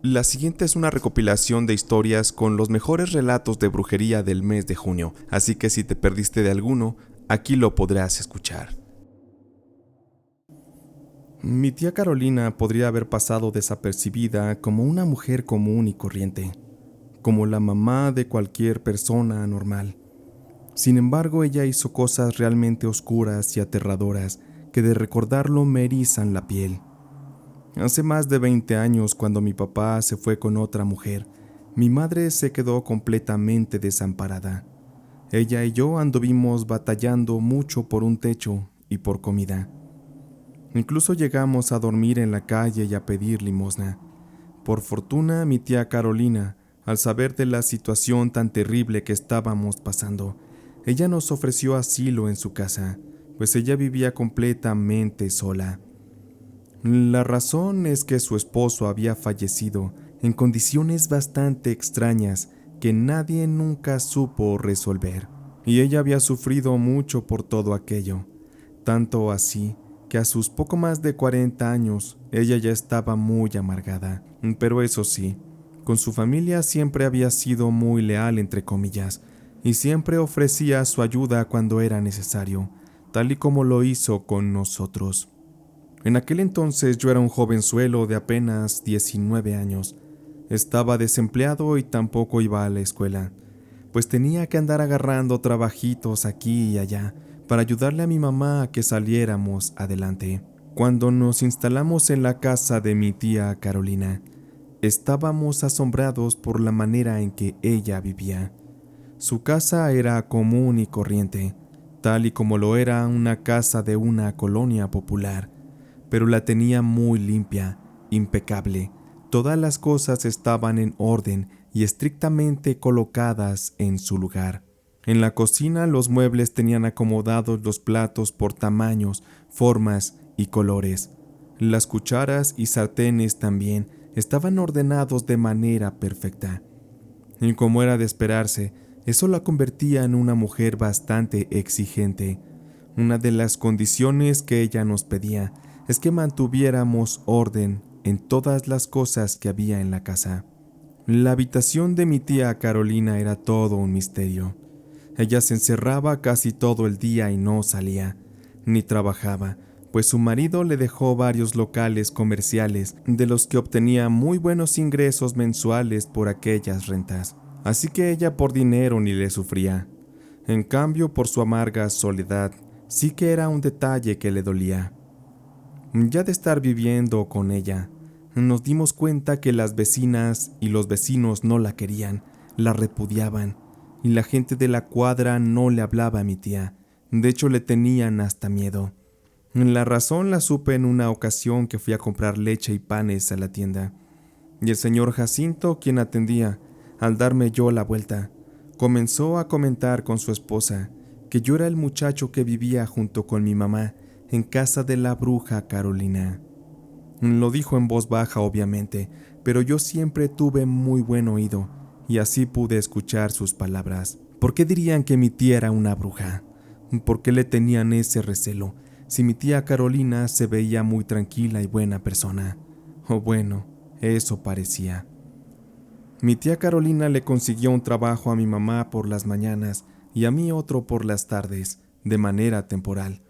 La siguiente es una recopilación de historias con los mejores relatos de brujería del mes de junio, así que si te perdiste de alguno, aquí lo podrás escuchar. Mi tía Carolina podría haber pasado desapercibida como una mujer común y corriente, como la mamá de cualquier persona normal. Sin embargo, ella hizo cosas realmente oscuras y aterradoras que de recordarlo me erizan la piel. Hace más de 20 años, cuando mi papá se fue con otra mujer, mi madre se quedó completamente desamparada. Ella y yo anduvimos batallando mucho por un techo y por comida. Incluso llegamos a dormir en la calle y a pedir limosna. Por fortuna, mi tía Carolina, al saber de la situación tan terrible que estábamos pasando, ella nos ofreció asilo en su casa, pues ella vivía completamente sola. La razón es que su esposo había fallecido en condiciones bastante extrañas que nadie nunca supo resolver, y ella había sufrido mucho por todo aquello, tanto así que a sus poco más de 40 años ella ya estaba muy amargada. Pero eso sí, con su familia siempre había sido muy leal, entre comillas, y siempre ofrecía su ayuda cuando era necesario, tal y como lo hizo con nosotros. En aquel entonces yo era un jovenzuelo de apenas 19 años. Estaba desempleado y tampoco iba a la escuela, pues tenía que andar agarrando trabajitos aquí y allá para ayudarle a mi mamá a que saliéramos adelante. Cuando nos instalamos en la casa de mi tía Carolina, estábamos asombrados por la manera en que ella vivía. Su casa era común y corriente, tal y como lo era una casa de una colonia popular, pero la tenía muy limpia, impecable. Todas las cosas estaban en orden y estrictamente colocadas en su lugar. En la cocina los muebles tenían acomodados los platos por tamaños, formas y colores. Las cucharas y sartenes también estaban ordenados de manera perfecta. Y como era de esperarse, eso la convertía en una mujer bastante exigente. Una de las condiciones que ella nos pedía es que mantuviéramos orden en todas las cosas que había en la casa. La habitación de mi tía Carolina era todo un misterio. Ella se encerraba casi todo el día y no salía, ni trabajaba, pues su marido le dejó varios locales comerciales de los que obtenía muy buenos ingresos mensuales por aquellas rentas. Así que ella por dinero ni le sufría. En cambio, por su amarga soledad, sí que era un detalle que le dolía. Ya de estar viviendo con ella, nos dimos cuenta que las vecinas y los vecinos no la querían, la repudiaban, y la gente de la cuadra no le hablaba a mi tía. De hecho, le tenían hasta miedo. La razón la supe en una ocasión que fui a comprar leche y panes a la tienda, y el señor Jacinto, quien atendía, al darme yo la vuelta, comenzó a comentar con su esposa que yo era el muchacho que vivía junto con mi mamá en casa de la bruja Carolina. Lo dijo en voz baja, obviamente, pero yo siempre tuve muy buen oído y así pude escuchar sus palabras. ¿Por qué dirían que mi tía era una bruja? ¿Por qué le tenían ese recelo si mi tía Carolina se veía muy tranquila y buena persona? O bueno, eso parecía. Mi tía Carolina le consiguió un trabajo a mi mamá por las mañanas y a mí otro por las tardes, de manera temporal,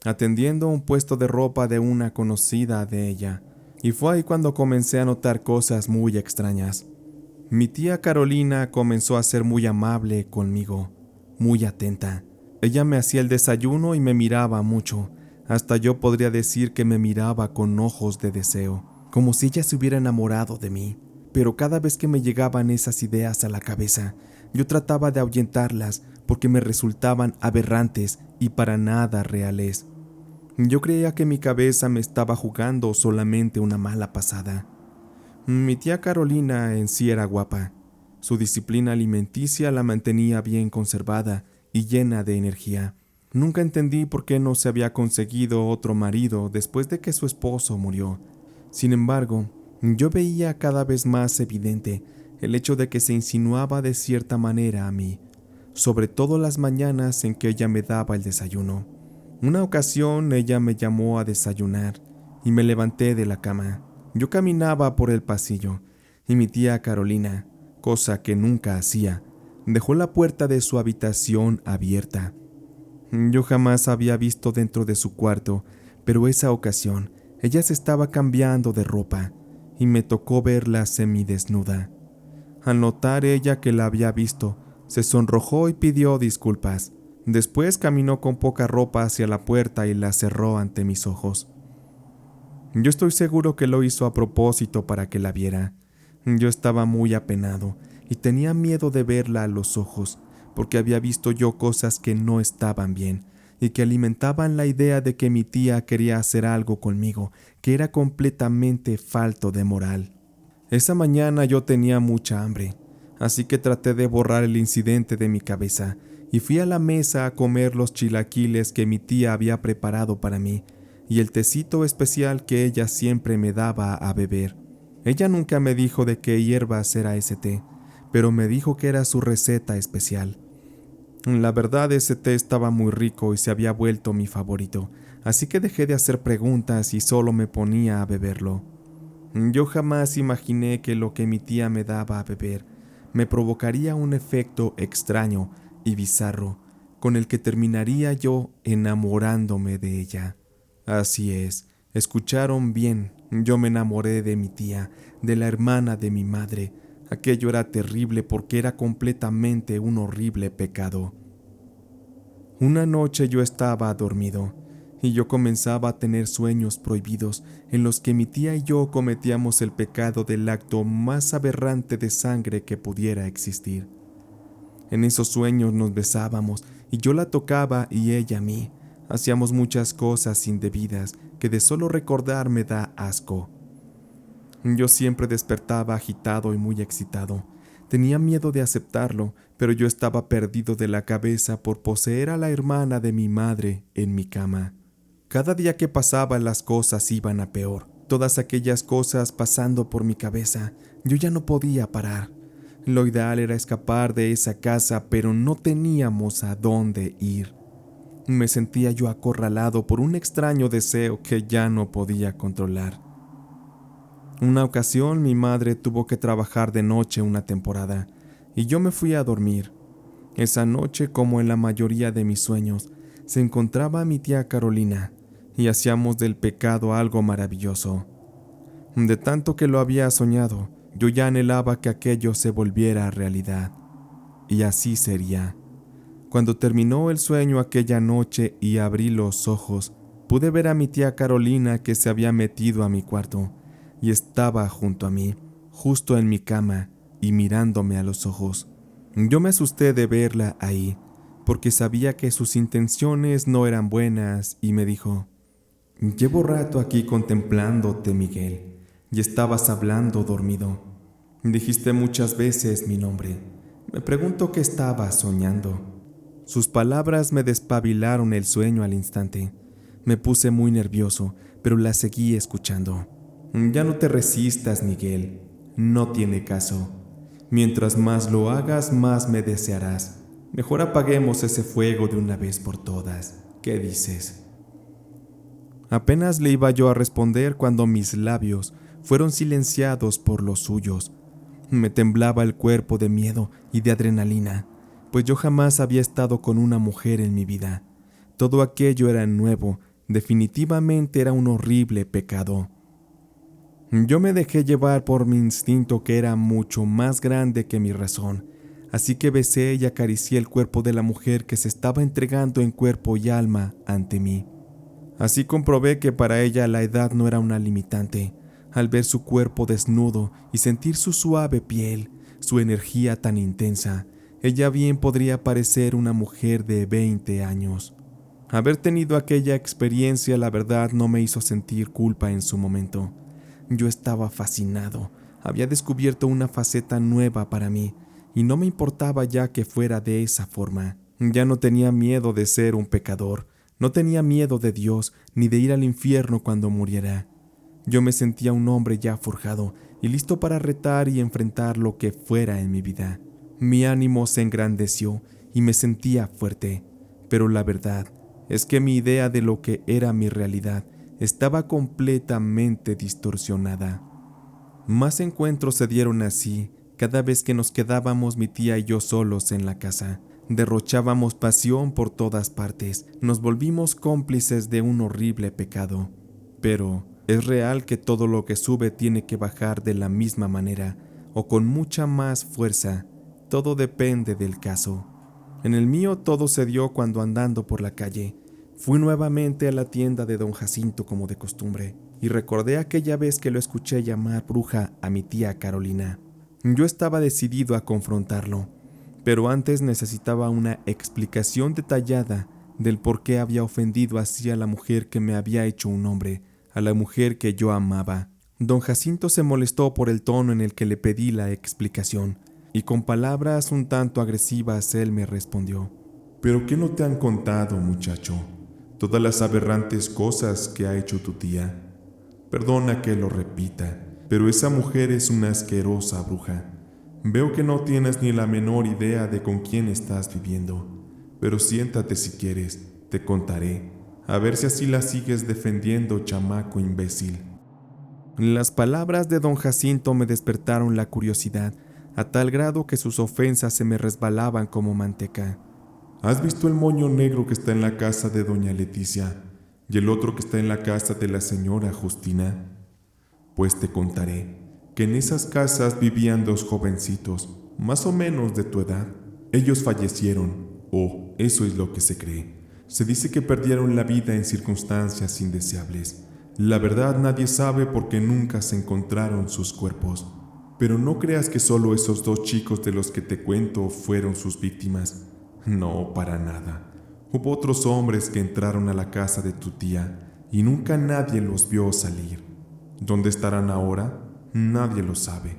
atendiendo un puesto de ropa de una conocida de ella. Y fue ahí cuando comencé a notar cosas muy extrañas. Mi tía Carolina comenzó a ser muy amable conmigo, muy atenta. Ella me hacía el desayuno y me miraba mucho. Hasta yo podría decir que me miraba con ojos de deseo, como si ella se hubiera enamorado de mí. Pero cada vez que me llegaban esas ideas a la cabeza, yo trataba de ahuyentarlas porque me resultaban aberrantes y para nada reales. Yo creía que mi cabeza me estaba jugando solamente una mala pasada. Mi tía Carolina en sí era guapa. Su disciplina alimenticia la mantenía bien conservada y llena de energía. Nunca entendí por qué no se había conseguido otro marido después de que su esposo murió. Sin embargo, yo veía cada vez más evidente el hecho de que se insinuaba de cierta manera a mí, sobre todo las mañanas en que ella me daba el desayuno. Una ocasión ella me llamó a desayunar y me levanté de la cama. Yo caminaba por el pasillo y mi tía Carolina, cosa que nunca hacía, dejó la puerta de su habitación abierta. Yo jamás había visto dentro de su cuarto, pero esa ocasión ella se estaba cambiando de ropa y me tocó verla semidesnuda. Al notar ella que la había visto, se sonrojó y pidió disculpas. Después caminó con poca ropa hacia la puerta y la cerró ante mis ojos. Yo estoy seguro que lo hizo a propósito para que la viera. Yo estaba muy apenado y tenía miedo de verla a los ojos, porque había visto yo cosas que no estaban bien y que alimentaban la idea de que mi tía quería hacer algo conmigo, que era completamente falto de moral. Esa mañana yo tenía mucha hambre, así que traté de borrar el incidente de mi cabeza y fui a la mesa a comer los chilaquiles que mi tía había preparado para mí y el tecito especial que ella siempre me daba a beber. Ella nunca me dijo de qué hierbas era ese té, pero me dijo que era su receta especial. La verdad, ese té estaba muy rico y se había vuelto mi favorito, así que dejé de hacer preguntas y solo me ponía a beberlo. Yo jamás imaginé que lo que mi tía me daba a beber me provocaría un efecto extraño y bizarro, con el que terminaría yo enamorándome de ella. Así es, escucharon bien, yo me enamoré de mi tía, de la hermana de mi madre. Aquello era terrible porque era completamente un horrible pecado. Una noche yo estaba dormido y yo comenzaba a tener sueños prohibidos en los que mi tía y yo cometíamos el pecado del acto más aberrante de sangre que pudiera existir. En esos sueños nos besábamos y yo la tocaba y ella a mí. Hacíamos muchas cosas indebidas que de solo recordar me da asco. Yo siempre despertaba agitado y muy excitado. Tenía miedo de aceptarlo, pero yo estaba perdido de la cabeza por poseer a la hermana de mi madre en mi cama. Cada día que pasaba las cosas iban a peor. Todas aquellas cosas pasando por mi cabeza, yo ya no podía parar. Lo ideal era escapar de esa casa, pero no teníamos a dónde ir. Me sentía yo acorralado por un extraño deseo que ya no podía controlar. Una ocasión mi madre tuvo que trabajar de noche una temporada y yo me fui a dormir. Esa noche, como en la mayoría de mis sueños, se encontraba mi tía Carolina y hacíamos del pecado algo maravilloso. De tanto que lo había soñado, yo ya anhelaba que aquello se volviera realidad. Y así sería. Cuando terminó el sueño aquella noche y abrí los ojos, pude ver a mi tía Carolina que se había metido a mi cuarto y estaba junto a mí, justo en mi cama y mirándome a los ojos. Yo me asusté de verla ahí, porque sabía que sus intenciones no eran buenas y me dijo: «Llevo rato aquí contemplándote, Miguel, y estabas hablando dormido. Dijiste muchas veces mi nombre. Me pregunto qué estabas soñando». Sus palabras me despabilaron el sueño al instante. Me puse muy nervioso, pero la seguí escuchando. «Ya no te resistas, Miguel. No tiene caso. Mientras más lo hagas, más me desearás. Mejor apaguemos ese fuego de una vez por todas. ¿Qué dices?». Apenas le iba yo a responder cuando mis labios fueron silenciados por los suyos. Me temblaba el cuerpo de miedo y de adrenalina, pues yo jamás había estado con una mujer en mi vida. Todo aquello era nuevo, definitivamente era un horrible pecado. Yo me dejé llevar por mi instinto, que era mucho más grande que mi razón, así que besé y acaricié el cuerpo de la mujer que se estaba entregando en cuerpo y alma ante mí. Así comprobé que para ella la edad no era una limitante. Al ver su cuerpo desnudo y sentir su suave piel, su energía tan intensa, ella bien podría parecer una mujer de 20 años. Haber tenido aquella experiencia, la verdad, no me hizo sentir culpa en su momento. Yo estaba fascinado, había descubierto una faceta nueva para mí, y no me importaba ya que fuera de esa forma. Ya no tenía miedo de ser un pecador, no tenía miedo de Dios, ni de ir al infierno cuando muriera. Yo me sentía un hombre ya forjado y listo para retar y enfrentar lo que fuera en mi vida. Mi ánimo se engrandeció y me sentía fuerte, pero la verdad es que mi idea de lo que era mi realidad estaba completamente distorsionada. Más encuentros se dieron así, cada vez que nos quedábamos mi tía y yo solos en la casa. Derrochábamos pasión por todas partes, nos volvimos cómplices de un horrible pecado. Pero es real que todo lo que sube tiene que bajar de la misma manera, o con mucha más fuerza. Todo depende del caso. En el mío todo se dio cuando, andando por la calle, fui nuevamente a la tienda de don Jacinto como de costumbre, y recordé aquella vez que lo escuché llamar bruja a mi tía Carolina. Yo estaba decidido a confrontarlo, pero antes necesitaba una explicación detallada del por qué había ofendido así a la mujer que me había hecho un hombre, a la mujer que yo amaba. Don Jacinto se molestó por el tono en el que le pedí la explicación, y con palabras un tanto agresivas él me respondió: ¿Pero qué no te han contado, muchacho? Todas las aberrantes cosas que ha hecho tu tía. Perdona que lo repita, pero esa mujer es una asquerosa bruja. Veo que no tienes ni la menor idea de con quién estás viviendo, pero siéntate si quieres, te contaré, a ver si así la sigues defendiendo, chamaco imbécil. Las palabras de don Jacinto me despertaron la curiosidad, a tal grado que sus ofensas se me resbalaban como manteca. ¿Has visto el moño negro que está en la casa de doña Leticia y el otro que está en la casa de la señora Justina? Pues te contaré que en esas casas vivían dos jovencitos, más o menos de tu edad. Ellos fallecieron, o eso es lo que se cree. Se dice que perdieron la vida en circunstancias indeseables. La verdad nadie sabe porque nunca se encontraron sus cuerpos. Pero no creas que solo esos dos chicos de los que te cuento fueron sus víctimas. No, para nada. Hubo otros hombres que entraron a la casa de tu tía y nunca nadie los vio salir. ¿Dónde estarán ahora? Nadie lo sabe.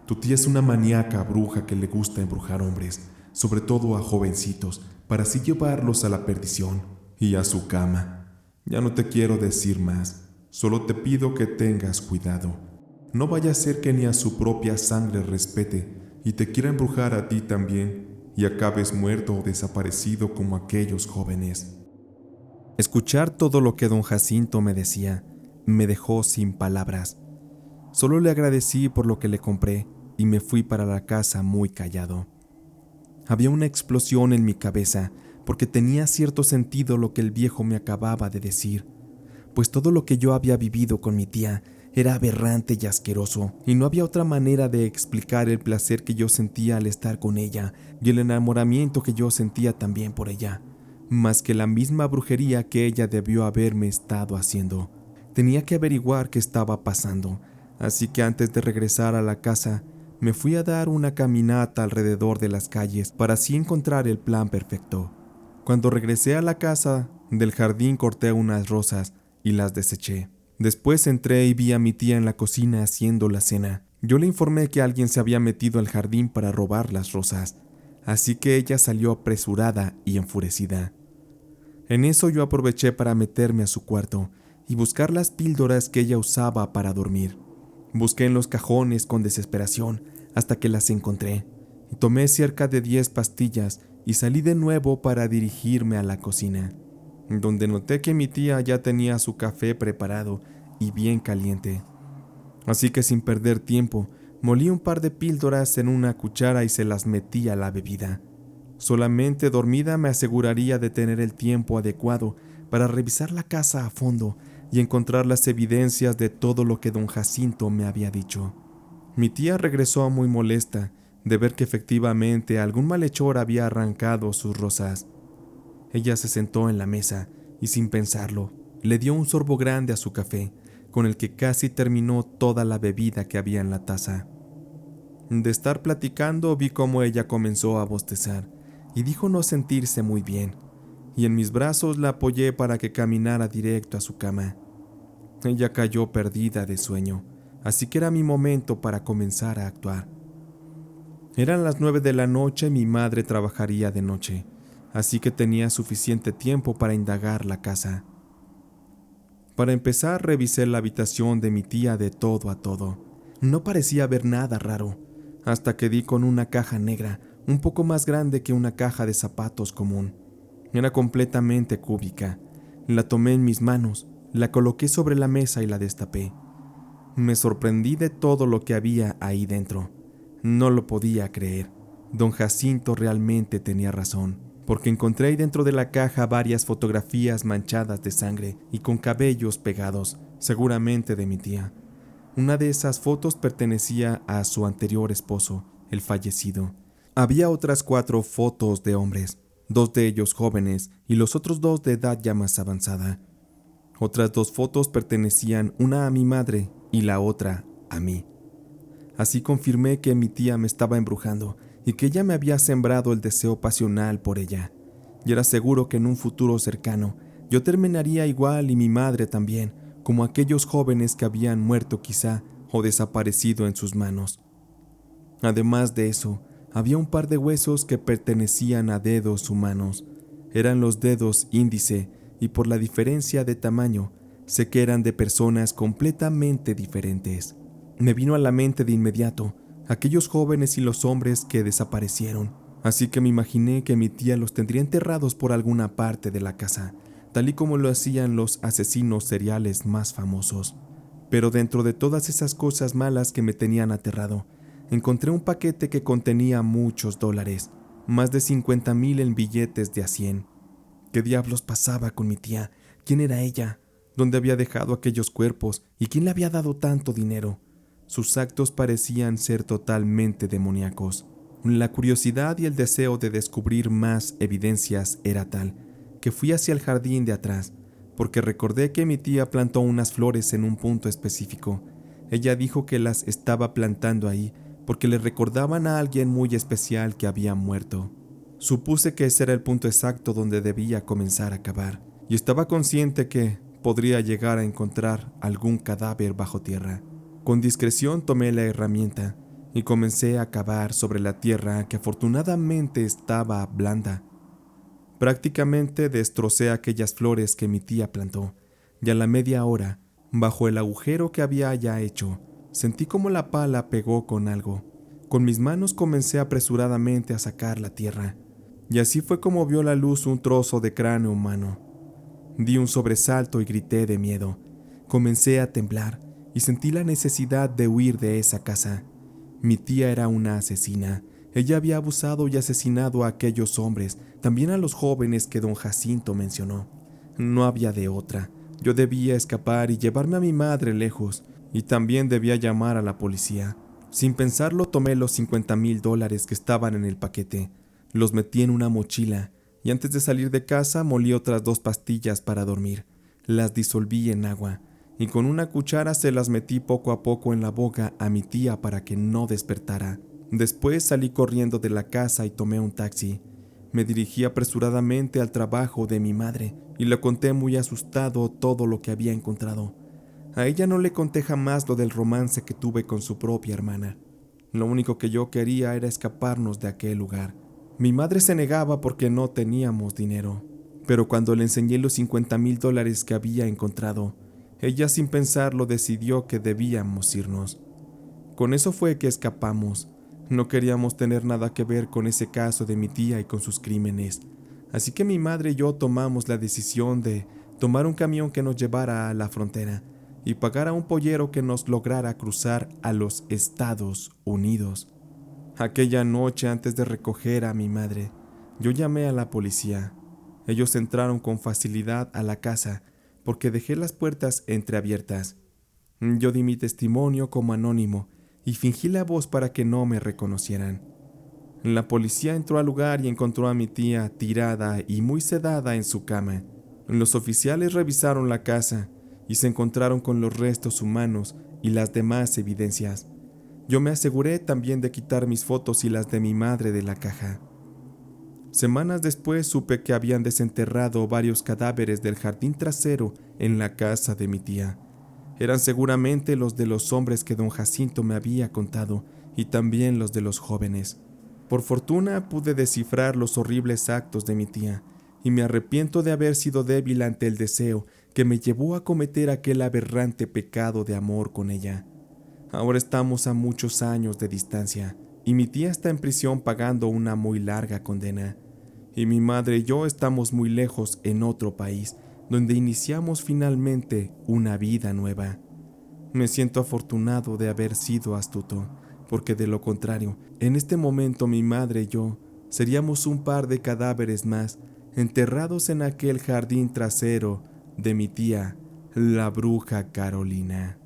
Tu tía es una maníaca bruja que le gusta embrujar hombres, sobre todo a jovencitos, para así llevarlos a la perdición y a su cama. Ya no te quiero decir más, solo te pido que tengas cuidado. No vaya a ser que ni a su propia sangre respete y te quiera embrujar a ti también y acabes muerto o desaparecido como aquellos jóvenes. Escuchar todo lo que don Jacinto me decía me dejó sin palabras. Solo le agradecí por lo que le compré y me fui para la casa muy callado. Había una explosión en mi cabeza porque tenía cierto sentido lo que el viejo me acababa de decir, pues todo lo que yo había vivido con mi tía era aberrante y asqueroso, y no había otra manera de explicar el placer que yo sentía al estar con ella y el enamoramiento que yo sentía también por ella, más que la misma brujería que ella debió haberme estado haciendo. Tenía que averiguar qué estaba pasando, así que antes de regresar a la casa, me fui a dar una caminata alrededor de las calles para así encontrar el plan perfecto. Cuando regresé a la casa, del jardín corté unas rosas y las deseché. Después entré y vi a mi tía en la cocina haciendo la cena. Yo le informé que alguien se había metido al jardín para robar las rosas, así que ella salió apresurada y enfurecida. En eso yo aproveché para meterme a su cuarto y buscar las píldoras que ella usaba para dormir. Busqué en los cajones con desesperación hasta que las encontré, y tomé cerca de 10 pastillas y salí de nuevo para dirigirme a la cocina, donde noté que mi tía ya tenía su café preparado y bien caliente. Así que sin perder tiempo, molí un par de píldoras en una cuchara y se las metí a la bebida. Solamente dormida me aseguraría de tener el tiempo adecuado para revisar la casa a fondo y encontrar las evidencias de todo lo que don Jacinto me había dicho. Mi tía regresó muy molesta de ver que efectivamente algún malhechor había arrancado sus rosas. Ella se sentó en la mesa y, sin pensarlo, le dio un sorbo grande a su café, con el que casi terminó toda la bebida que había en la taza. De estar platicando vi cómo ella comenzó a bostezar y dijo no sentirse muy bien, y en mis brazos la apoyé para que caminara directo a su cama. Ella cayó perdida de sueño, así que era mi momento para comenzar a actuar. Eran las 9 de la noche y mi madre trabajaría de noche, así que tenía suficiente tiempo para indagar la casa. Para empezar, revisé la habitación de mi tía de todo a todo. No parecía haber nada raro, hasta que di con una caja negra, un poco más grande que una caja de zapatos común. Era completamente cúbica. La tomé en mis manos, la coloqué sobre la mesa y la destapé. Me sorprendí de todo lo que había ahí dentro. No lo podía creer. Don Jacinto realmente tenía razón, porque encontré ahí dentro de la caja varias fotografías manchadas de sangre y con cabellos pegados, seguramente de mi tía. Una de esas fotos pertenecía a su anterior esposo, el fallecido. Había otras 4 fotos de hombres, 2 de ellos jóvenes y los otros 2 de edad ya más avanzada. Otras 2 fotos pertenecían, una a mi madre y la otra a mí. Así confirmé que mi tía me estaba embrujando y que ella me había sembrado el deseo pasional por ella. Y era seguro que en un futuro cercano yo terminaría igual y mi madre también, como aquellos jóvenes que habían muerto quizá o desaparecido en sus manos. Además de eso, había un par de huesos que pertenecían a dedos humanos. Eran los dedos índice y por la diferencia de tamaño, sé que eran de personas completamente diferentes. Me vino a la mente de inmediato aquellos jóvenes y los hombres que desaparecieron, así que me imaginé que mi tía los tendría enterrados por alguna parte de la casa, tal y como lo hacían los asesinos seriales más famosos. Pero dentro de todas esas cosas malas que me tenían aterrado, encontré un paquete que contenía muchos dólares, más de 50,000 en billetes de a 100. ¿Qué diablos pasaba con mi tía? ¿Quién era ella? ¿Dónde había dejado aquellos cuerpos? ¿Y quién le había dado tanto dinero? Sus actos parecían ser totalmente demoníacos. La curiosidad y el deseo de descubrir más evidencias era tal que fui hacia el jardín de atrás, porque recordé que mi tía plantó unas flores en un punto específico. Ella dijo que las estaba plantando ahí porque le recordaban a alguien muy especial que había muerto. Supuse que ese era el punto exacto donde debía comenzar a cavar, y estaba consciente que podría llegar a encontrar algún cadáver bajo tierra. Con discreción tomé la herramienta y comencé a cavar sobre la tierra que afortunadamente estaba blanda. Prácticamente destrocé aquellas flores que mi tía plantó, y a la media hora, bajo el agujero que había ya hecho, sentí como la pala pegó con algo. Con mis manos comencé apresuradamente a sacar la tierra, y así fue como vio la luz un trozo de cráneo humano. Di un sobresalto y grité de miedo. Comencé a temblar y sentí la necesidad de huir de esa casa. Mi tía era una asesina. Ella había abusado y asesinado a aquellos hombres, también a los jóvenes que don Jacinto mencionó. No había de otra. Yo debía escapar y llevarme a mi madre lejos, y también debía llamar a la policía. Sin pensarlo, tomé los 50,000 dólares que estaban en el paquete, los metí en una mochila, y antes de salir de casa molí otras 2 pastillas para dormir. Las disolví en agua, y con una cuchara se las metí poco a poco en la boca a mi tía para que no despertara. Después salí corriendo de la casa y tomé un taxi. Me dirigí apresuradamente al trabajo de mi madre y le conté muy asustado todo lo que había encontrado. A ella no le conté jamás lo del romance que tuve con su propia hermana. Lo único que yo quería era escaparnos de aquel lugar. Mi madre se negaba porque no teníamos dinero, pero cuando le enseñé los 50,000 dólares que había encontrado, ella sin pensarlo decidió que debíamos irnos. Con eso fue que escapamos. No queríamos tener nada que ver con ese caso de mi tía y con sus crímenes, así que mi madre y yo tomamos la decisión de tomar un camión que nos llevara a la frontera y pagar a un pollero que nos lograra cruzar a los Estados Unidos. Aquella noche, antes de recoger a mi madre, yo llamé a la policía. Ellos entraron con facilidad a la casa porque dejé las puertas entreabiertas. Yo di mi testimonio como anónimo y fingí la voz para que no me reconocieran. La policía entró al lugar y encontró a mi tía tirada y muy sedada en su cama. Los oficiales revisaron la casa y se encontraron con los restos humanos y las demás evidencias. Yo me aseguré también de quitar mis fotos y las de mi madre de la caja. Semanas después supe que habían desenterrado varios cadáveres del jardín trasero en la casa de mi tía. Eran seguramente los de los hombres que don Jacinto me había contado y también los de los jóvenes. Por fortuna pude descifrar los horribles actos de mi tía y me arrepiento de haber sido débil ante el deseo que me llevó a cometer aquel aberrante pecado de amor con ella. Ahora estamos a muchos años de distancia y mi tía está en prisión pagando una muy larga condena. Y mi madre y yo estamos muy lejos en otro país, donde iniciamos finalmente una vida nueva. Me siento afortunado de haber sido astuto, porque de lo contrario, en este momento mi madre y yo seríamos un par de cadáveres más, enterrados en aquel jardín trasero de mi tía, la bruja Carolina.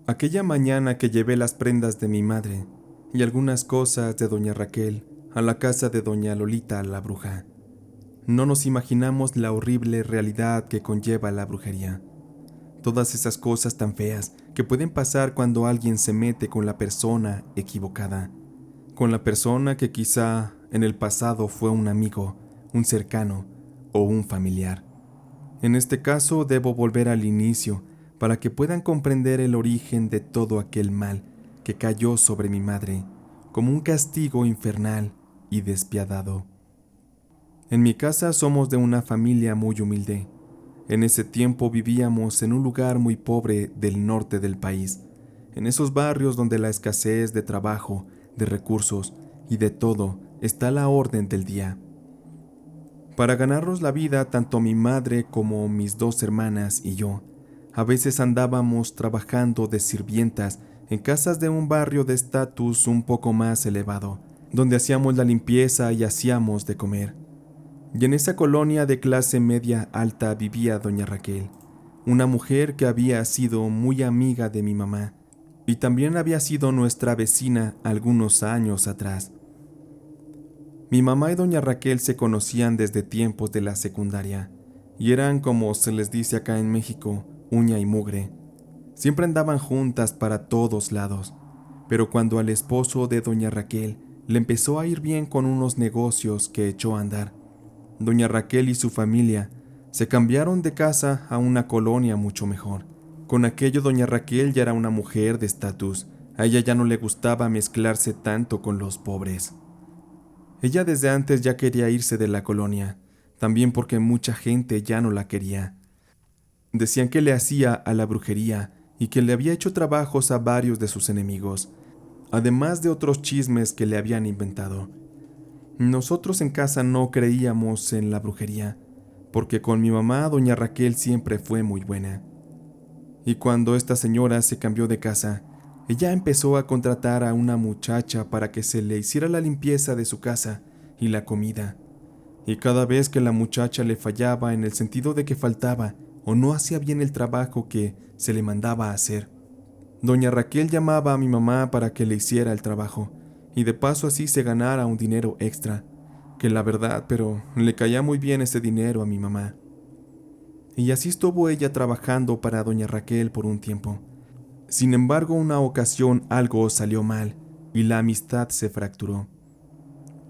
Aquella mañana que llevé las prendas de mi madre y algunas cosas de doña Raquel a la casa de doña Lolita la bruja, no nos imaginamos la horrible realidad que conlleva la brujería. Todas esas cosas tan feas que pueden pasar cuando alguien se mete con la persona equivocada, con la persona que quizá en el pasado fue un amigo, un cercano o un familiar. En este caso debo volver al inicio para que puedan comprender el origen de todo aquel mal que cayó sobre mi madre como un castigo infernal y despiadado. En mi casa somos de una familia muy humilde. En ese tiempo vivíamos en un lugar muy pobre del norte del país, en esos barrios donde la escasez de trabajo, de recursos y de todo está a la orden del día. Para ganarnos la vida, tanto mi madre como mis dos hermanas y yo, a veces andábamos trabajando de sirvientas en casas de un barrio de estatus un poco más elevado, donde hacíamos la limpieza y hacíamos de comer. Y en esa colonia de clase media alta vivía doña Raquel, una mujer que había sido muy amiga de mi mamá y también había sido nuestra vecina algunos años atrás. Mi mamá y doña Raquel se conocían desde tiempos de la secundaria y eran, como se les dice acá en México, uña y mugre. Siempre andaban juntas para todos lados, pero cuando al esposo de doña Raquel le empezó a ir bien con unos negocios que echó a andar, doña Raquel y su familia se cambiaron de casa a una colonia mucho mejor. Con aquello doña Raquel ya era una mujer de estatus, a ella ya no le gustaba mezclarse tanto con los pobres. Ella desde antes ya quería irse de la colonia, también porque mucha gente ya no la quería. Decían que le hacía a la brujería y que le había hecho trabajos a varios de sus enemigos, además de otros chismes que le habían inventado. Nosotros en casa no creíamos en la brujería, porque con mi mamá doña Raquel siempre fue muy buena. Y cuando esta señora se cambió de casa, ella empezó a contratar a una muchacha para que se le hiciera la limpieza de su casa y la comida. Y cada vez que la muchacha le fallaba en el sentido de que faltaba o no hacía bien el trabajo que se le mandaba a hacer, doña Raquel llamaba a mi mamá para que le hiciera el trabajo y de paso así se ganara un dinero extra, que la verdad, pero le caía muy bien ese dinero a mi mamá. Y así estuvo ella trabajando para doña Raquel por un tiempo. Sin embargo, una ocasión algo salió mal y la amistad se fracturó.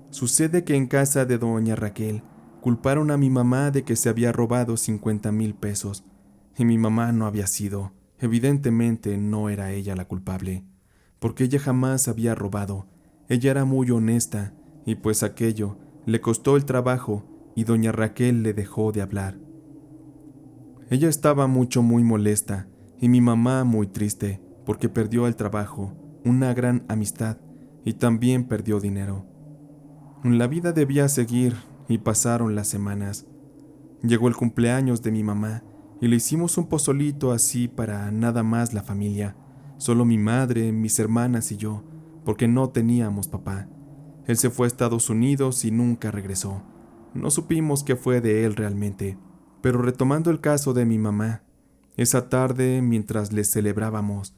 Sucede que en casa de doña Raquel culparon a mi mamá de que se había robado 50,000 pesos y mi mamá no había sido. Evidentemente no era ella la culpable, porque ella jamás había robado. Ella era muy honesta y pues aquello le costó el trabajo y doña Raquel le dejó de hablar. Ella estaba muy molesta y mi mamá muy triste porque perdió el trabajo, una gran amistad y también perdió dinero. La vida debía seguir y pasaron las semanas. Llegó el cumpleaños de mi mamá y le hicimos un pozolito así para nada más la familia, solo mi madre, mis hermanas y yo, porque no teníamos papá. Él se fue a Estados Unidos y nunca regresó. No supimos qué fue de él realmente, pero retomando el caso de mi mamá, esa tarde mientras les celebrábamos,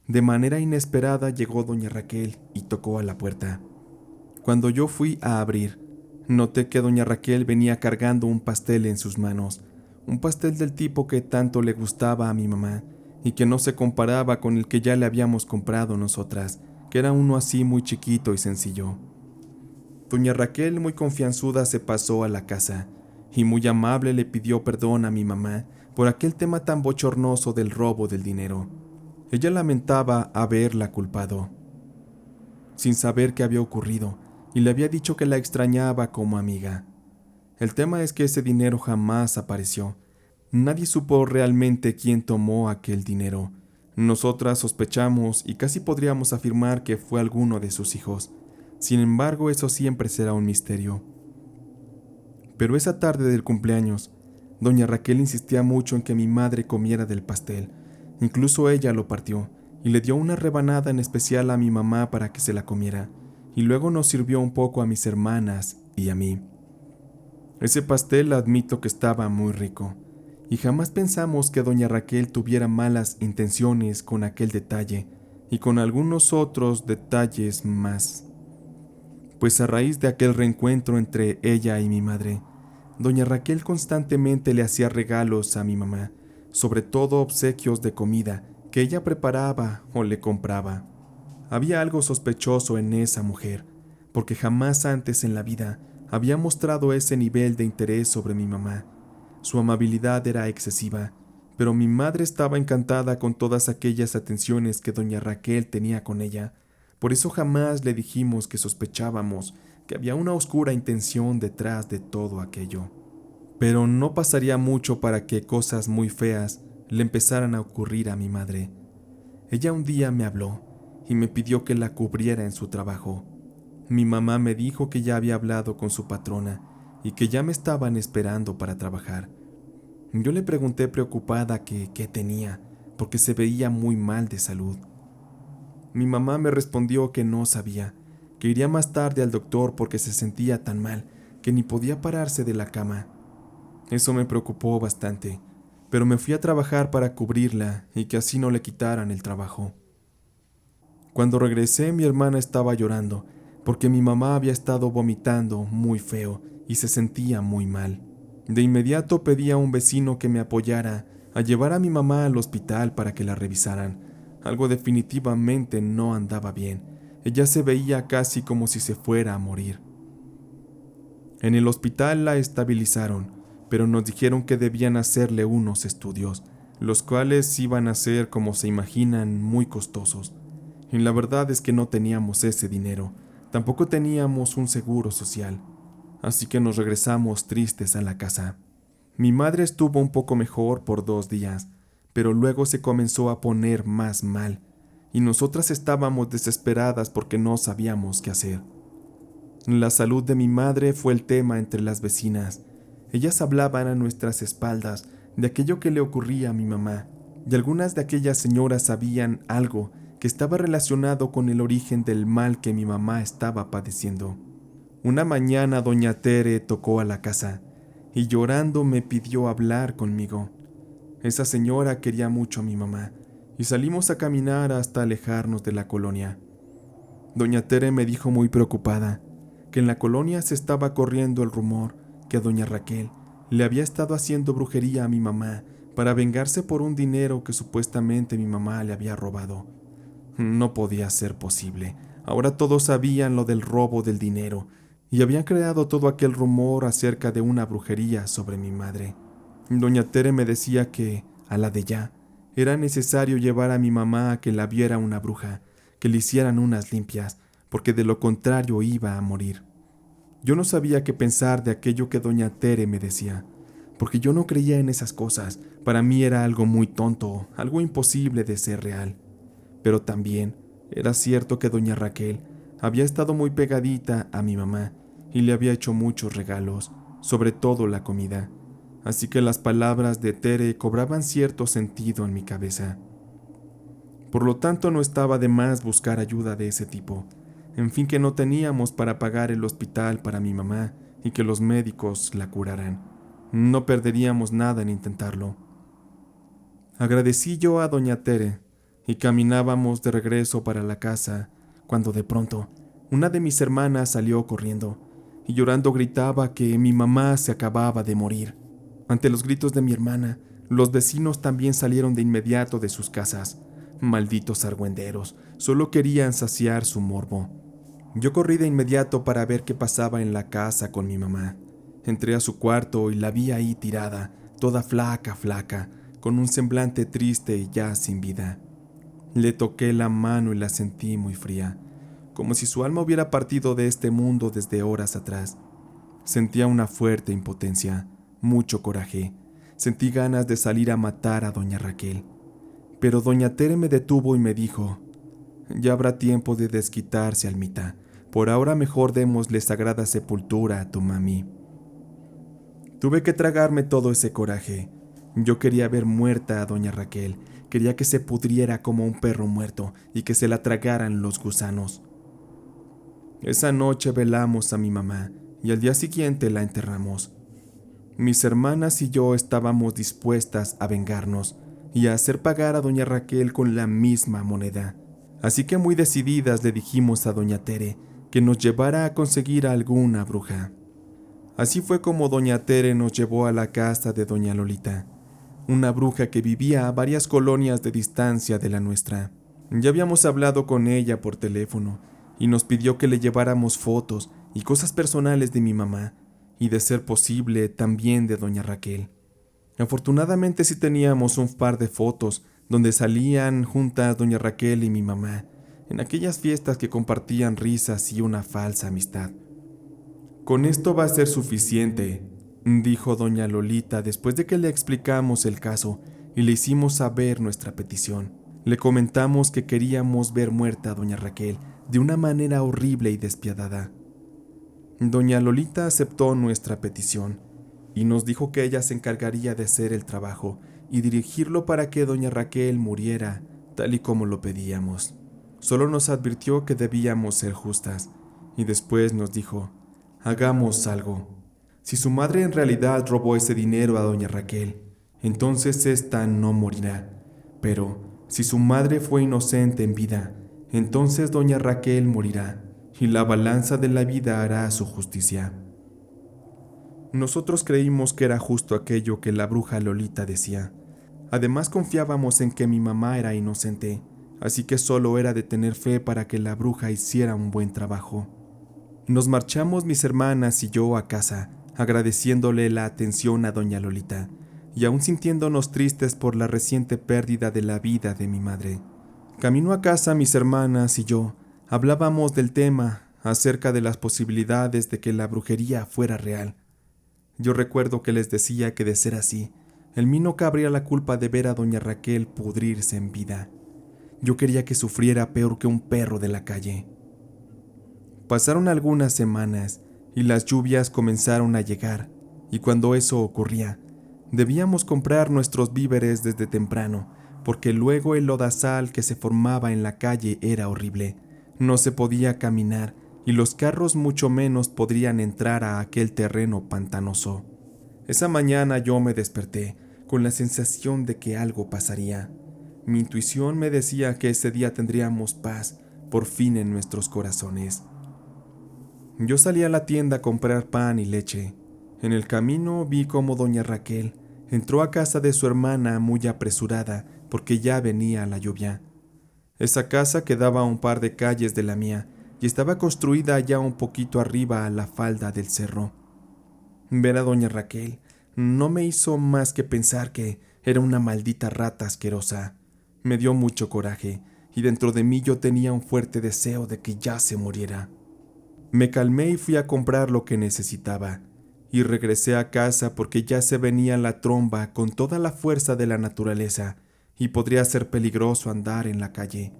de manera inesperada llegó doña Raquel y tocó a la puerta. Cuando yo fui a abrir, noté que doña Raquel venía cargando un pastel en sus manos, un pastel del tipo que tanto le gustaba a mi mamá y que no se comparaba con el que ya le habíamos comprado nosotras, que era uno así muy chiquito y sencillo. Doña Raquel, muy confianzuda, se pasó a la casa y muy amable le pidió perdón a mi mamá por aquel tema tan bochornoso del robo del dinero. Ella lamentaba haberla culpado, sin saber qué había ocurrido, y le había dicho que la extrañaba como amiga. El tema es que ese dinero jamás apareció. Nadie supo realmente quién tomó aquel dinero. Nosotras sospechamos y casi podríamos afirmar que fue alguno de sus hijos. Sin embargo, eso siempre será un misterio. Pero esa tarde del cumpleaños, Doña Raquel insistía mucho en que mi madre comiera del pastel. Incluso ella lo partió y le dio una rebanada en especial a mi mamá para que se la comiera, y luego nos sirvió un poco a mis hermanas y a mí. Ese pastel admito que estaba muy rico, y jamás pensamos que doña Raquel tuviera malas intenciones con aquel detalle y con algunos otros detalles más. Pues a raíz de aquel reencuentro entre ella y mi madre, doña Raquel constantemente le hacía regalos a mi mamá, sobre todo obsequios de comida que ella preparaba o le compraba. Había algo sospechoso en esa mujer, porque jamás antes en la vida había mostrado ese nivel de interés sobre mi mamá. Su amabilidad era excesiva, pero mi madre estaba encantada con todas aquellas atenciones que doña Raquel tenía con ella. Por eso jamás le dijimos que sospechábamos que había una oscura intención detrás de todo aquello. Pero no pasaría mucho para que cosas muy feas le empezaran a ocurrir a mi madre. Ella un día me habló y me pidió que la cubriera en su trabajo. Mi mamá me dijo que ya había hablado con su patrona y que ya me estaban esperando para trabajar. Yo le pregunté preocupada que qué tenía, porque se veía muy mal de salud. Mi mamá me respondió que no sabía, que iría más tarde al doctor porque se sentía tan mal que ni podía pararse de la cama. Eso me preocupó bastante, pero me fui a trabajar para cubrirla y que así no le quitaran el trabajo. Cuando regresé, mi hermana estaba llorando porque mi mamá había estado vomitando muy feo y se sentía muy mal. De inmediato pedí a un vecino que me apoyara a llevar a mi mamá al hospital para que la revisaran. Algo definitivamente no andaba bien. Ella se veía casi como si se fuera a morir. En el hospital la estabilizaron, pero nos dijeron que debían hacerle unos estudios, los cuales iban a ser, como se imaginan, muy costosos. Y la verdad es que no teníamos ese dinero, tampoco teníamos un seguro social, así que nos regresamos tristes a la casa. Mi madre estuvo un poco mejor por 2 días, pero luego se comenzó a poner más mal, y nosotras estábamos desesperadas porque no sabíamos qué hacer. La salud de mi madre fue el tema entre las vecinas. Ellas hablaban a nuestras espaldas de aquello que le ocurría a mi mamá, y algunas de aquellas señoras sabían algo que estaba relacionado con el origen del mal que mi mamá estaba padeciendo. Una mañana doña Tere tocó a la casa y llorando me pidió hablar conmigo. Esa señora quería mucho a mi mamá y salimos a caminar hasta alejarnos de la colonia. Doña Tere me dijo muy preocupada que en la colonia se estaba corriendo el rumor que doña Raquel le había estado haciendo brujería a mi mamá para vengarse por un dinero que supuestamente mi mamá le había robado. No podía ser posible. Ahora todos sabían lo del robo del dinero y habían creado todo aquel rumor acerca de una brujería sobre mi madre. Doña Tere me decía que, a la de ya, era necesario llevar a mi mamá a que la viera una bruja, que le hicieran unas limpias, porque de lo contrario iba a morir. Yo no sabía qué pensar de aquello que doña Tere me decía, porque yo no creía en esas cosas. Para mí era algo muy tonto, algo imposible de ser real. Pero también era cierto que doña Raquel había estado muy pegadita a mi mamá y le había hecho muchos regalos, sobre todo la comida. Así que las palabras de Tere cobraban cierto sentido en mi cabeza. Por lo tanto, no estaba de más buscar ayuda de ese tipo. En fin, que no teníamos para pagar el hospital para mi mamá y que los médicos la curaran. No perderíamos nada en intentarlo. Agradecí yo a doña Tere y caminábamos de regreso para la casa cuando de pronto una de mis hermanas salió corriendo y llorando gritaba que mi mamá se acababa de morir. Ante los gritos de mi hermana, los vecinos también salieron de inmediato de sus casas. Malditos argüenderos, solo querían saciar su morbo. Yo corrí de inmediato para ver qué pasaba en la casa con mi mamá. Entré a su cuarto y la vi ahí tirada, toda flaca, con un semblante triste y ya sin vida. Le toqué la mano y la sentí muy fría, como si su alma hubiera partido de este mundo desde horas atrás. Sentía una fuerte impotencia, mucho coraje. Sentí ganas de salir a matar a doña Raquel. Pero doña Tere me detuvo y me dijo: «Ya habrá tiempo de desquitarse, Almita. Por ahora mejor démosle sagrada sepultura a tu mami». Tuve que tragarme todo ese coraje. Yo quería ver muerta a doña Raquel, quería que se pudriera como un perro muerto y que se la tragaran los gusanos. Esa noche velamos a mi mamá y al día siguiente la enterramos. Mis hermanas y yo estábamos dispuestas a vengarnos y a hacer pagar a doña Raquel con la misma moneda. Así que muy decididas le dijimos a doña Tere que nos llevara a conseguir a alguna bruja. Así fue como doña Tere nos llevó a la casa de doña Lolita, una bruja que vivía a varias colonias de distancia de la nuestra. Ya habíamos hablado con ella por teléfono y nos pidió que le lleváramos fotos y cosas personales de mi mamá y, de ser posible, también de doña Raquel. Afortunadamente sí teníamos un par de fotos donde salían juntas doña Raquel y mi mamá, en aquellas fiestas que compartían risas y una falsa amistad. «Con esto va a ser suficiente», dijo doña Lolita después de que le explicamos el caso y le hicimos saber nuestra petición. Le comentamos que queríamos ver muerta a doña Raquel de una manera horrible y despiadada. Doña Lolita aceptó nuestra petición y nos dijo que ella se encargaría de hacer el trabajo y dirigirlo para que doña Raquel muriera tal y como lo pedíamos. Solo nos advirtió que debíamos ser justas y después nos dijo: «Hagamos algo. Si su madre en realidad robó ese dinero a doña Raquel, entonces ésta no morirá. Pero si su madre fue inocente en vida, entonces doña Raquel morirá y la balanza de la vida hará su justicia». Nosotros creímos que era justo aquello que la bruja Lolita decía. Además confiábamos en que mi mamá era inocente, así que solo era de tener fe para que la bruja hiciera un buen trabajo. Nos marchamos mis hermanas y yo a casa, agradeciéndole la atención a doña Lolita, y aún sintiéndonos tristes por la reciente pérdida de la vida de mi madre. Camino a casa, mis hermanas y yo hablábamos del tema, acerca de las posibilidades de que la brujería fuera real. Yo recuerdo que les decía que, de ser así, el mí no cabría la culpa de ver a doña Raquel pudrirse en vida. Yo quería que sufriera peor que un perro de la calle. Pasaron algunas semanas y las lluvias comenzaron a llegar, y cuando eso ocurría, debíamos comprar nuestros víveres desde temprano, porque luego el lodazal que se formaba en la calle era horrible. No se podía caminar y los carros mucho menos podrían entrar a aquel terreno pantanoso. Esa mañana yo me desperté con la sensación de que algo pasaría. Mi intuición me decía que ese día tendríamos paz por fin en nuestros corazones. Yo salí a la tienda a comprar pan y leche. En el camino vi cómo doña Raquel entró a casa de su hermana muy apresurada porque ya venía la lluvia. Esa casa quedaba a un par de calles de la mía y estaba construida ya un poquito arriba a la falda del cerro. Ver a doña Raquel no me hizo más que pensar que era una maldita rata asquerosa. Me dio mucho coraje y dentro de mí yo tenía un fuerte deseo de que ya se muriera. Me calmé y fui a comprar lo que necesitaba y regresé a casa porque ya se venía la tromba con toda la fuerza de la naturaleza y podría ser peligroso andar en la calle.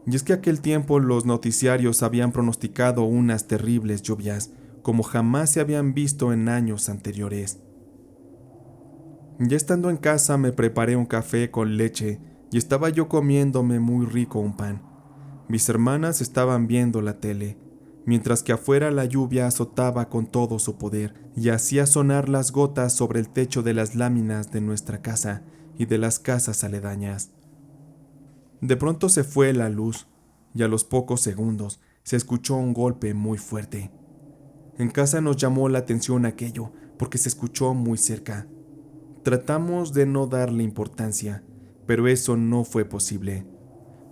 Y es que aquel tiempo los noticiarios habían pronosticado unas terribles lluvias como jamás se habían visto en años anteriores. Ya estando en casa me preparé un café con leche y estaba yo comiéndome muy rico un pan. Mis hermanas estaban viendo la tele, mientras que afuera la lluvia azotaba con todo su poder y hacía sonar las gotas sobre el techo de las láminas de nuestra casa y de las casas aledañas. De pronto se fue la luz y a los pocos segundos se escuchó un golpe muy fuerte. En casa nos llamó la atención aquello porque se escuchó muy cerca. Tratamos de no darle importancia, pero eso no fue posible,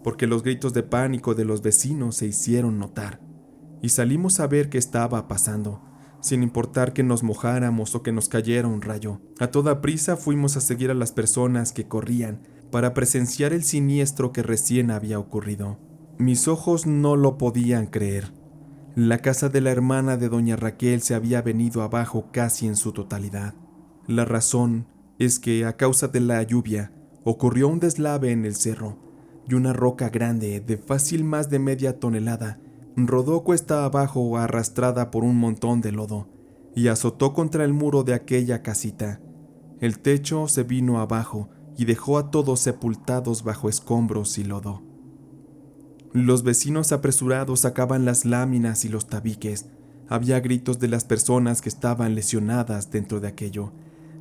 porque los gritos de pánico de los vecinos se hicieron notar, y salimos a ver qué estaba pasando, sin importar que nos mojáramos o que nos cayera un rayo. A toda prisa fuimos a seguir a las personas que corrían para presenciar el siniestro que recién había ocurrido. Mis ojos no lo podían creer. La casa de la hermana de doña Raquel se había venido abajo casi en su totalidad. La razón es que, a causa de la lluvia, ocurrió un deslave en el cerro y una roca grande de fácil más de media tonelada rodó cuesta abajo arrastrada por un montón de lodo, y azotó contra el muro de aquella casita. El techo se vino abajo y dejó a todos sepultados bajo escombros y lodo. Los vecinos apresurados sacaban las láminas y los tabiques. Había gritos de las personas que estaban lesionadas dentro de aquello.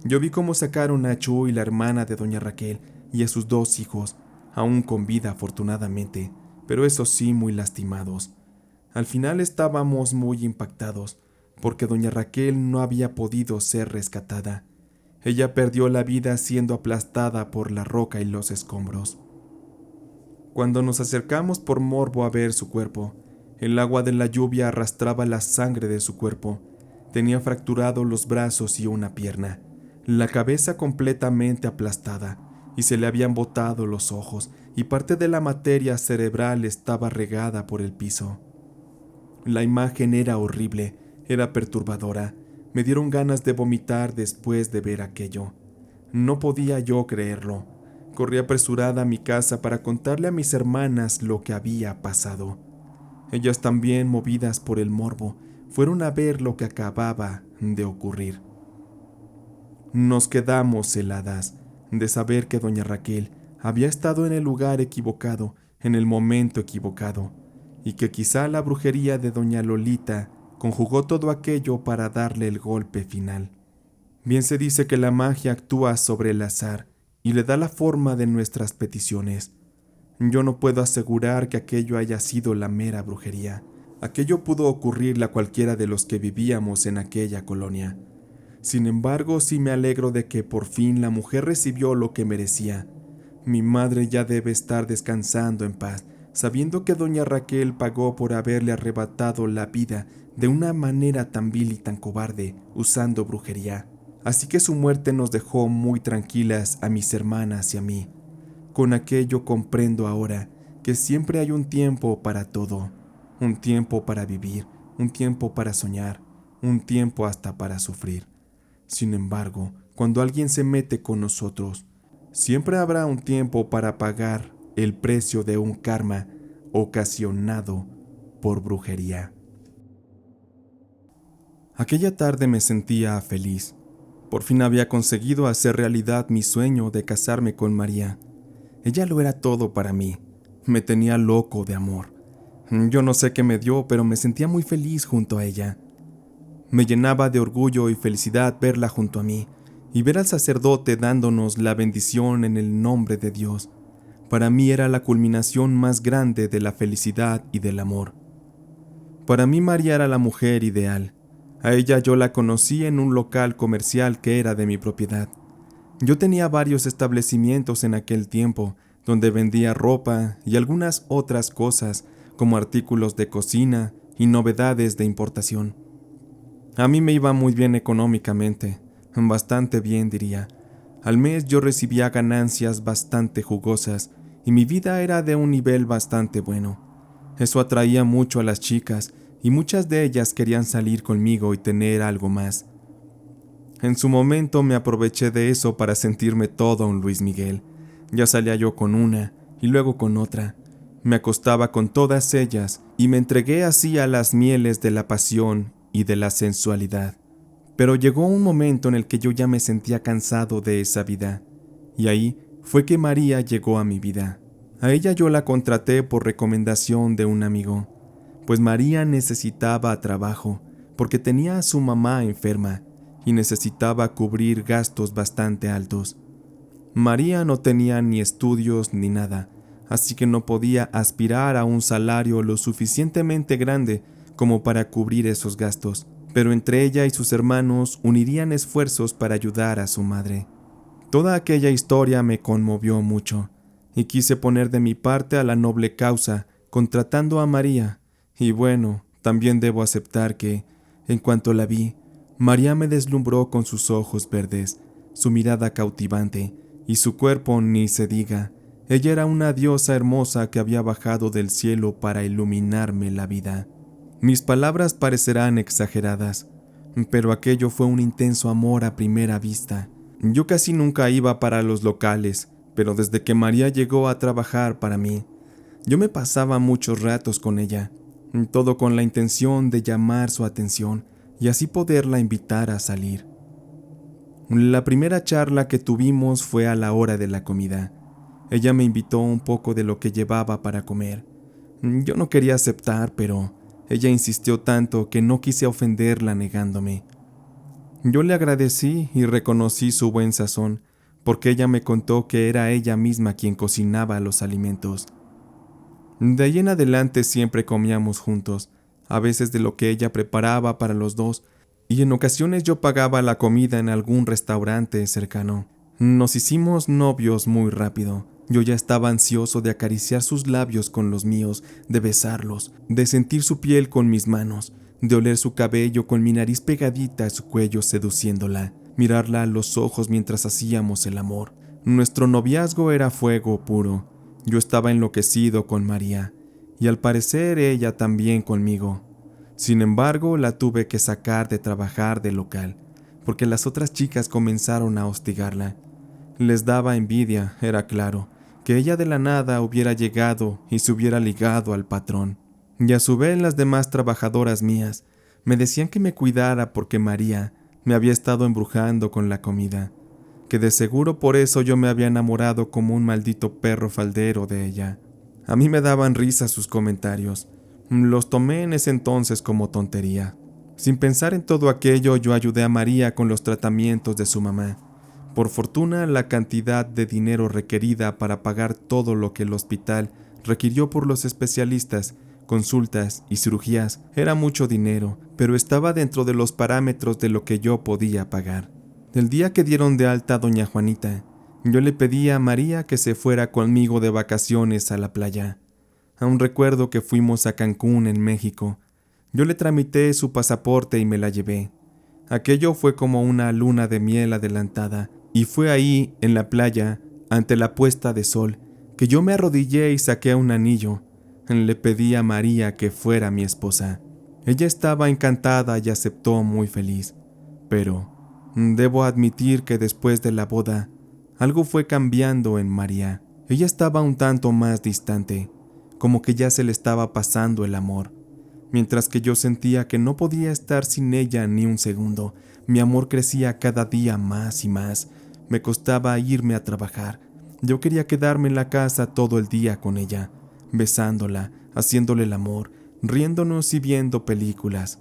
Yo vi cómo sacaron a Chu y la hermana de doña Raquel y a sus 2 hijos, aún con vida afortunadamente, pero eso sí muy lastimados. Al final estábamos muy impactados, porque doña Raquel no había podido ser rescatada. Ella perdió la vida siendo aplastada por la roca y los escombros. Cuando nos acercamos por morbo a ver su cuerpo, el agua de la lluvia arrastraba la sangre de su cuerpo. Tenía fracturados los brazos y una pierna, la cabeza completamente aplastada, y se le habían botado los ojos, y parte de la materia cerebral estaba regada por el piso. La imagen era horrible, era perturbadora. Me dieron ganas de vomitar después de ver aquello. No podía yo creerlo. Corrí apresurada a mi casa para contarle a mis hermanas lo que había pasado. Ellas también, movidas por el morbo, fueron a ver lo que acababa de ocurrir. Nos quedamos heladas de saber que doña Raquel había estado en el lugar equivocado, en el momento equivocado, y que quizá la brujería de doña Lolita conjugó todo aquello para darle el golpe final. Bien se dice que la magia actúa sobre el azar y le da la forma de nuestras peticiones. Yo no puedo asegurar que aquello haya sido la mera brujería. Aquello pudo ocurrirle a cualquiera de los que vivíamos en aquella colonia. Sin embargo, sí me alegro de que por fin la mujer recibió lo que merecía. Mi madre ya debe estar descansando en paz, sabiendo que doña Raquel pagó por haberle arrebatado la vida de una manera tan vil y tan cobarde, usando brujería. Así que su muerte nos dejó muy tranquilas a mis hermanas y a mí. Con aquello comprendo ahora que siempre hay un tiempo para todo, un tiempo para vivir, un tiempo para soñar, un tiempo hasta para sufrir. Sin embargo, cuando alguien se mete con nosotros, siempre habrá un tiempo para pagar el precio de un karma ocasionado por brujería. Aquella tarde me sentía feliz. Por fin había conseguido hacer realidad mi sueño de casarme con María. Ella lo era todo para mí. Me tenía loco de amor. Yo no sé qué me dio, pero me sentía muy feliz junto a ella. Me llenaba de orgullo y felicidad verla junto a mí y ver al sacerdote dándonos la bendición en el nombre de Dios. Para mí era la culminación más grande de la felicidad y del amor. Para mí María era la mujer ideal. A ella yo la conocí en un local comercial que era de mi propiedad. Yo tenía varios establecimientos en aquel tiempo, donde vendía ropa y algunas otras cosas, como artículos de cocina y novedades de importación. A mí me iba muy bien económicamente, bastante bien diría. Al mes yo recibía ganancias bastante jugosas y mi vida era de un nivel bastante bueno. Eso atraía mucho a las chicas y muchas de ellas querían salir conmigo y tener algo más. En su momento me aproveché de eso para sentirme todo un Luis Miguel. Ya salía yo con una y luego con otra. Me acostaba con todas ellas y me entregué así a las mieles de la pasión y de la sensualidad. Pero llegó un momento en el que yo ya me sentía cansado de esa vida, y ahí fue que María llegó a mi vida. A ella yo la contraté por recomendación de un amigo, pues María necesitaba trabajo, porque tenía a su mamá enferma y necesitaba cubrir gastos bastante altos. María no tenía ni estudios ni nada, así que no podía aspirar a un salario lo suficientemente grande como para cubrir esos gastos, pero entre ella y sus hermanos unirían esfuerzos para ayudar a su madre. Toda aquella historia me conmovió mucho, y quise poner de mi parte a la noble causa, contratando a María, y bueno, también debo aceptar que, en cuanto la vi, María me deslumbró con sus ojos verdes, su mirada cautivante, y su cuerpo ni se diga. Ella era una diosa hermosa que había bajado del cielo para iluminarme la vida. Mis palabras parecerán exageradas, pero aquello fue un intenso amor a primera vista. Yo casi nunca iba para los locales, pero desde que María llegó a trabajar para mí, yo me pasaba muchos ratos con ella, todo con la intención de llamar su atención y así poderla invitar a salir. La primera charla que tuvimos fue a la hora de la comida. Ella me invitó un poco de lo que llevaba para comer. Yo no quería aceptar, pero ella insistió tanto que no quise ofenderla negándome. Yo le agradecí y reconocí su buen sazón, porque ella me contó que era ella misma quien cocinaba los alimentos. De ahí en adelante siempre comíamos juntos, a veces de lo que ella preparaba para los dos, y en ocasiones yo pagaba la comida en algún restaurante cercano. Nos hicimos novios muy rápido. Yo ya estaba ansioso de acariciar sus labios con los míos, de besarlos, de sentir su piel con mis manos, de oler su cabello con mi nariz pegadita a su cuello seduciéndola, mirarla a los ojos mientras hacíamos el amor. Nuestro noviazgo era fuego puro. Yo estaba enloquecido con María, y al parecer ella también conmigo. Sin embargo, la tuve que sacar de trabajar del local, porque las otras chicas comenzaron a hostigarla. Les daba envidia, era claro, que ella de la nada hubiera llegado y se hubiera ligado al patrón. Y a su vez las demás trabajadoras mías me decían que me cuidara porque María me había estado embrujando con la comida, que de seguro por eso yo me había enamorado como un maldito perro faldero de ella. A mí me daban risa sus comentarios. Los tomé en ese entonces como tontería. Sin pensar en todo aquello, yo ayudé a María con los tratamientos de su mamá. Por fortuna, la cantidad de dinero requerida para pagar todo lo que el hospital requirió por los especialistas, consultas y cirugías era mucho dinero, pero estaba dentro de los parámetros de lo que yo podía pagar. El día que dieron de alta a doña Juanita, yo le pedí a María que se fuera conmigo de vacaciones a la playa. Aún recuerdo que fuimos a Cancún, en México. Yo le tramité su pasaporte y me la llevé. Aquello fue como una luna de miel adelantada, y fue ahí, en la playa, ante la puesta de sol, que yo me arrodillé y saqué un anillo. Le pedí a María que fuera mi esposa. Ella estaba encantada y aceptó muy feliz. Pero debo admitir que después de la boda, algo fue cambiando en María. Ella estaba un tanto más distante, como que ya se le estaba pasando el amor. Mientras que yo sentía que no podía estar sin ella ni un segundo, mi amor crecía cada día más y más. Me costaba irme a trabajar. Yo quería quedarme en la casa todo el día con ella, besándola, haciéndole el amor, riéndonos y viendo películas.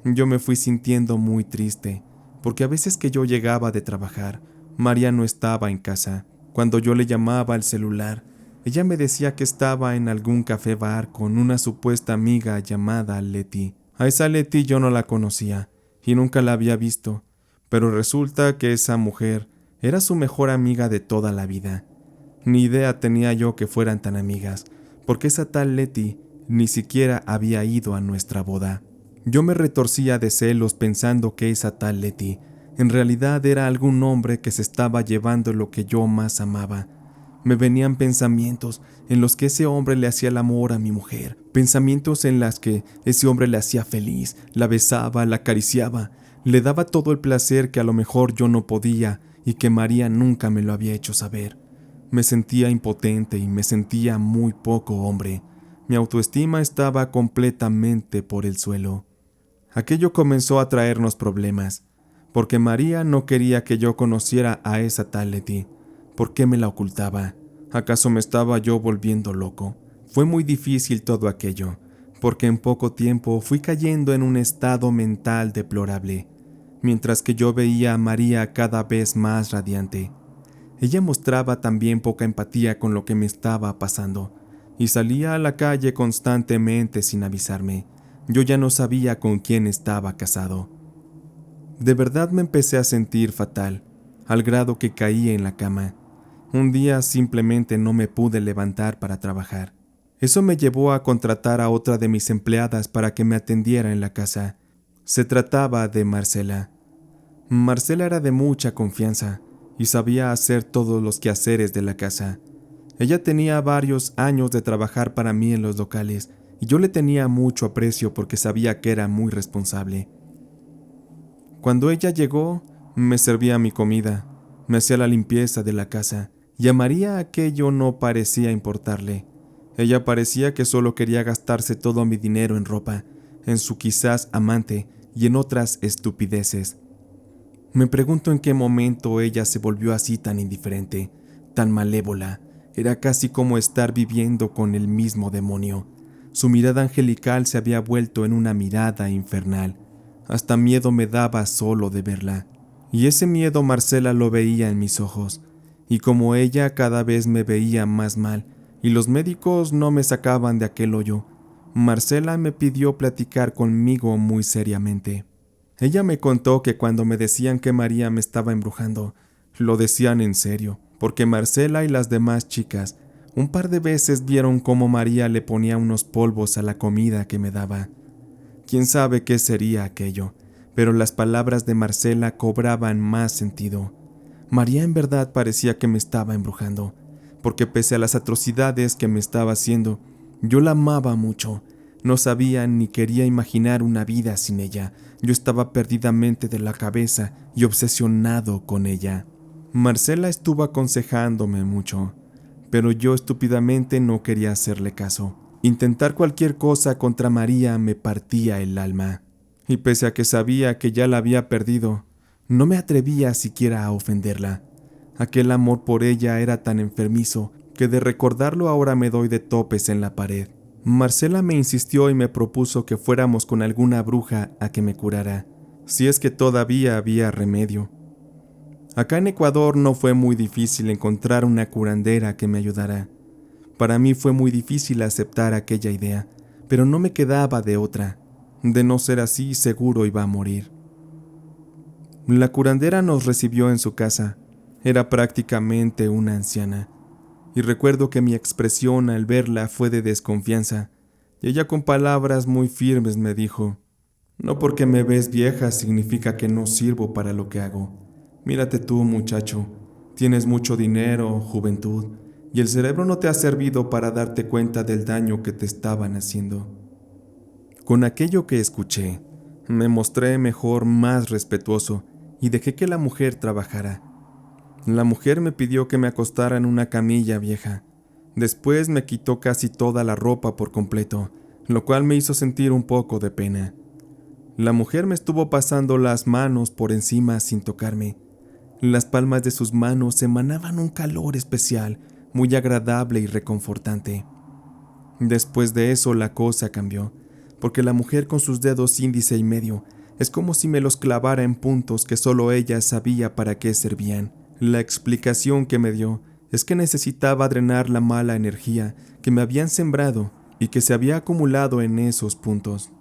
Yo me fui sintiendo muy triste, porque a veces que yo llegaba de trabajar, María no estaba en casa. Cuando yo le llamaba al celular, ella me decía que estaba en algún café bar con una supuesta amiga llamada Leti. A esa Leti yo no la conocía y nunca la había visto, pero resulta que esa mujer era su mejor amiga de toda la vida. Ni idea tenía yo que fueran tan amigas, porque esa tal Leti ni siquiera había ido a nuestra boda. Yo me retorcía de celos pensando que esa tal Leti en realidad era algún hombre que se estaba llevando lo que yo más amaba. Me venían pensamientos en los que ese hombre le hacía el amor a mi mujer, pensamientos en los que ese hombre le hacía feliz, la besaba, la acariciaba, le daba todo el placer que a lo mejor yo no podía y que María nunca me lo había hecho saber. Me sentía impotente y me sentía muy poco hombre. Mi autoestima estaba completamente por el suelo. Aquello comenzó a traernos problemas, porque María no quería que yo conociera a esa tal Leti. ¿Por qué me la ocultaba? ¿Acaso me estaba yo volviendo loco? Fue muy difícil todo aquello, porque en poco tiempo fui cayendo en un estado mental deplorable, mientras que yo veía a María cada vez más radiante. Ella mostraba también poca empatía con lo que me estaba pasando, y salía a la calle constantemente sin avisarme. Yo ya no sabía con quién estaba casado. De verdad me empecé a sentir fatal, al grado que caí en la cama. Un día simplemente no me pude levantar para trabajar. Eso me llevó a contratar a otra de mis empleadas para que me atendiera en la casa. Se trataba de Marcela. Marcela era de mucha confianza y sabía hacer todos los quehaceres de la casa. Ella tenía varios años de trabajar para mí en los locales y yo le tenía mucho aprecio porque sabía que era muy responsable. Cuando ella llegó, me servía mi comida, me hacía la limpieza de la casa y a María aquello no parecía importarle. Ella parecía que solo quería gastarse todo mi dinero en ropa, en su quizás amante y en otras estupideces. Me pregunto en qué momento ella se volvió así tan indiferente, tan malévola. Era casi como estar viviendo con el mismo demonio. Su mirada angelical se había vuelto en una mirada infernal. Hasta miedo me daba solo de verla. Y ese miedo Marcela lo veía en mis ojos. Y como ella cada vez me veía más mal, y los médicos no me sacaban de aquel hoyo, Marcela me pidió platicar conmigo muy seriamente. Ella me contó que cuando me decían que María me estaba embrujando, lo decían en serio, porque Marcela y las demás chicas un par de veces vieron cómo María le ponía unos polvos a la comida que me daba. Quién sabe qué sería aquello, pero las palabras de Marcela cobraban más sentido. María en verdad parecía que me estaba embrujando, porque pese a las atrocidades que me estaba haciendo, yo la amaba mucho. No sabía ni quería imaginar una vida sin ella. Yo estaba perdidamente de la cabeza y obsesionado con ella. Marcela estuvo aconsejándome mucho, pero yo estúpidamente no quería hacerle caso. Intentar cualquier cosa contra María me partía el alma, y pese a que sabía que ya la había perdido, no me atrevía siquiera a ofenderla. Aquel amor por ella era tan enfermizo que de recordarlo ahora me doy de topes en la pared. Marcela me insistió y me propuso que fuéramos con alguna bruja a que me curara, si es que todavía había remedio. Acá en Ecuador no fue muy difícil encontrar una curandera que me ayudara. Para mí fue muy difícil aceptar aquella idea, pero no me quedaba de otra. De no ser así, seguro iba a morir. La curandera nos recibió en su casa. Era prácticamente una anciana, y recuerdo que mi expresión al verla fue de desconfianza, y ella con palabras muy firmes me dijo: «No porque me ves vieja significa que no sirvo para lo que hago. Mírate tú, muchacho, tienes mucho dinero, juventud, y el cerebro no te ha servido para darte cuenta del daño que te estaban haciendo». Con aquello que escuché, me mostré mejor más respetuoso y dejé que la mujer trabajara. La mujer me pidió que me acostara en una camilla vieja. Después me quitó casi toda la ropa por completo, lo cual me hizo sentir un poco de pena. La mujer me estuvo pasando las manos por encima sin tocarme. Las palmas de sus manos emanaban un calor especial, muy agradable y reconfortante. Después de eso la cosa cambió, porque la mujer con sus dedos índice y medio es como si me los clavara en puntos que solo ella sabía para qué servían. La explicación que me dio es que necesitaba drenar la mala energía que me habían sembrado y que se había acumulado en esos puntos.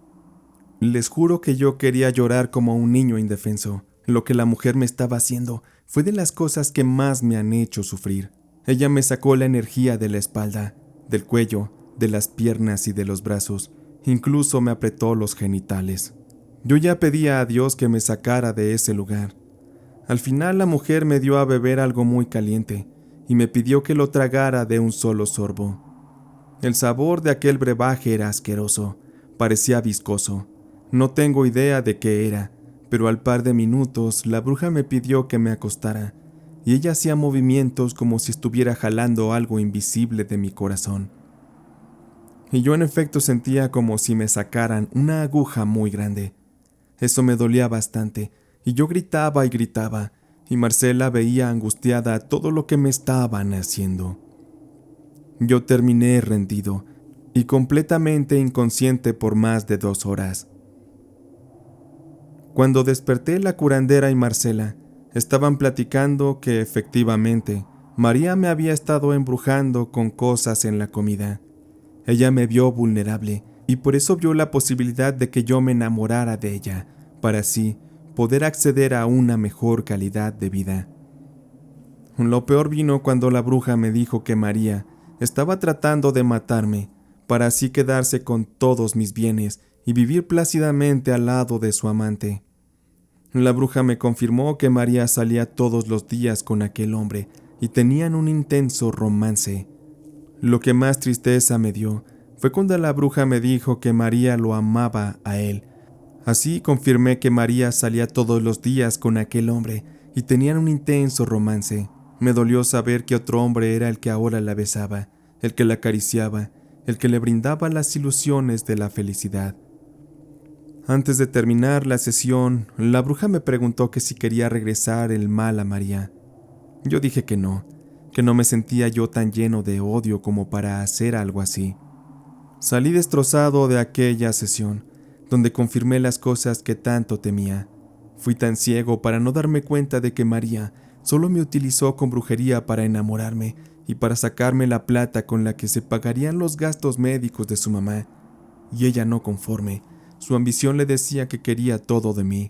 Les juro que yo quería llorar como un niño indefenso. Lo que la mujer me estaba haciendo fue de las cosas que más me han hecho sufrir. Ella me sacó la energía de la espalda, del cuello, de las piernas y de los brazos. Incluso me apretó los genitales. Yo ya pedía a Dios que me sacara de ese lugar. Al final la mujer me dio a beber algo muy caliente y me pidió que lo tragara de un solo sorbo. El sabor de aquel brebaje era asqueroso, parecía viscoso. No tengo idea de qué era, pero al par de minutos la bruja me pidió que me acostara, y ella hacía movimientos como si estuviera jalando algo invisible de mi corazón. Y yo en efecto sentía como si me sacaran una aguja muy grande. Eso me dolía bastante, y yo gritaba y gritaba, y Marcela veía angustiada todo lo que me estaban haciendo. Yo terminé rendido y completamente inconsciente por más de 2 horas. Cuando desperté, la curandera y Marcela estaban platicando que efectivamente María me había estado embrujando con cosas en la comida. Ella me vio vulnerable y por eso vio la posibilidad de que yo me enamorara de ella, para así poder acceder a una mejor calidad de vida. Lo peor vino cuando la bruja me dijo que María estaba tratando de matarme, para así quedarse con todos mis bienes y vivir plácidamente al lado de su amante. La bruja me confirmó que María salía todos los días con aquel hombre y tenían un intenso romance. Lo que más tristeza me dio fue cuando la bruja me dijo que María lo amaba a él. Así confirmé que María salía todos los días con aquel hombre y tenían un intenso romance. Me dolió saber que otro hombre era el que ahora la besaba, el que la acariciaba, el que le brindaba las ilusiones de la felicidad. Antes de terminar la sesión, la bruja me preguntó que si quería regresar el mal a María. Yo dije que no me sentía yo tan lleno de odio como para hacer algo así. Salí destrozado de aquella sesión, donde confirmé las cosas que tanto temía. Fui tan ciego para no darme cuenta de que María solo me utilizó con brujería para enamorarme y para sacarme la plata con la que se pagarían los gastos médicos de su mamá. Y ella no conforme, su ambición le decía que quería todo de mí.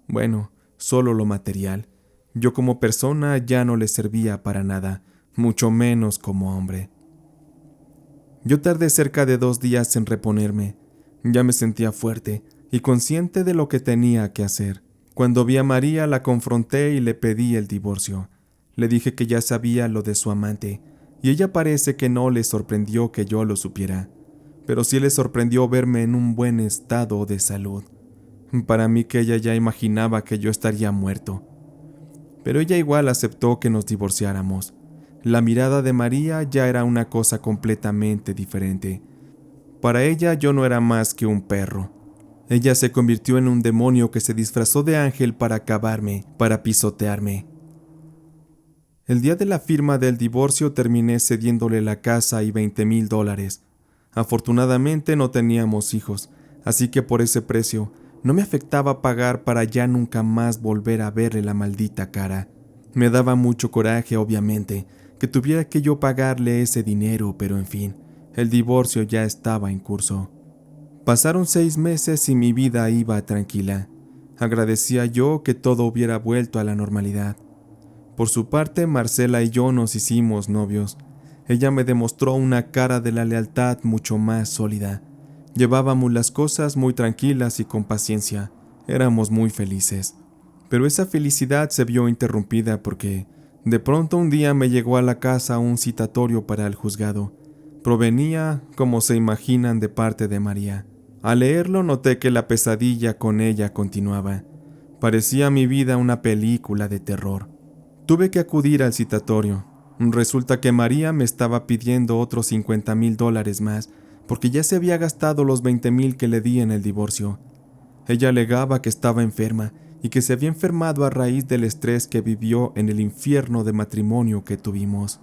Bueno, solo lo material. Yo como persona ya no le servía para nada, mucho menos como hombre. Yo tardé cerca de 2 días en reponerme. Ya me sentía fuerte y consciente de lo que tenía que hacer. Cuando vi a María la confronté y le pedí el divorcio. Le dije que ya sabía lo de su amante, y ella parece que no le sorprendió que yo lo supiera, pero sí le sorprendió verme en un buen estado de salud. Para mí que ella ya imaginaba que yo estaría muerto. Pero ella igual aceptó que nos divorciáramos. La mirada de María ya era una cosa completamente diferente. Para ella yo no era más que un perro. Ella se convirtió en un demonio que se disfrazó de ángel para acabarme, para pisotearme. El día de la firma del divorcio terminé cediéndole la casa y $20,000. Afortunadamente no teníamos hijos, así que por ese precio no me afectaba pagar para ya nunca más volver a verle la maldita cara. Me daba mucho coraje, obviamente, que tuviera que yo pagarle ese dinero, pero en fin, el divorcio ya estaba en curso. Pasaron 6 meses y mi vida iba tranquila. Agradecía yo que todo hubiera vuelto a la normalidad. Por su parte, Marcela y yo nos hicimos novios. Ella me demostró una cara de la lealtad mucho más sólida. Llevábamos las cosas muy tranquilas y con paciencia. Éramos muy felices. Pero esa felicidad se vio interrumpida porque, de pronto un día me llegó a la casa un citatorio para el juzgado. Provenía, como se imaginan, de parte de María. Al leerlo noté que la pesadilla con ella continuaba. Parecía mi vida una película de terror. Tuve que acudir al citatorio. Resulta que María me estaba pidiendo otros $50,000 más, porque ya se había gastado los 20,000 que le di en el divorcio. Ella alegaba que estaba enferma y que se había enfermado a raíz del estrés que vivió en el infierno de matrimonio que tuvimos.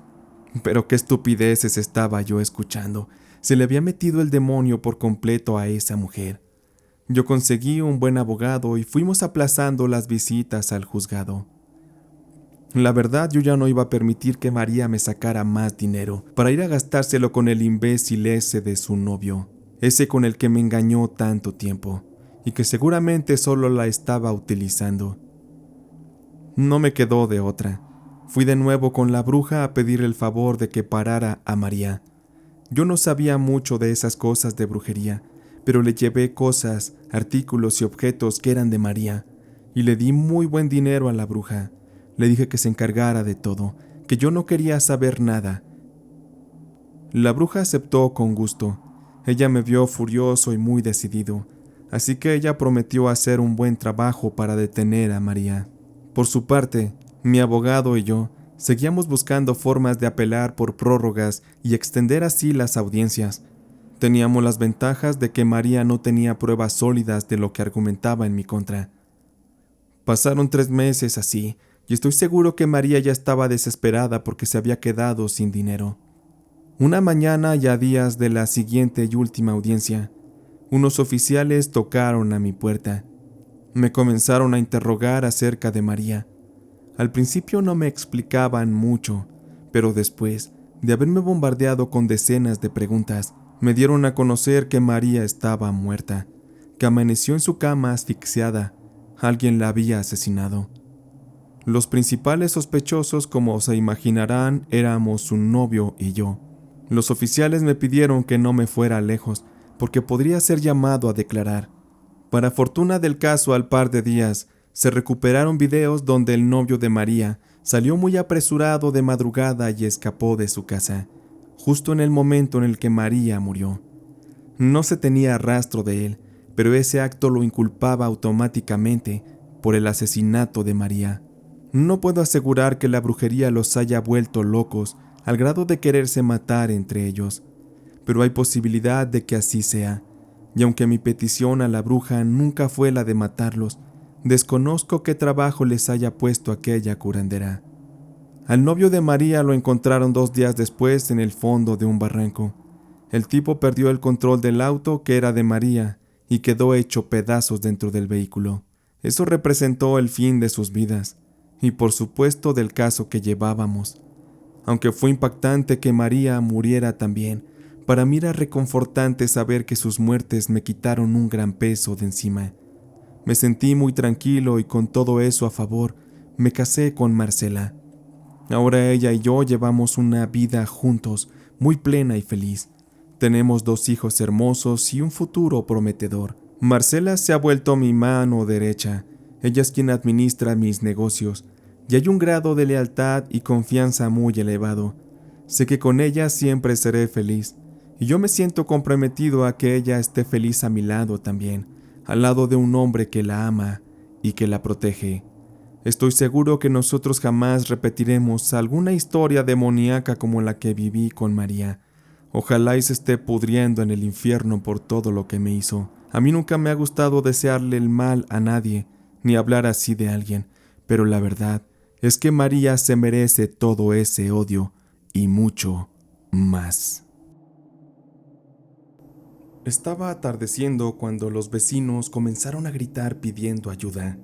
Pero qué estupideces estaba yo escuchando. Se le había metido el demonio por completo a esa mujer. Yo conseguí un buen abogado y fuimos aplazando las visitas al juzgado. La verdad, yo ya no iba a permitir que María me sacara más dinero para ir a gastárselo con el imbécil ese de su novio, ese con el que me engañó tanto tiempo, y que seguramente solo la estaba utilizando. No me quedó de otra. Fui de nuevo con la bruja a pedir el favor de que parara a María. Yo no sabía mucho de esas cosas de brujería, pero le llevé cosas, artículos y objetos que eran de María, y le di muy buen dinero a la bruja. Le dije que se encargara de todo, que yo no quería saber nada. La bruja aceptó con gusto. Ella me vio furioso y muy decidido, así que ella prometió hacer un buen trabajo para detener a María. Por su parte, mi abogado y yo seguíamos buscando formas de apelar por prórrogas y extender así las audiencias. Teníamos las ventajas de que María no tenía pruebas sólidas de lo que argumentaba en mi contra. Pasaron 3 meses así, y estoy seguro que María ya estaba desesperada porque se había quedado sin dinero. Una mañana, ya días de la siguiente y última audiencia, unos oficiales tocaron a mi puerta. Me comenzaron a interrogar acerca de María. Al principio no me explicaban mucho, pero después de haberme bombardeado con decenas de preguntas, me dieron a conocer que María estaba muerta, que amaneció en su cama asfixiada. Alguien la había asesinado. Los principales sospechosos, como se imaginarán, éramos su novio y yo. Los oficiales me pidieron que no me fuera lejos, porque podría ser llamado a declarar. Para fortuna del caso, al par de días, se recuperaron videos donde el novio de María salió muy apresurado de madrugada y escapó de su casa, justo en el momento en el que María murió. No se tenía rastro de él, pero ese acto lo inculpaba automáticamente por el asesinato de María. No puedo asegurar que la brujería los haya vuelto locos al grado de quererse matar entre ellos, pero hay posibilidad de que así sea, y aunque mi petición a la bruja nunca fue la de matarlos, desconozco qué trabajo les haya puesto aquella curandera. Al novio de María lo encontraron 2 días después en el fondo de un barranco. El tipo perdió el control del auto que era de María y quedó hecho pedazos dentro del vehículo. Eso representó el fin de sus vidas y por supuesto del caso que llevábamos. Aunque fue impactante que María muriera también, para mí era reconfortante saber que sus muertes me quitaron un gran peso de encima. Me sentí muy tranquilo y con todo eso a favor, me casé con Marcela. Ahora ella y yo llevamos una vida juntos, muy plena y feliz. Tenemos 2 hijos hermosos y un futuro prometedor. Marcela se ha vuelto mi mano derecha. Ella es quien administra mis negocios, y hay un grado de lealtad y confianza muy elevado. Sé que con ella siempre seré feliz, y yo me siento comprometido a que ella esté feliz a mi lado también, al lado de un hombre que la ama y que la protege. Estoy seguro que nosotros jamás repetiremos alguna historia demoníaca como la que viví con María. Ojalá y se esté pudriendo en el infierno por todo lo que me hizo. A mí nunca me ha gustado desearle el mal a nadie, ni hablar así de alguien, pero la verdad es que María se merece todo ese odio y mucho más. Estaba atardeciendo cuando los vecinos comenzaron a gritar pidiendo ayuda.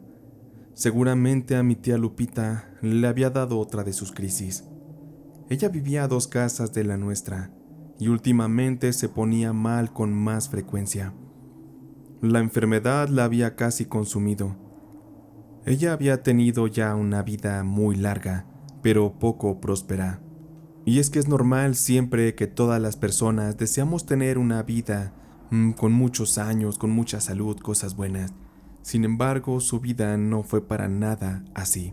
Seguramente a mi tía Lupita le había dado otra de sus crisis. Ella vivía a 2 casas de la nuestra y últimamente se ponía mal con más frecuencia. La enfermedad la había casi consumido. Ella había tenido ya una vida muy larga, pero poco próspera. Y es que es normal siempre que todas las personas deseamos tener una vida con muchos años, con mucha salud, cosas buenas. Sin embargo, su vida no fue para nada así.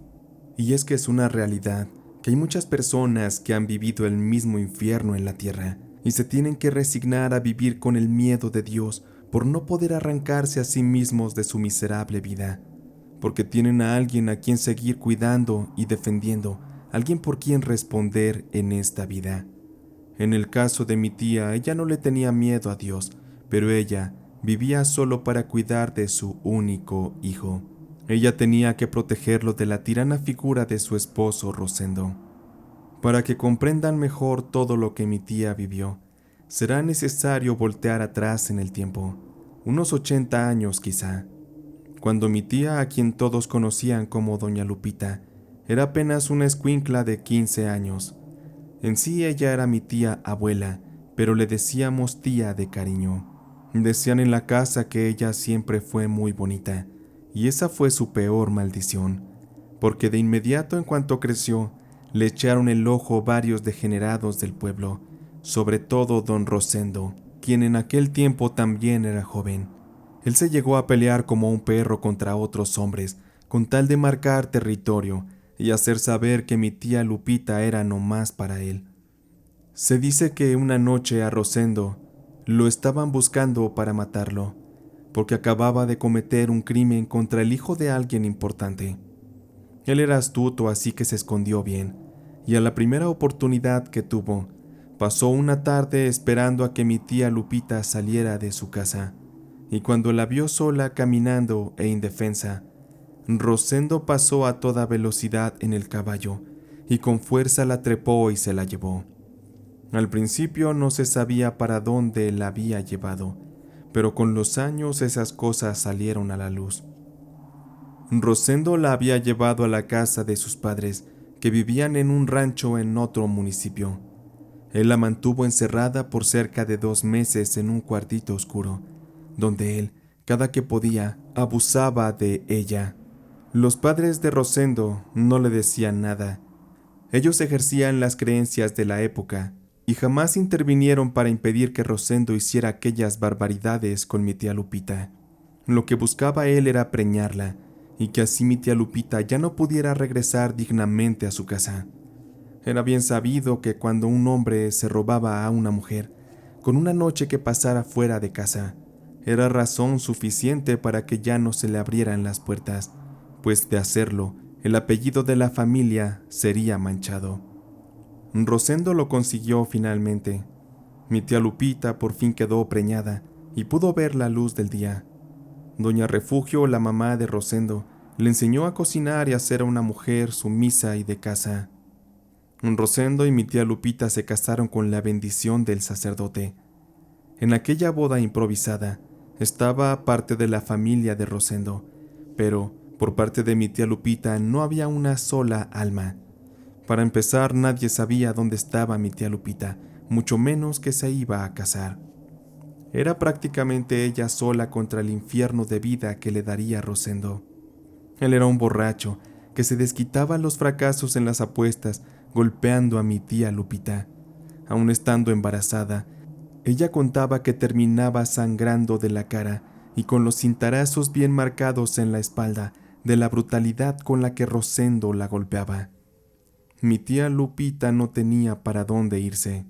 Y es que es una realidad que hay muchas personas que han vivido el mismo infierno en la tierra y se tienen que resignar a vivir con el miedo de Dios por no poder arrancarse a sí mismos de su miserable vida, porque tienen a alguien a quien seguir cuidando y defendiendo, alguien por quien responder en esta vida. En el caso de mi tía, ella no le tenía miedo a Dios, pero ella vivía solo para cuidar de su único hijo. Ella tenía que protegerlo de la tirana figura de su esposo Rosendo. Para que comprendan mejor todo lo que mi tía vivió, será necesario voltear atrás en el tiempo, unos 80 años quizá, cuando mi tía, a quien todos conocían como Doña Lupita, era apenas una escuincla de 15 años. En sí ella era mi tía abuela, pero le decíamos tía de cariño. Decían en la casa que ella siempre fue muy bonita, y esa fue su peor maldición, porque de inmediato en cuanto creció, le echaron el ojo varios degenerados del pueblo, sobre todo don Rosendo, quien en aquel tiempo también era joven. Él se llegó a pelear como un perro contra otros hombres, con tal de marcar territorio y hacer saber que mi tía Lupita era no más para él. Se dice que una noche a Rosendo lo estaban buscando para matarlo, porque acababa de cometer un crimen contra el hijo de alguien importante. Él era astuto, así que se escondió bien, y a la primera oportunidad que tuvo, pasó una tarde esperando a que mi tía Lupita saliera de su casa, y cuando la vio sola caminando e indefensa, Rosendo pasó a toda velocidad en el caballo, y con fuerza la trepó y se la llevó. Al principio no se sabía para dónde la había llevado, pero con los años esas cosas salieron a la luz. Rosendo la había llevado a la casa de sus padres, que vivían en un rancho en otro municipio. Él la mantuvo encerrada por cerca de 2 meses en un cuartito oscuro, donde él, cada que podía, abusaba de ella. Los padres de Rosendo no le decían nada. Ellos ejercían las creencias de la época y jamás intervinieron para impedir que Rosendo hiciera aquellas barbaridades con mi tía Lupita. Lo que buscaba él era preñarla, y que así mi tía Lupita ya no pudiera regresar dignamente a su casa. Era bien sabido que cuando un hombre se robaba a una mujer, con una noche que pasara fuera de casa, era razón suficiente para que ya no se le abrieran las puertas, pues de hacerlo, el apellido de la familia sería manchado. Rosendo lo consiguió finalmente. Mi tía Lupita por fin quedó preñada y pudo ver la luz del día. Doña Refugio, la mamá de Rosendo, le enseñó a cocinar y a ser una mujer sumisa y de casa. Rosendo y mi tía Lupita se casaron con la bendición del sacerdote. En aquella boda improvisada estaba parte de la familia de Rosendo, pero por parte de mi tía Lupita no había una sola alma. Para empezar, nadie sabía dónde estaba mi tía Lupita, mucho menos que se iba a casar. Era prácticamente ella sola contra el infierno de vida que le daría Rosendo. Él era un borracho que se desquitaba los fracasos en las apuestas golpeando a mi tía Lupita. Aun estando embarazada, ella contaba que terminaba sangrando de la cara y con los cintarazos bien marcados en la espalda de la brutalidad con la que Rosendo la golpeaba. Mi tía Lupita no tenía para dónde irse.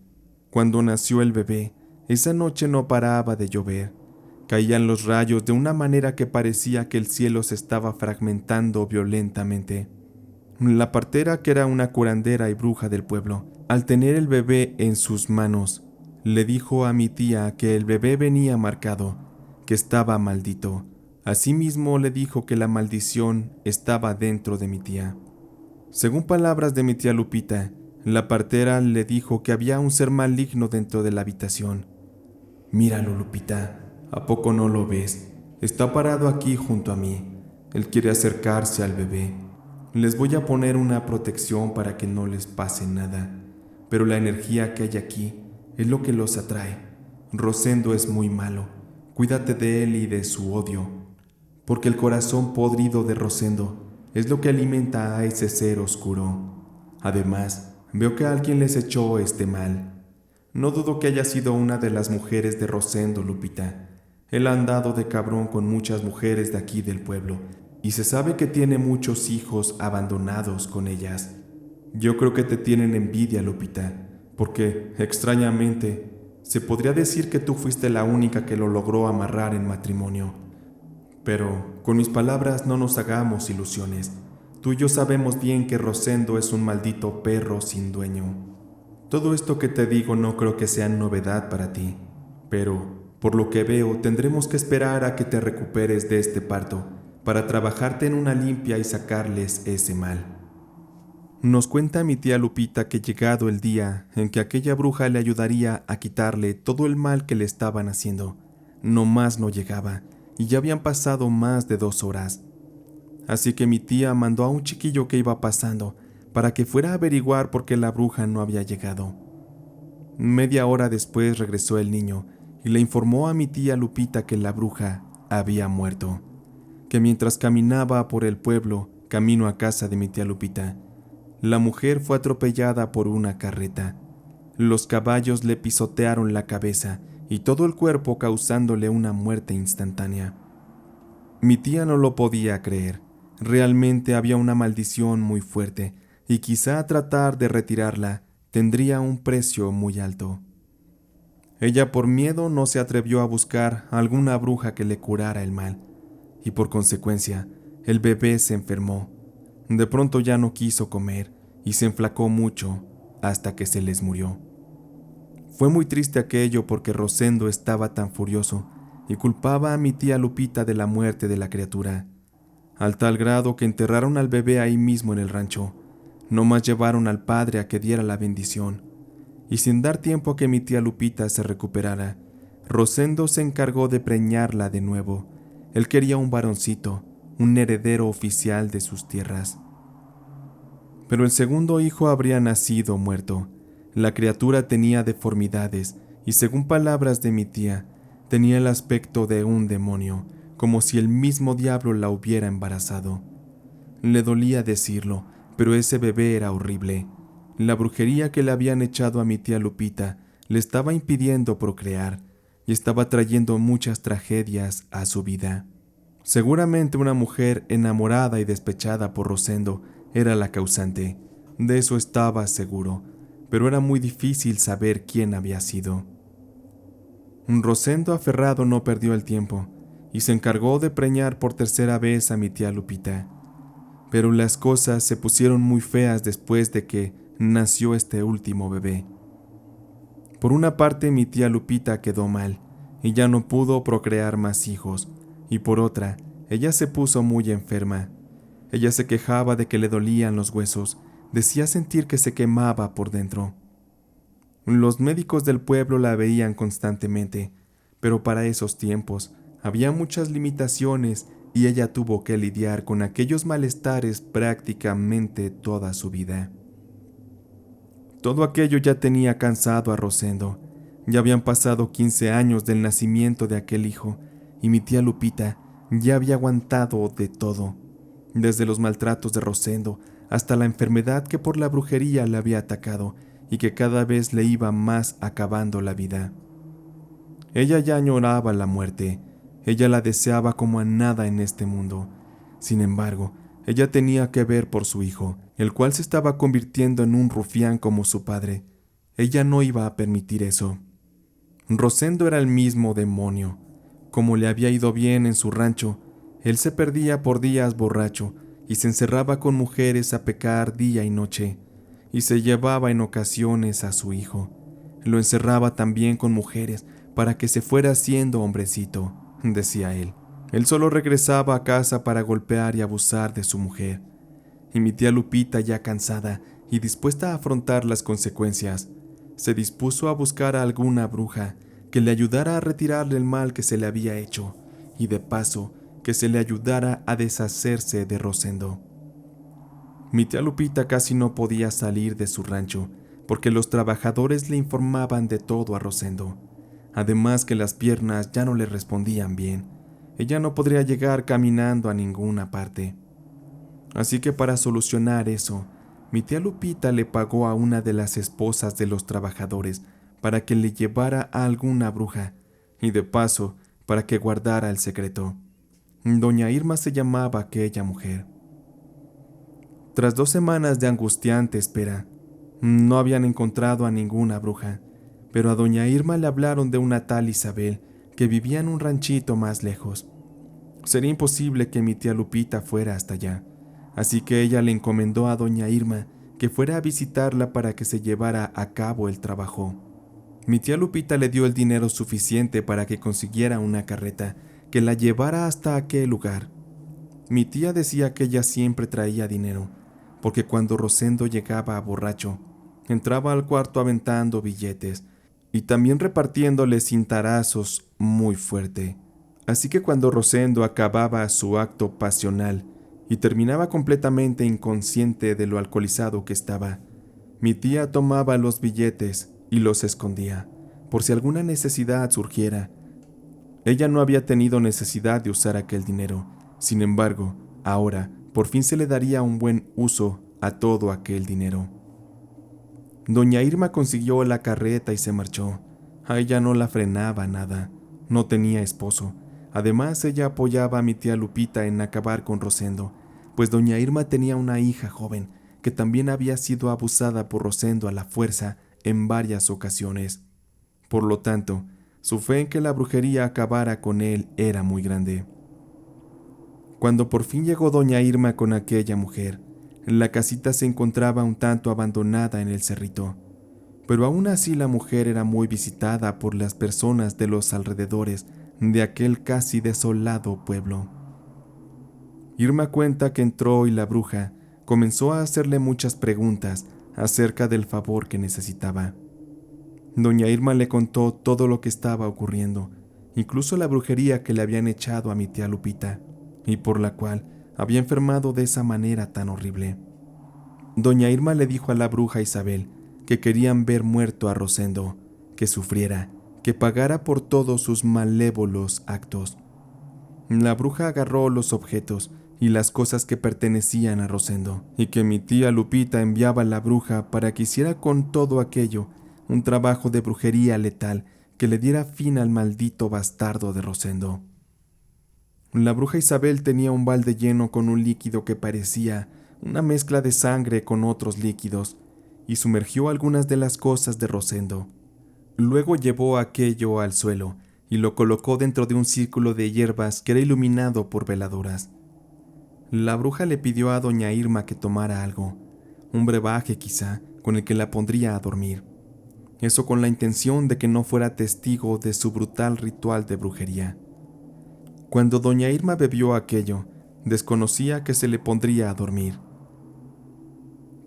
Cuando nació el bebé, esa noche no paraba de llover. Caían los rayos de una manera que parecía que el cielo se estaba fragmentando violentamente. La partera, que era una curandera y bruja del pueblo, al tener el bebé en sus manos, le dijo a mi tía que el bebé venía marcado, que estaba maldito. Asimismo le dijo que la maldición estaba dentro de mi tía. Según palabras de mi tía Lupita, la partera le dijo que había un ser maligno dentro de la habitación. «Míralo, Lupita, ¿a poco no lo ves? Está parado aquí junto a mí. Él quiere acercarse al bebé. Les voy a poner una protección para que no les pase nada, pero la energía que hay aquí es lo que los atrae. Rosendo es muy malo. Cuídate de él y de su odio, porque el corazón podrido de Rosendo es lo que alimenta a ese ser oscuro. Además, veo que alguien les echó este mal. No dudo que haya sido una de las mujeres de Rosendo, Lupita. Él ha andado de cabrón con muchas mujeres de aquí del pueblo, y se sabe que tiene muchos hijos abandonados con ellas. Yo creo que te tienen envidia, Lupita, porque, extrañamente, se podría decir que tú fuiste la única que lo logró amarrar en matrimonio. Pero, con mis palabras no nos hagamos ilusiones. Tú y yo sabemos bien que Rosendo es un maldito perro sin dueño. Todo esto que te digo no creo que sea novedad para ti, pero, por lo que veo, tendremos que esperar a que te recuperes de este parto para trabajarte en una limpia y sacarles ese mal. Nos cuenta mi tía Lupita que llegado el día en que aquella bruja le ayudaría a quitarle todo el mal que le estaban haciendo, no más no llegaba, y ya habían pasado más de 2 horas. Así que mi tía mandó a un chiquillo que iba pasando para que fuera a averiguar por qué la bruja no había llegado. Media hora después regresó el niño y le informó a mi tía Lupita que la bruja había muerto, que mientras caminaba por el pueblo, camino a casa de mi tía Lupita, la mujer fue atropellada por una carreta. Los caballos le pisotearon la cabeza y todo el cuerpo causándole una muerte instantánea. Mi tía no lo podía creer. Realmente había una maldición muy fuerte y quizá tratar de retirarla tendría un precio muy alto. Ella por miedo no se atrevió a buscar a alguna bruja que le curara el mal y por consecuencia el bebé se enfermó. De pronto ya no quiso comer y se enflacó mucho hasta que se les murió. Fue muy triste aquello porque Rosendo estaba tan furioso y culpaba a mi tía Lupita de la muerte de la criatura, al tal grado que enterraron al bebé ahí mismo en el rancho. No más llevaron al padre a que diera la bendición, y sin dar tiempo a que mi tía Lupita se recuperara, Rosendo se encargó de preñarla de nuevo. Él quería un varoncito, un heredero oficial de sus tierras. Pero el segundo hijo habría nacido muerto. La criatura tenía deformidades y, según palabras de mi tía, tenía el aspecto de un demonio, como si el mismo diablo la hubiera embarazado. Le dolía decirlo, pero ese bebé era horrible. La brujería que le habían echado a mi tía Lupita le estaba impidiendo procrear y estaba trayendo muchas tragedias a su vida. Seguramente una mujer enamorada y despechada por Rosendo era la causante. De eso estaba seguro, pero era muy difícil saber quién había sido. Rosendo, aferrado, no perdió el tiempo y se encargó de preñar por tercera vez a mi tía Lupita. Pero las cosas se pusieron muy feas después de que nació este último bebé. Por una parte, mi tía Lupita quedó mal, y ya no pudo procrear más hijos, y por otra, ella se puso muy enferma. Ella se quejaba de que le dolían los huesos, decía sentir que se quemaba por dentro. Los médicos del pueblo la veían constantemente, pero para esos tiempos había muchas limitaciones y ella tuvo que lidiar con aquellos malestares prácticamente toda su vida. Todo aquello ya tenía cansado a Rosendo. Ya habían pasado 15 años del nacimiento de aquel hijo, y mi tía Lupita ya había aguantado de todo, desde los maltratos de Rosendo hasta la enfermedad que por la brujería le había atacado y que cada vez le iba más acabando la vida. Ella ya añoraba la muerte, ella la deseaba como a nada en este mundo. Sin embargo, ella tenía que ver por su hijo, el cual se estaba convirtiendo en un rufián como su padre. Ella no iba a permitir eso. Rosendo era el mismo demonio. Como le había ido bien en su rancho, él se perdía por días borracho y se encerraba con mujeres a pecar día y noche, y se llevaba en ocasiones a su hijo. Lo encerraba también con mujeres para que se fuera haciendo hombrecito, decía él. Él solo regresaba a casa para golpear y abusar de su mujer. Y mi tía Lupita, ya cansada y dispuesta a afrontar las consecuencias, se dispuso a buscar a alguna bruja que le ayudara a retirarle el mal que se le había hecho y de paso que se le ayudara a deshacerse de Rosendo. Mi tía Lupita casi no podía salir de su rancho porque los trabajadores le informaban de todo a Rosendo. Además que las piernas ya no le respondían bien. Ella no podría llegar caminando a ninguna parte. Así que para solucionar eso, mi tía Lupita le pagó a una de las esposas de los trabajadores para que le llevara a alguna bruja y de paso para que guardara el secreto. Doña Irma se llamaba aquella mujer. Tras 2 semanas de angustiante espera, no habían encontrado a ninguna bruja, pero a doña Irma le hablaron de una tal Isabel que vivía en un ranchito más lejos. Sería imposible que mi tía Lupita fuera hasta allá, así que ella le encomendó a doña Irma que fuera a visitarla para que se llevara a cabo el trabajo. Mi tía Lupita le dio el dinero suficiente para que consiguiera una carreta que la llevara hasta aquel lugar. Mi tía decía que ella siempre traía dinero, porque cuando Rosendo llegaba borracho, entraba al cuarto aventando billetes y también repartiéndole cintarazos muy fuerte. Así que cuando Rosendo acababa su acto pasional y terminaba completamente inconsciente de lo alcoholizado que estaba, mi tía tomaba los billetes y los escondía, por si alguna necesidad surgiera. Ella no había tenido necesidad de usar aquel dinero. Sin embargo, ahora, por fin se le daría un buen uso a todo aquel dinero. Doña Irma consiguió la carreta y se marchó. A ella no la frenaba nada. No tenía esposo. Además, ella apoyaba a mi tía Lupita en acabar con Rosendo, pues doña Irma tenía una hija joven que también había sido abusada por Rosendo a la fuerza en varias ocasiones. Por lo tanto, su fe en que la brujería acabara con él era muy grande. Cuando por fin llegó doña Irma con aquella mujer, la casita se encontraba un tanto abandonada en el cerrito, pero aún así la mujer era muy visitada por las personas de los alrededores de aquel casi desolado pueblo. Irma cuenta que entró y la bruja comenzó a hacerle muchas preguntas acerca del favor que necesitaba. Doña Irma le contó todo lo que estaba ocurriendo, incluso la brujería que le habían echado a mi tía Lupita, y por la cual había enfermado de esa manera tan horrible. Doña Irma le dijo a la bruja Isabel que querían ver muerto a Rosendo, que sufriera, que pagara por todos sus malévolos actos. La bruja agarró los objetos y las cosas que pertenecían a Rosendo, y que mi tía Lupita enviaba a la bruja para que hiciera con todo aquello un trabajo de brujería letal que le diera fin al maldito bastardo de Rosendo. La bruja Isabel tenía un balde lleno con un líquido que parecía una mezcla de sangre con otros líquidos, y sumergió algunas de las cosas de Rosendo. Luego llevó aquello al suelo y lo colocó dentro de un círculo de hierbas que era iluminado por veladoras. La bruja le pidió a doña Irma que tomara algo, un brebaje quizá, con el que la pondría a dormir. eso con la intención de que no fuera testigo de su brutal ritual de brujería. Cuando doña Irma bebió aquello, desconocía que se le pondría a dormir.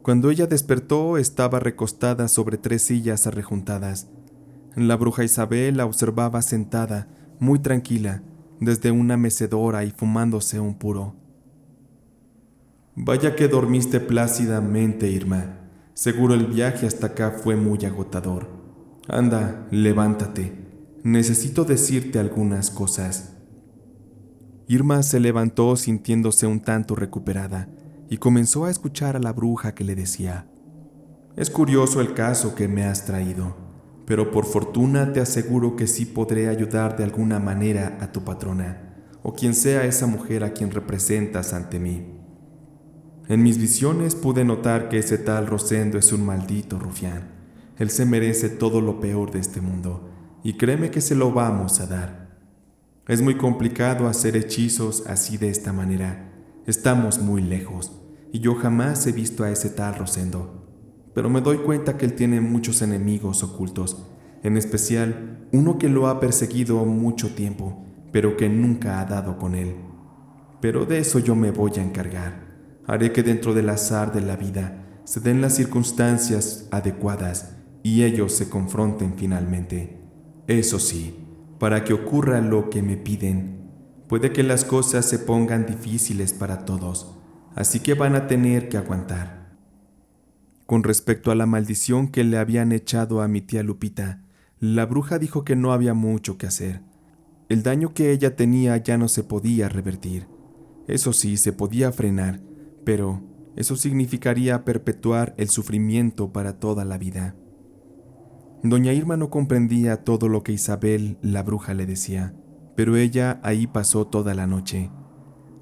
Cuando ella despertó, estaba recostada sobre 3 sillas arrejuntadas. La bruja Isabel la observaba sentada, muy tranquila, desde una mecedora y fumándose un puro. «Vaya que dormiste plácidamente, Irma. Seguro el viaje hasta acá fue muy agotador. Anda, levántate. Necesito decirte algunas cosas». Irma se levantó sintiéndose un tanto recuperada y comenzó a escuchar a la bruja que le decía: «Es curioso el caso que me has traído, pero por fortuna te aseguro que sí podré ayudar de alguna manera a tu patrona, o quien sea esa mujer a quien representas ante mí. En mis visiones pude notar que ese tal Rosendo es un maldito rufián. Él se merece todo lo peor de este mundo, y créeme que se lo vamos a dar. Es muy complicado hacer hechizos así de esta manera. Estamos muy lejos, y yo jamás he visto a ese tal Rosendo. Pero me doy cuenta que él tiene muchos enemigos ocultos, en especial uno que lo ha perseguido mucho tiempo, pero que nunca ha dado con él. Pero de eso yo me voy a encargar. Haré que dentro del azar de la vida se den las circunstancias adecuadas y ellos se confronten finalmente. Eso sí, para que ocurra lo que me piden, puede que las cosas se pongan difíciles para todos, así que van a tener que aguantar». Con respecto a la maldición que le habían echado a mi tía Lupita, la bruja dijo que no había mucho que hacer. El daño que ella tenía ya no se podía revertir. Eso sí, se podía frenar, pero eso significaría perpetuar el sufrimiento para toda la vida. Doña Irma no comprendía todo lo que Isabel, la bruja, le decía, pero ella ahí pasó toda la noche.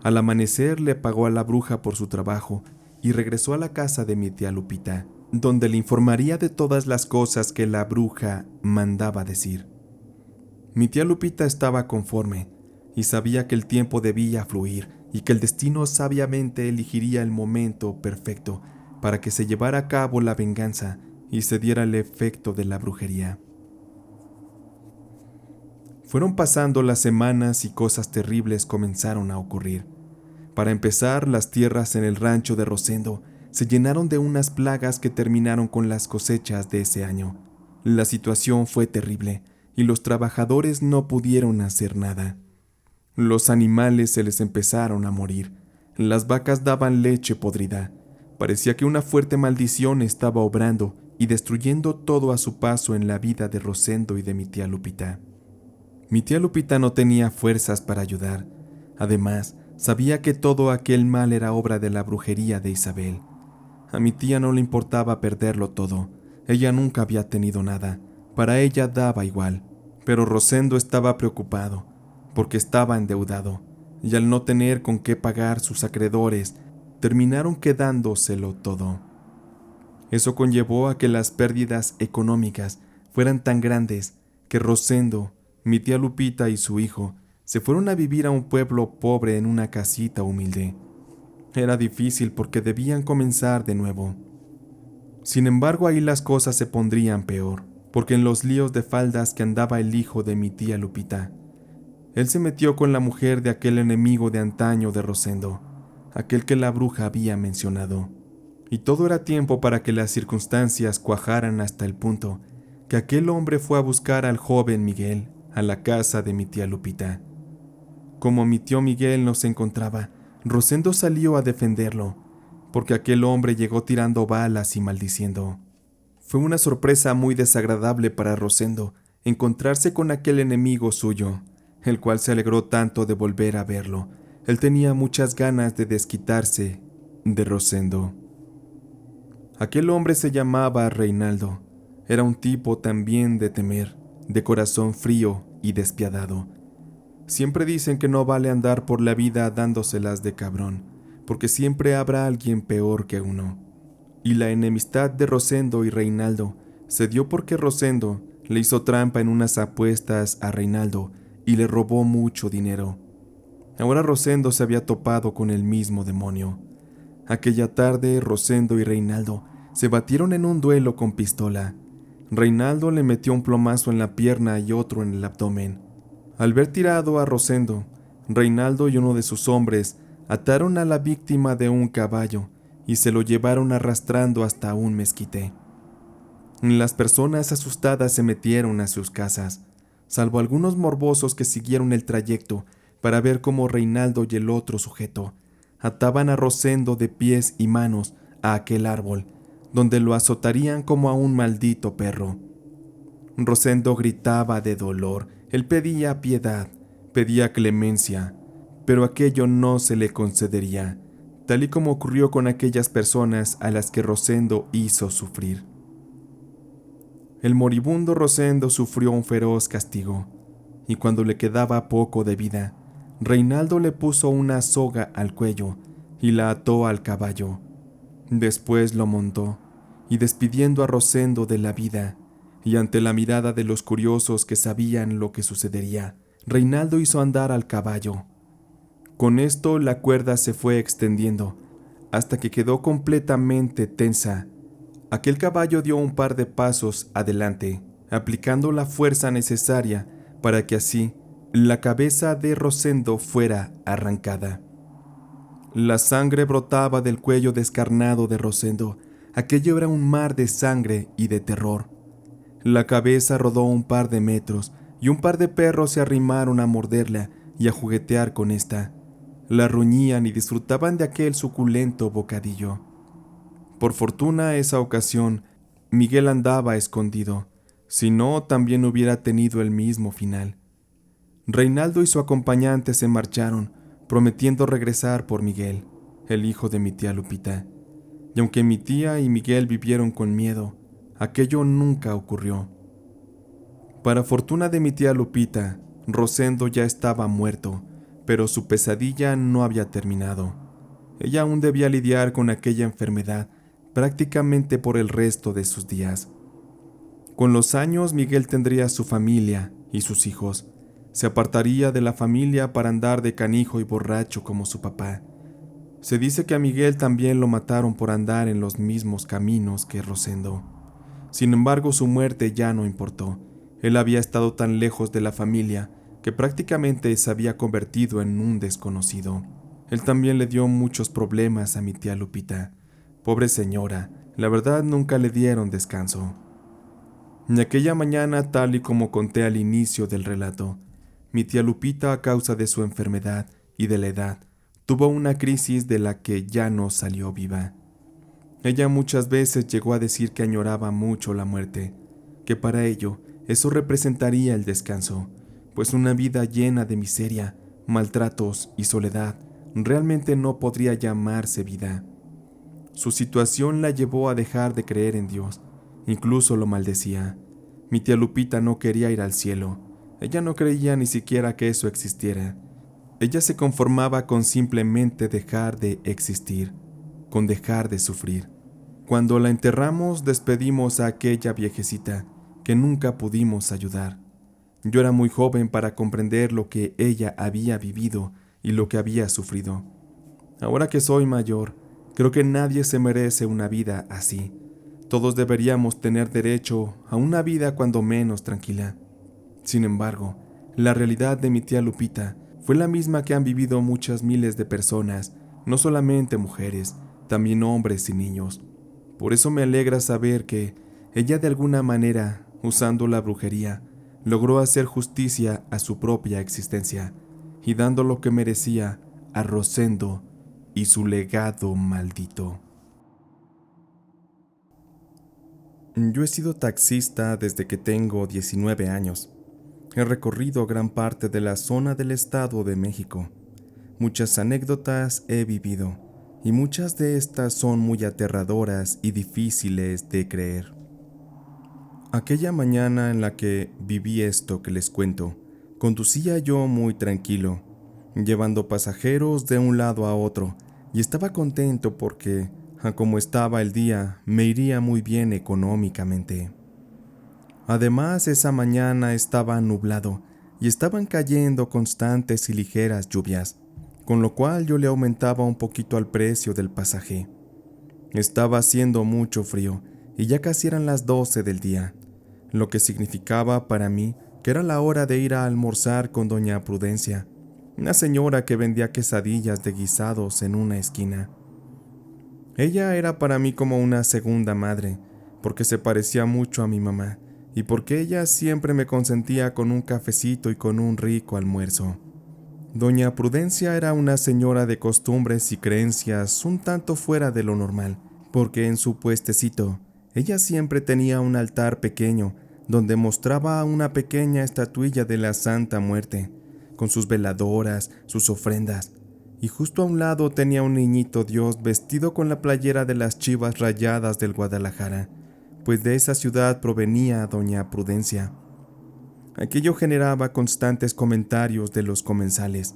Al amanecer le pagó a la bruja por su trabajo y regresó a la casa de mi tía Lupita, donde le informaría de todas las cosas que la bruja mandaba decir. Mi tía Lupita estaba conforme y sabía que el tiempo debía fluir y que el destino sabiamente elegiría el momento perfecto para que se llevara a cabo la venganza y se diera el efecto de la brujería. Fueron pasando las semanas y cosas terribles comenzaron a ocurrir. Para empezar, las tierras en el rancho de Rosendo se llenaron de unas plagas que terminaron con las cosechas de ese año. La situación fue terrible y los trabajadores no pudieron hacer nada. Los animales se les empezaron a morir. Las vacas daban leche podrida. Parecía que una fuerte maldición estaba obrando y destruyendo todo a su paso en la vida de Rosendo y de mi tía Lupita. Mi tía Lupita no tenía fuerzas para ayudar. Además, sabía que todo aquel mal era obra de la brujería de Isabel. A mi tía no le importaba perderlo todo. Ella nunca había tenido nada. Para ella daba igual. Pero Rosendo estaba preocupado, porque estaba endeudado, y al no tener con qué pagar sus acreedores, terminaron quedándoselo todo. Eso conllevó a que las pérdidas económicas fueran tan grandes que Rosendo, mi tía Lupita y su hijo se fueron a vivir a un pueblo pobre en una casita humilde. Era difícil porque debían comenzar de nuevo. Sin embargo, ahí las cosas se pondrían peor, porque en los líos de faldas que andaba el hijo de mi tía Lupita, él se metió con la mujer de aquel enemigo de antaño de Rosendo, aquel que la bruja había mencionado. Y todo era tiempo para que las circunstancias cuajaran hasta el punto que aquel hombre fue a buscar al joven Miguel a la casa de mi tía Lupita. Como mi tío Miguel no se encontraba, Rosendo salió a defenderlo, porque aquel hombre llegó tirando balas y maldiciendo. Fue una sorpresa muy desagradable para Rosendo encontrarse con aquel enemigo suyo, el cual se alegró tanto de volver a verlo. Él tenía muchas ganas de desquitarse de Rosendo. Aquel hombre se llamaba Reinaldo. Era un tipo también de temer, de corazón frío y despiadado. Siempre dicen que no vale andar por la vida dándoselas de cabrón, porque siempre habrá alguien peor que uno. Y la enemistad de Rosendo y Reinaldo se dio porque Rosendo le hizo trampa en unas apuestas a Reinaldo y le robó mucho dinero. Ahora Rosendo se había topado con el mismo demonio. Aquella tarde Rosendo y Reinaldo se batieron en un duelo con pistola. Reinaldo le metió un plomazo en la pierna y otro en el abdomen. Al ver tirado a Rosendo, Reinaldo y uno de sus hombres ataron a la víctima de un caballo y se lo llevaron arrastrando hasta un mezquite. Las personas asustadas se metieron a sus casas, salvo algunos morbosos que siguieron el trayecto para ver cómo Reinaldo y el otro sujeto ataban a Rosendo de pies y manos a aquel árbol, donde lo azotarían como a un maldito perro. Rosendo gritaba de dolor, él pedía piedad, pedía clemencia, pero aquello no se le concedería, tal y como ocurrió con aquellas personas a las que Rosendo hizo sufrir. El moribundo Rosendo sufrió un feroz castigo, y cuando le quedaba poco de vida, Reinaldo le puso una soga al cuello y la ató al caballo. Después lo montó, y despidiendo a Rosendo de la vida, y ante la mirada de los curiosos que sabían lo que sucedería, Reinaldo hizo andar al caballo. Con esto la cuerda se fue extendiendo, hasta que quedó completamente tensa. Aquel caballo dio un par de pasos adelante, aplicando la fuerza necesaria para que así la cabeza de Rosendo fuera arrancada. La sangre brotaba del cuello descarnado de Rosendo. Aquello era un mar de sangre y de terror. La cabeza rodó un par de metros y un par de perros se arrimaron a morderla y a juguetear con esta. La ruñían y disfrutaban de aquel suculento bocadillo. Por fortuna, esa ocasión, Miguel andaba escondido, si no, también hubiera tenido el mismo final. Reinaldo y su acompañante se marcharon, prometiendo regresar por Miguel, el hijo de mi tía Lupita. Y aunque mi tía y Miguel vivieron con miedo, aquello nunca ocurrió. Para fortuna de mi tía Lupita, Rosendo ya estaba muerto, pero su pesadilla no había terminado. Ella aún debía lidiar con aquella enfermedad prácticamente por el resto de sus días. Con los años, Miguel tendría su familia y sus hijos. Se apartaría de la familia para andar de canijo y borracho como su papá. Se dice que a Miguel también lo mataron por andar en los mismos caminos que Rosendo. Sin embargo, su muerte ya no importó. Él había estado tan lejos de la familia que prácticamente se había convertido en un desconocido. Él también le dio muchos problemas a mi tía Lupita. Pobre señora, la verdad nunca le dieron descanso. En aquella mañana, tal y como conté al inicio del relato, mi tía Lupita, a causa de su enfermedad y de la edad, tuvo una crisis de la que ya no salió viva. Ella muchas veces llegó a decir que añoraba mucho la muerte, que para ello eso representaría el descanso, pues una vida llena de miseria, maltratos y soledad realmente no podría llamarse vida. Su situación la llevó a dejar de creer en Dios, incluso lo maldecía. Mi tía Lupita no quería ir al cielo, ella no creía ni siquiera que eso existiera. Ella se conformaba con simplemente dejar de existir, con dejar de sufrir. Cuando la enterramos, despedimos a aquella viejecita que nunca pudimos ayudar. Yo era muy joven para comprender lo que ella había vivido y lo que había sufrido. Ahora que soy mayor, creo que nadie se merece una vida así. Todos deberíamos tener derecho a una vida cuando menos tranquila. Sin embargo, la realidad de mi tía Lupita fue la misma que han vivido muchas miles de personas, no solamente mujeres, también hombres y niños. Por eso me alegra saber que ella de alguna manera, usando la brujería, logró hacer justicia a su propia existencia y dando lo que merecía a Rosendo y su legado maldito. Yo he sido taxista desde que tengo 19 años. He recorrido gran parte de la zona del Estado de México. Muchas anécdotas he vivido, y muchas de estas son muy aterradoras y difíciles de creer. Aquella mañana en la que viví esto que les cuento, conducía yo muy tranquilo, llevando pasajeros de un lado a otro, y estaba contento porque, a como estaba el día, me iría muy bien económicamente. Además, esa mañana estaba nublado y estaban cayendo constantes y ligeras lluvias, con lo cual yo le aumentaba un poquito al precio del pasaje. Estaba haciendo mucho frío y ya casi eran las 12 del día. lo que significaba para mí que era la hora de ir a almorzar con doña Prudencia, una señora que vendía quesadillas de guisados en una esquina. Ella era para mí como una segunda madre, porque se parecía mucho a mi mamá, y porque ella siempre me consentía con un cafecito y con un rico almuerzo. Doña Prudencia era una señora de costumbres y creencias un tanto fuera de lo normal, porque en su puestecito, ella siempre tenía un altar pequeño, donde mostraba una pequeña estatuilla de la Santa Muerte, con sus veladoras, sus ofrendas, y justo a un lado tenía un niñito Dios vestido con la playera de las Chivas Rayadas del Guadalajara, pues de esa ciudad provenía doña Prudencia. Aquello generaba constantes comentarios de los comensales.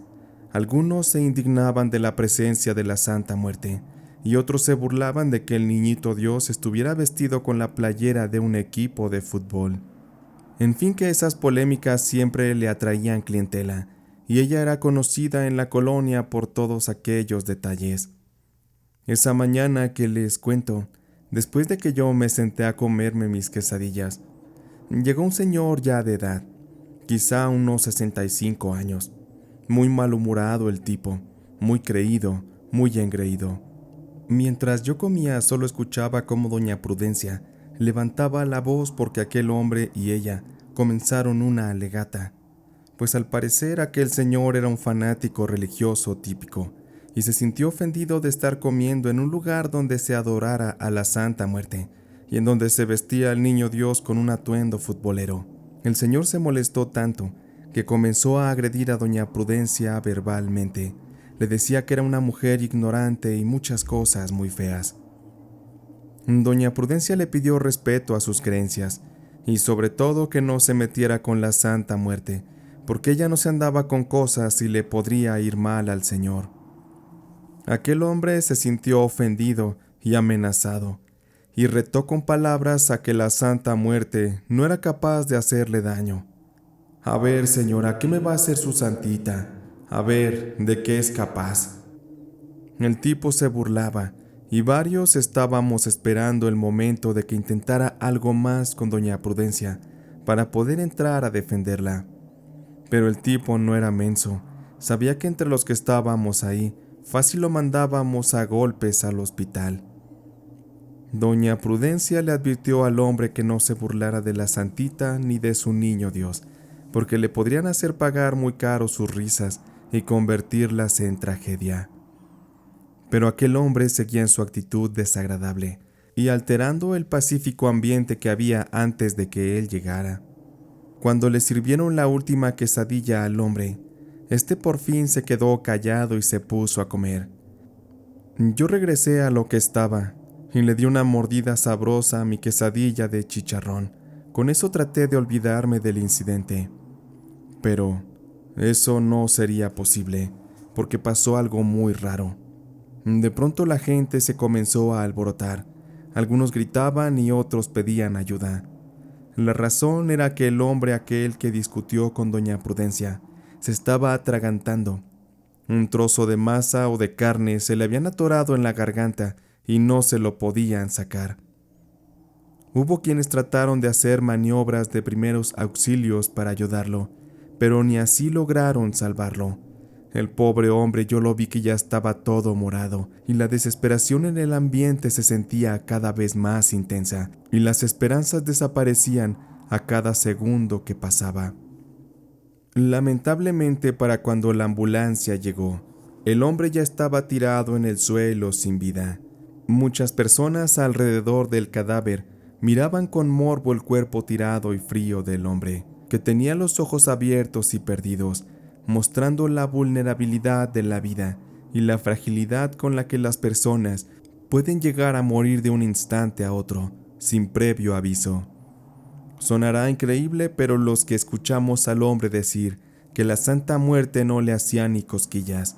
Algunos se indignaban de la presencia de la Santa Muerte, y otros se burlaban de que el niñito Dios estuviera vestido con la playera de un equipo de fútbol. En fin, que esas polémicas siempre le atraían clientela, y ella era conocida en la colonia por todos aquellos detalles. Esa mañana que les cuento, después de que yo me senté a comerme mis quesadillas, llegó un señor ya de edad, quizá unos 65 años, muy malhumorado el tipo, muy creído, muy engreído. Mientras yo comía, solo escuchaba cómo doña Prudencia levantaba la voz porque aquel hombre y ella comenzaron una alegata, pues al parecer aquel señor era un fanático religioso típico, y se sintió ofendido de estar comiendo en un lugar donde se adorara a la Santa Muerte, y en donde se vestía al niño Dios con un atuendo futbolero. El señor se molestó tanto que comenzó a agredir a doña Prudencia verbalmente. Le decía que era una mujer ignorante y muchas cosas muy feas. Doña Prudencia le pidió respeto a sus creencias, y sobre todo que no se metiera con la Santa Muerte, porque ella no se andaba con cosas y le podría ir mal al señor. Aquel hombre se sintió ofendido y amenazado, y retó con palabras a que la Santa Muerte no era capaz de hacerle daño. A ver, señora, ¿qué me va a hacer su santita? A ver, ¿de qué es capaz? El tipo se burlaba, y varios estábamos esperando el momento de que intentara algo más con doña Prudencia para poder entrar a defenderla. Pero el tipo no era menso, sabía que entre los que estábamos ahí, fácil lo mandábamos a golpes al hospital. Doña Prudencia le advirtió al hombre que no se burlara de la santita ni de su niño Dios, porque le podrían hacer pagar muy caro sus risas y convertirlas en tragedia. Pero aquel hombre seguía en su actitud desagradable y alterando el pacífico ambiente que había antes de que él llegara. Cuando le sirvieron la última quesadilla al hombre, este por fin se quedó callado y se puso a comer. Yo regresé a lo que estaba y le di una mordida sabrosa a mi quesadilla de chicharrón. Con eso traté de olvidarme del incidente. Pero eso no sería posible, porque pasó algo muy raro. De pronto la gente se comenzó a alborotar. Algunos gritaban y otros pedían ayuda. La razón era que el hombre aquel que discutió con doña Prudencia se estaba atragantando. Un trozo de masa o de carne se le habían atorado en la garganta y no se lo podían sacar. Hubo quienes trataron de hacer maniobras de primeros auxilios para ayudarlo, pero ni así lograron salvarlo. El pobre hombre, yo lo vi que ya estaba todo morado, y la desesperación en el ambiente se sentía cada vez más intensa, y las esperanzas desaparecían a cada segundo que pasaba. Lamentablemente, para cuando la ambulancia llegó, el hombre ya estaba tirado en el suelo sin vida. Muchas personas alrededor del cadáver miraban con morbo el cuerpo tirado y frío del hombre, que tenía los ojos abiertos y perdidos, mostrando la vulnerabilidad de la vida y la fragilidad con la que las personas pueden llegar a morir de un instante a otro, sin previo aviso. Sonará increíble, pero los que escuchamos al hombre decir que la Santa Muerte no le hacía ni cosquillas,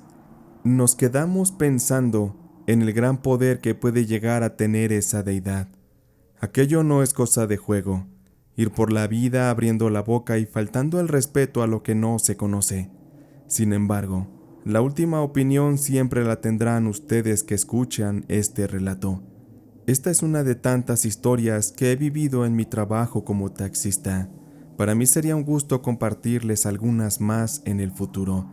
nos quedamos pensando en el gran poder que puede llegar a tener esa deidad. Aquello no es cosa de juego. Ir por la vida abriendo la boca y faltando el respeto a lo que no se conoce. Sin embargo, la última opinión siempre la tendrán ustedes que escuchan este relato. Esta es una de tantas historias que he vivido en mi trabajo como taxista. Para mí sería un gusto compartirles algunas más en el futuro.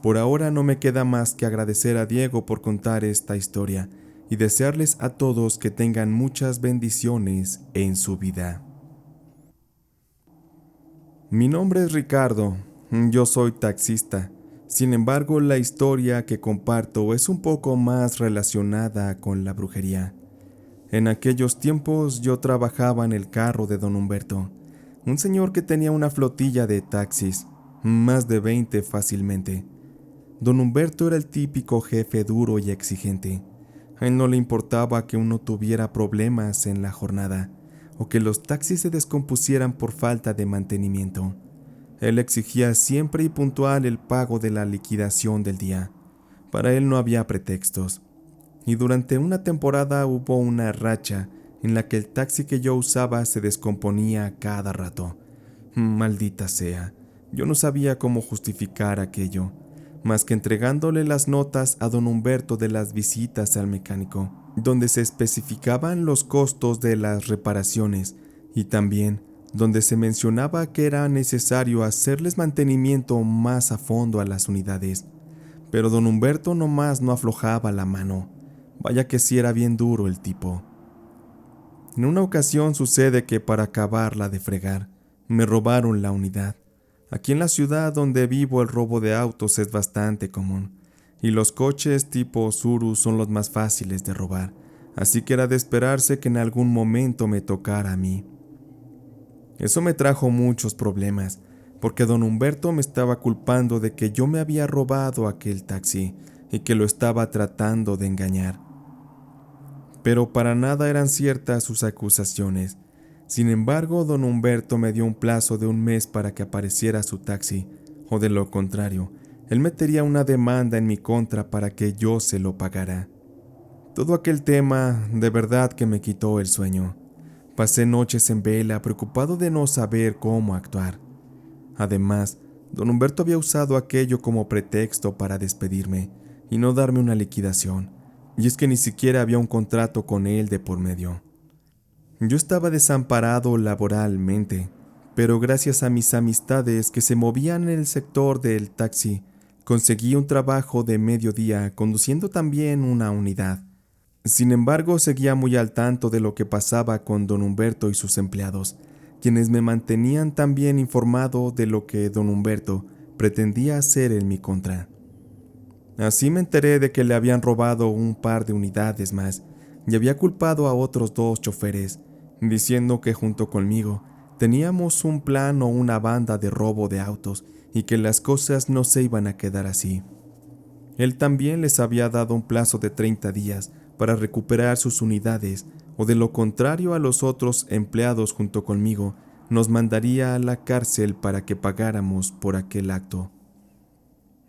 Por ahora no me queda más que agradecer a Diego por contar esta historia y desearles a todos que tengan muchas bendiciones en su vida. Mi nombre es Ricardo, yo soy taxista. Sin embargo, la historia que comparto es un poco más relacionada con la brujería. En aquellos tiempos yo trabajaba en el carro de don Humberto, un señor que tenía una flotilla de taxis, más de 20 fácilmente. Don Humberto era el típico jefe duro y exigente. A él no le importaba que uno tuviera problemas en la jornada o que los taxis se descompusieran por falta de mantenimiento. Él exigía siempre y puntual el pago de la liquidación del día. Para él no había pretextos. Y durante una temporada hubo una racha en la que el taxi que yo usaba se descomponía cada rato. Maldita sea, yo no sabía cómo justificar aquello, más que entregándole las notas a don Humberto de las visitas al mecánico, donde se especificaban los costos de las reparaciones y también donde se mencionaba que era necesario hacerles mantenimiento más a fondo a las unidades. Pero don Humberto nomás no aflojaba la mano. Vaya que sí era bien duro el tipo. En una ocasión sucede que para acabarla de fregar, me robaron la unidad. Aquí en la ciudad donde vivo el robo de autos es bastante común, y los coches tipo Urus son los más fáciles de robar, así que era de esperarse que en algún momento me tocara a mí. Eso me trajo muchos problemas, porque don Humberto me estaba culpando de que yo me había robado aquel taxi y que lo estaba tratando de engañar. Pero para nada eran ciertas sus acusaciones. Sin embargo, don Humberto me dio un plazo de un mes para que apareciera su taxi, o de lo contrario, él metería una demanda en mi contra para que yo se lo pagara. Todo aquel tema de verdad que me quitó el sueño. Pasé noches en vela, preocupado de no saber cómo actuar. Además, don Humberto había usado aquello como pretexto para despedirme y no darme una liquidación. Y es que ni siquiera había un contrato con él de por medio. Yo estaba desamparado laboralmente, pero gracias a mis amistades que se movían en el sector del taxi, conseguí un trabajo de mediodía conduciendo también una unidad. Sin embargo, seguía muy al tanto de lo que pasaba con don Humberto y sus empleados, quienes me mantenían también informado de lo que don Humberto pretendía hacer en mi contra. Así me enteré de que le habían robado un par de unidades más y había culpado a otros 2 choferes, diciendo que junto conmigo teníamos un plan o una banda de robo de autos y que las cosas no se iban a quedar así. Él también les había dado un plazo de 30 días para recuperar sus unidades, o de lo contrario a los otros empleados junto conmigo nos mandaría a la cárcel para que pagáramos por aquel acto.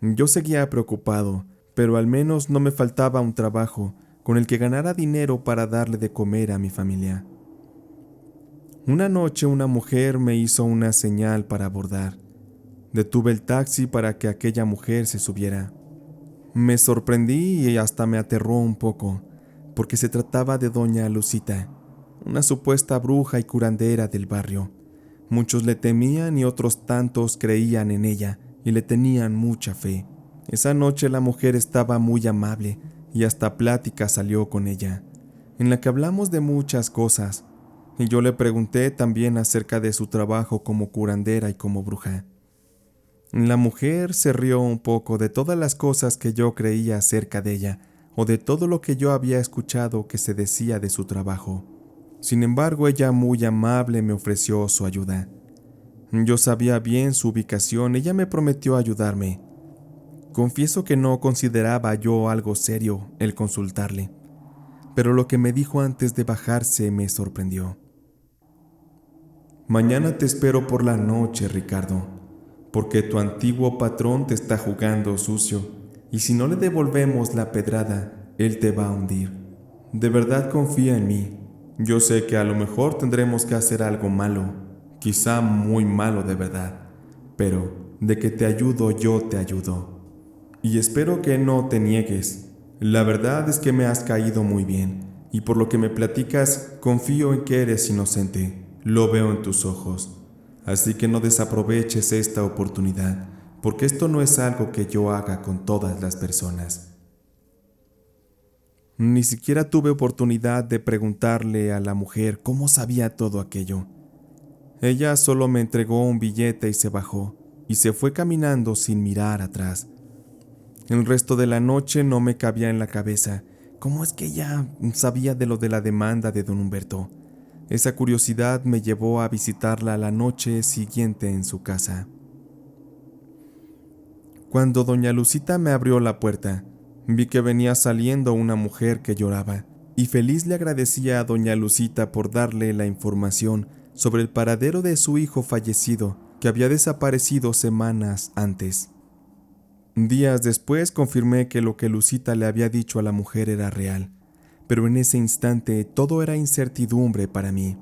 Yo seguía preocupado, pero al menos no me faltaba un trabajo con el que ganara dinero para darle de comer a mi familia. Una noche una mujer me hizo una señal para abordar. Detuve el taxi para que aquella mujer se subiera. Me sorprendí y hasta me aterró un poco, porque se trataba de doña Lucita, una supuesta bruja y curandera del barrio. Muchos le temían y otros tantos creían en ella y le tenían mucha fe. Esa noche la mujer estaba muy amable y hasta plática salió con ella, en la que hablamos de muchas cosas, y yo le pregunté también acerca de su trabajo como curandera y como bruja. La mujer se rió un poco de todas las cosas que yo creía acerca de ella, o de todo lo que yo había escuchado que se decía de su trabajo. Sin embargo, ella muy amable me ofreció su ayuda. Yo sabía bien su ubicación, ella me prometió ayudarme. Confieso que no consideraba yo algo serio el consultarle, pero lo que me dijo antes de bajarse me sorprendió. Mañana te espero por la noche, Ricardo, porque tu antiguo patrón te está jugando sucio, y si no le devolvemos la pedrada, él te va a hundir. De verdad confía en mí. Yo sé que a lo mejor tendremos que hacer algo malo, quizá muy malo de verdad, pero de que te ayudo yo te ayudo. Y espero que no te niegues. La verdad es que me has caído muy bien, y por lo que me platicas, confío en que eres inocente. Lo veo en tus ojos. Así que no desaproveches esta oportunidad, porque esto no es algo que yo haga con todas las personas. Ni siquiera tuve oportunidad de preguntarle a la mujer cómo sabía todo aquello. Ella solo me entregó un billete y se bajó, y se fue caminando sin mirar atrás. El resto de la noche no me cabía en la cabeza cómo es que ella sabía de lo de la demanda de don Humberto. Esa curiosidad me llevó a visitarla la noche siguiente en su casa. Cuando doña Lucita me abrió la puerta, vi que venía saliendo una mujer que lloraba, y feliz le agradecía a doña Lucita por darle la información sobre el paradero de su hijo fallecido, que había desaparecido semanas antes. Días después confirmé que lo que Lucita le había dicho a la mujer era real, pero en ese instante todo era incertidumbre para mí.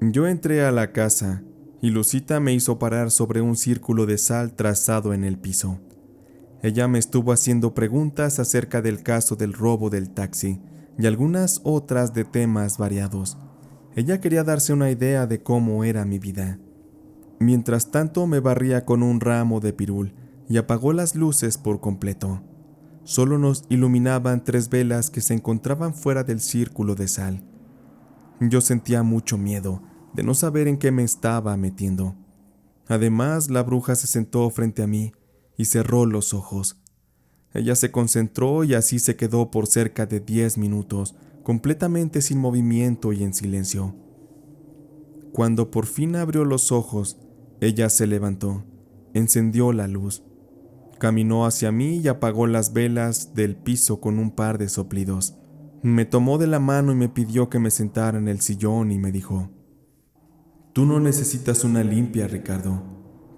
Yo entré a la casa y Lucita me hizo parar sobre un círculo de sal trazado en el piso. Ella me estuvo haciendo preguntas acerca del caso del robo del taxi y algunas otras de temas variados. Ella quería darse una idea de cómo era mi vida. Mientras tanto me barría con un ramo de pirul y apagó las luces por completo. Solo nos iluminaban 3 velas que se encontraban fuera del círculo de sal. Yo sentía mucho miedo de no saber en qué me estaba metiendo. Además, la bruja se sentó frente a mí y cerró los ojos. Ella se concentró y así se quedó por cerca de 10 minutos, completamente sin movimiento y en silencio. Cuando por fin abrió los ojos, ella se levantó, encendió la luz, caminó hacia mí y apagó las velas del piso con un par de soplidos. Me tomó de la mano y me pidió que me sentara en el sillón y me dijo: «Tú no necesitas una limpia, Ricardo,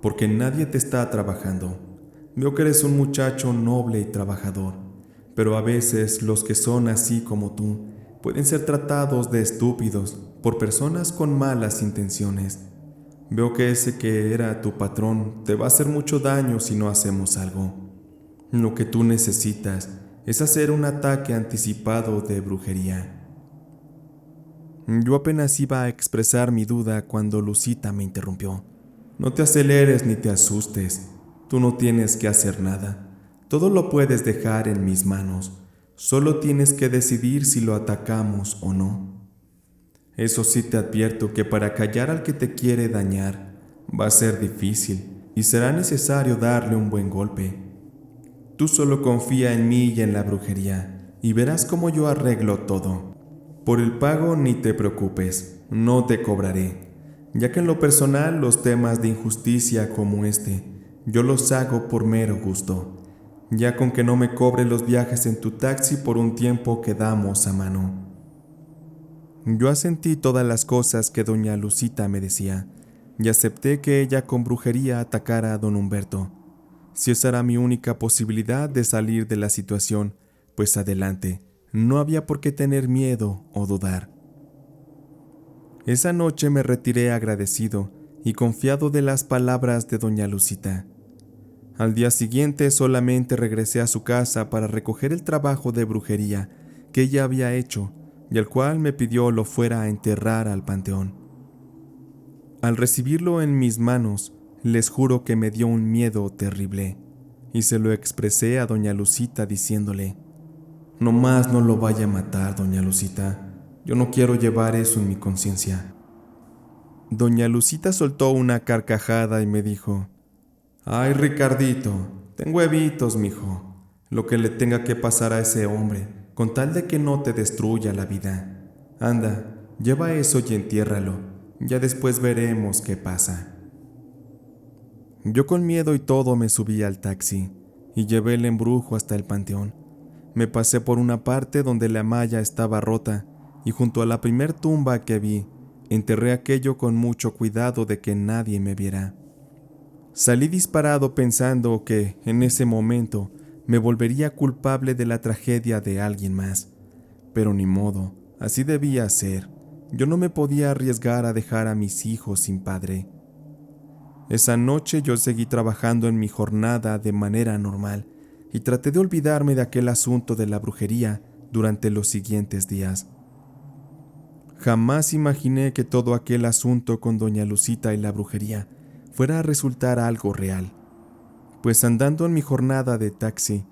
porque nadie te está trabajando. Veo que eres un muchacho noble y trabajador, pero a veces los que son así como tú pueden ser tratados de estúpidos por personas con malas intenciones. Veo que ese que era tu patrón te va a hacer mucho daño si no hacemos algo. Lo que tú necesitas es hacer un ataque anticipado de brujería». Yo apenas iba a expresar mi duda cuando Lucita me interrumpió. «No te aceleres ni te asustes. Tú no tienes que hacer nada. Todo lo puedes dejar en mis manos. Solo tienes que decidir si lo atacamos o no. Eso sí te advierto que para callar al que te quiere dañar va a ser difícil y será necesario darle un buen golpe. Tú solo confía en mí y en la brujería y verás cómo yo arreglo todo. Por el pago ni te preocupes, no te cobraré, ya que en lo personal los temas de injusticia como este, yo los hago por mero gusto. Ya con que no me cobre los viajes en tu taxi por un tiempo quedamos a mano». Yo asentí todas las cosas que doña Lucita me decía y acepté que ella con brujería atacara a don Humberto. Si esa era mi única posibilidad de salir de la situación, pues adelante, no había por qué tener miedo o dudar. Esa noche me retiré agradecido y confiado de las palabras de doña Lucita. Al día siguiente solamente regresé a su casa para recoger el trabajo de brujería que ella había hecho y al cual me pidió lo fuera a enterrar al panteón. Al recibirlo en mis manos, les juro que me dio un miedo terrible, y se lo expresé a doña Lucita diciéndole: «No más no lo vaya a matar, doña Lucita. Yo no quiero llevar eso en mi conciencia». Doña Lucita soltó una carcajada y me dijo: «Ay, Ricardito, ten huevitos, mijo. Lo que le tenga que pasar a ese hombre, con tal de que no te destruya la vida. Anda, lleva eso y entiérralo. Ya después veremos qué pasa». Yo con miedo y todo me subí al taxi y llevé el embrujo hasta el panteón. Me pasé por una parte donde la malla estaba rota y junto a la primer tumba que vi, enterré aquello con mucho cuidado de que nadie me viera. Salí disparado pensando que, en ese momento, me volvería culpable de la tragedia de alguien más. Pero ni modo, así debía ser. Yo no me podía arriesgar a dejar a mis hijos sin padre. Esa noche yo seguí trabajando en mi jornada de manera normal y traté de olvidarme de aquel asunto de la brujería durante los siguientes días. Jamás imaginé que todo aquel asunto con doña Lucita y la brujería fuera a resultar algo real, pues andando en mi jornada de taxi,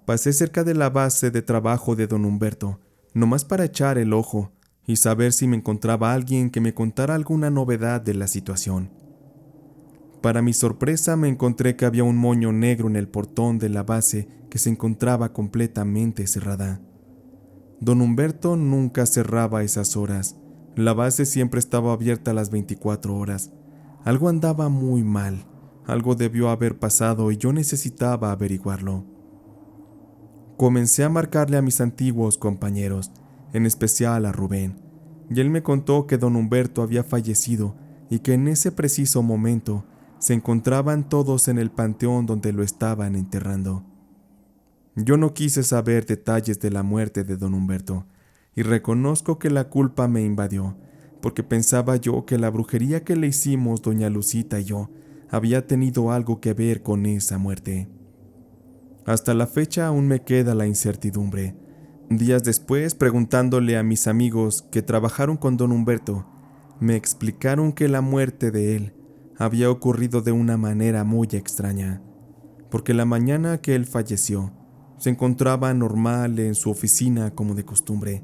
pasé cerca de la base de trabajo de don Humberto, nomás para echar el ojo y saber si me encontraba alguien que me contara alguna novedad de la situación. Para mi sorpresa me encontré que había un moño negro en el portón de la base que se encontraba completamente cerrada. Don Humberto nunca cerraba esas horas. La base siempre estaba abierta a las 24 horas. Algo andaba muy mal. Algo debió haber pasado y yo necesitaba averiguarlo. Comencé a marcarle a mis antiguos compañeros, en especial a Rubén, y él me contó que don Humberto había fallecido y que en ese preciso momento se encontraban todos en el panteón donde lo estaban enterrando. Yo no quise saber detalles de la muerte de don Humberto, y reconozco que la culpa me invadió, porque pensaba yo que la brujería que le hicimos doña Lucita y yo había tenido algo que ver con esa muerte. Hasta la fecha aún me queda la incertidumbre. Días después, preguntándole a mis amigos que trabajaron con don Humberto, me explicaron que la muerte de él había ocurrido de una manera muy extraña, porque la mañana que él falleció, se encontraba normal en su oficina como de costumbre,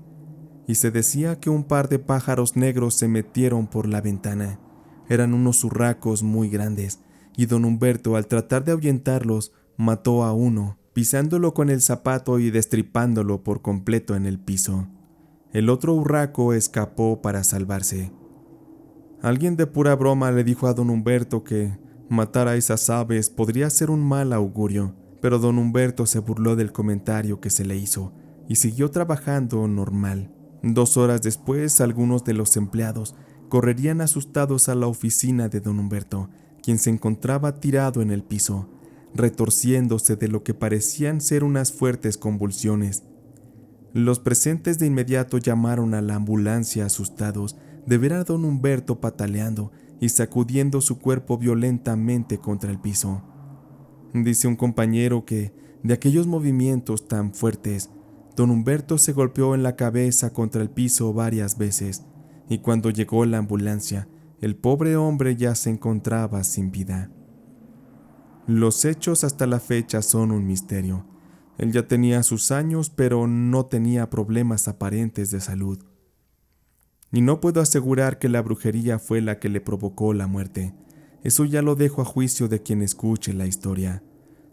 y se decía que un par de pájaros negros se metieron por la ventana. Eran unos urracos muy grandes, y don Humberto, al tratar de ahuyentarlos, mató a uno, pisándolo con el zapato y destripándolo por completo en el piso. El otro urraco escapó para salvarse. Alguien de pura broma le dijo a don Humberto que matar a esas aves podría ser un mal augurio, pero don Humberto se burló del comentario que se le hizo y siguió trabajando normal. 2 horas después, algunos de los empleados correrían asustados a la oficina de don Humberto, quien se encontraba tirado en el piso, retorciéndose de lo que parecían ser unas fuertes convulsiones. Los presentes de inmediato llamaron a la ambulancia asustados de ver a don Humberto pataleando y sacudiendo su cuerpo violentamente contra el piso. Dice un compañero que, de aquellos movimientos tan fuertes, don Humberto se golpeó en la cabeza contra el piso varias veces, y cuando llegó la ambulancia, el pobre hombre ya se encontraba sin vida. Los hechos hasta la fecha son un misterio. Él ya tenía sus años, pero no tenía problemas aparentes de salud. Y no puedo asegurar que la brujería fue la que le provocó la muerte. Eso ya lo dejo a juicio de quien escuche la historia.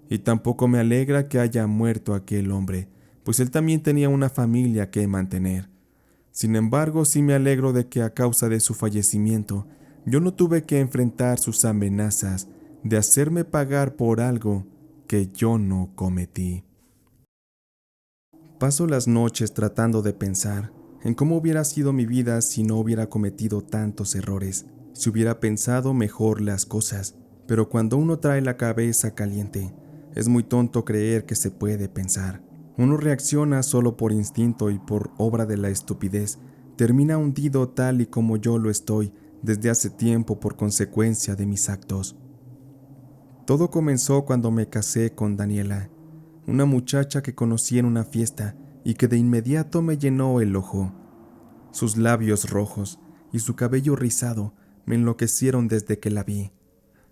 Y tampoco me alegra que haya muerto aquel hombre, pues él también tenía una familia que mantener. Sin embargo, sí me alegro de que a causa de su fallecimiento, yo no tuve que enfrentar sus amenazas de hacerme pagar por algo que yo no cometí. Paso las noches tratando de pensar en cómo hubiera sido mi vida si no hubiera cometido tantos errores, si hubiera pensado mejor las cosas, pero cuando uno trae la cabeza caliente, es muy tonto creer que se puede pensar. Uno reacciona solo por instinto y por obra de la estupidez, termina hundido tal y como yo lo estoy desde hace tiempo por consecuencia de mis actos. Todo comenzó cuando me casé con Daniela, una muchacha que conocí en una fiesta y que de inmediato me llenó el ojo. Sus labios rojos y su cabello rizado me enloquecieron desde que la vi.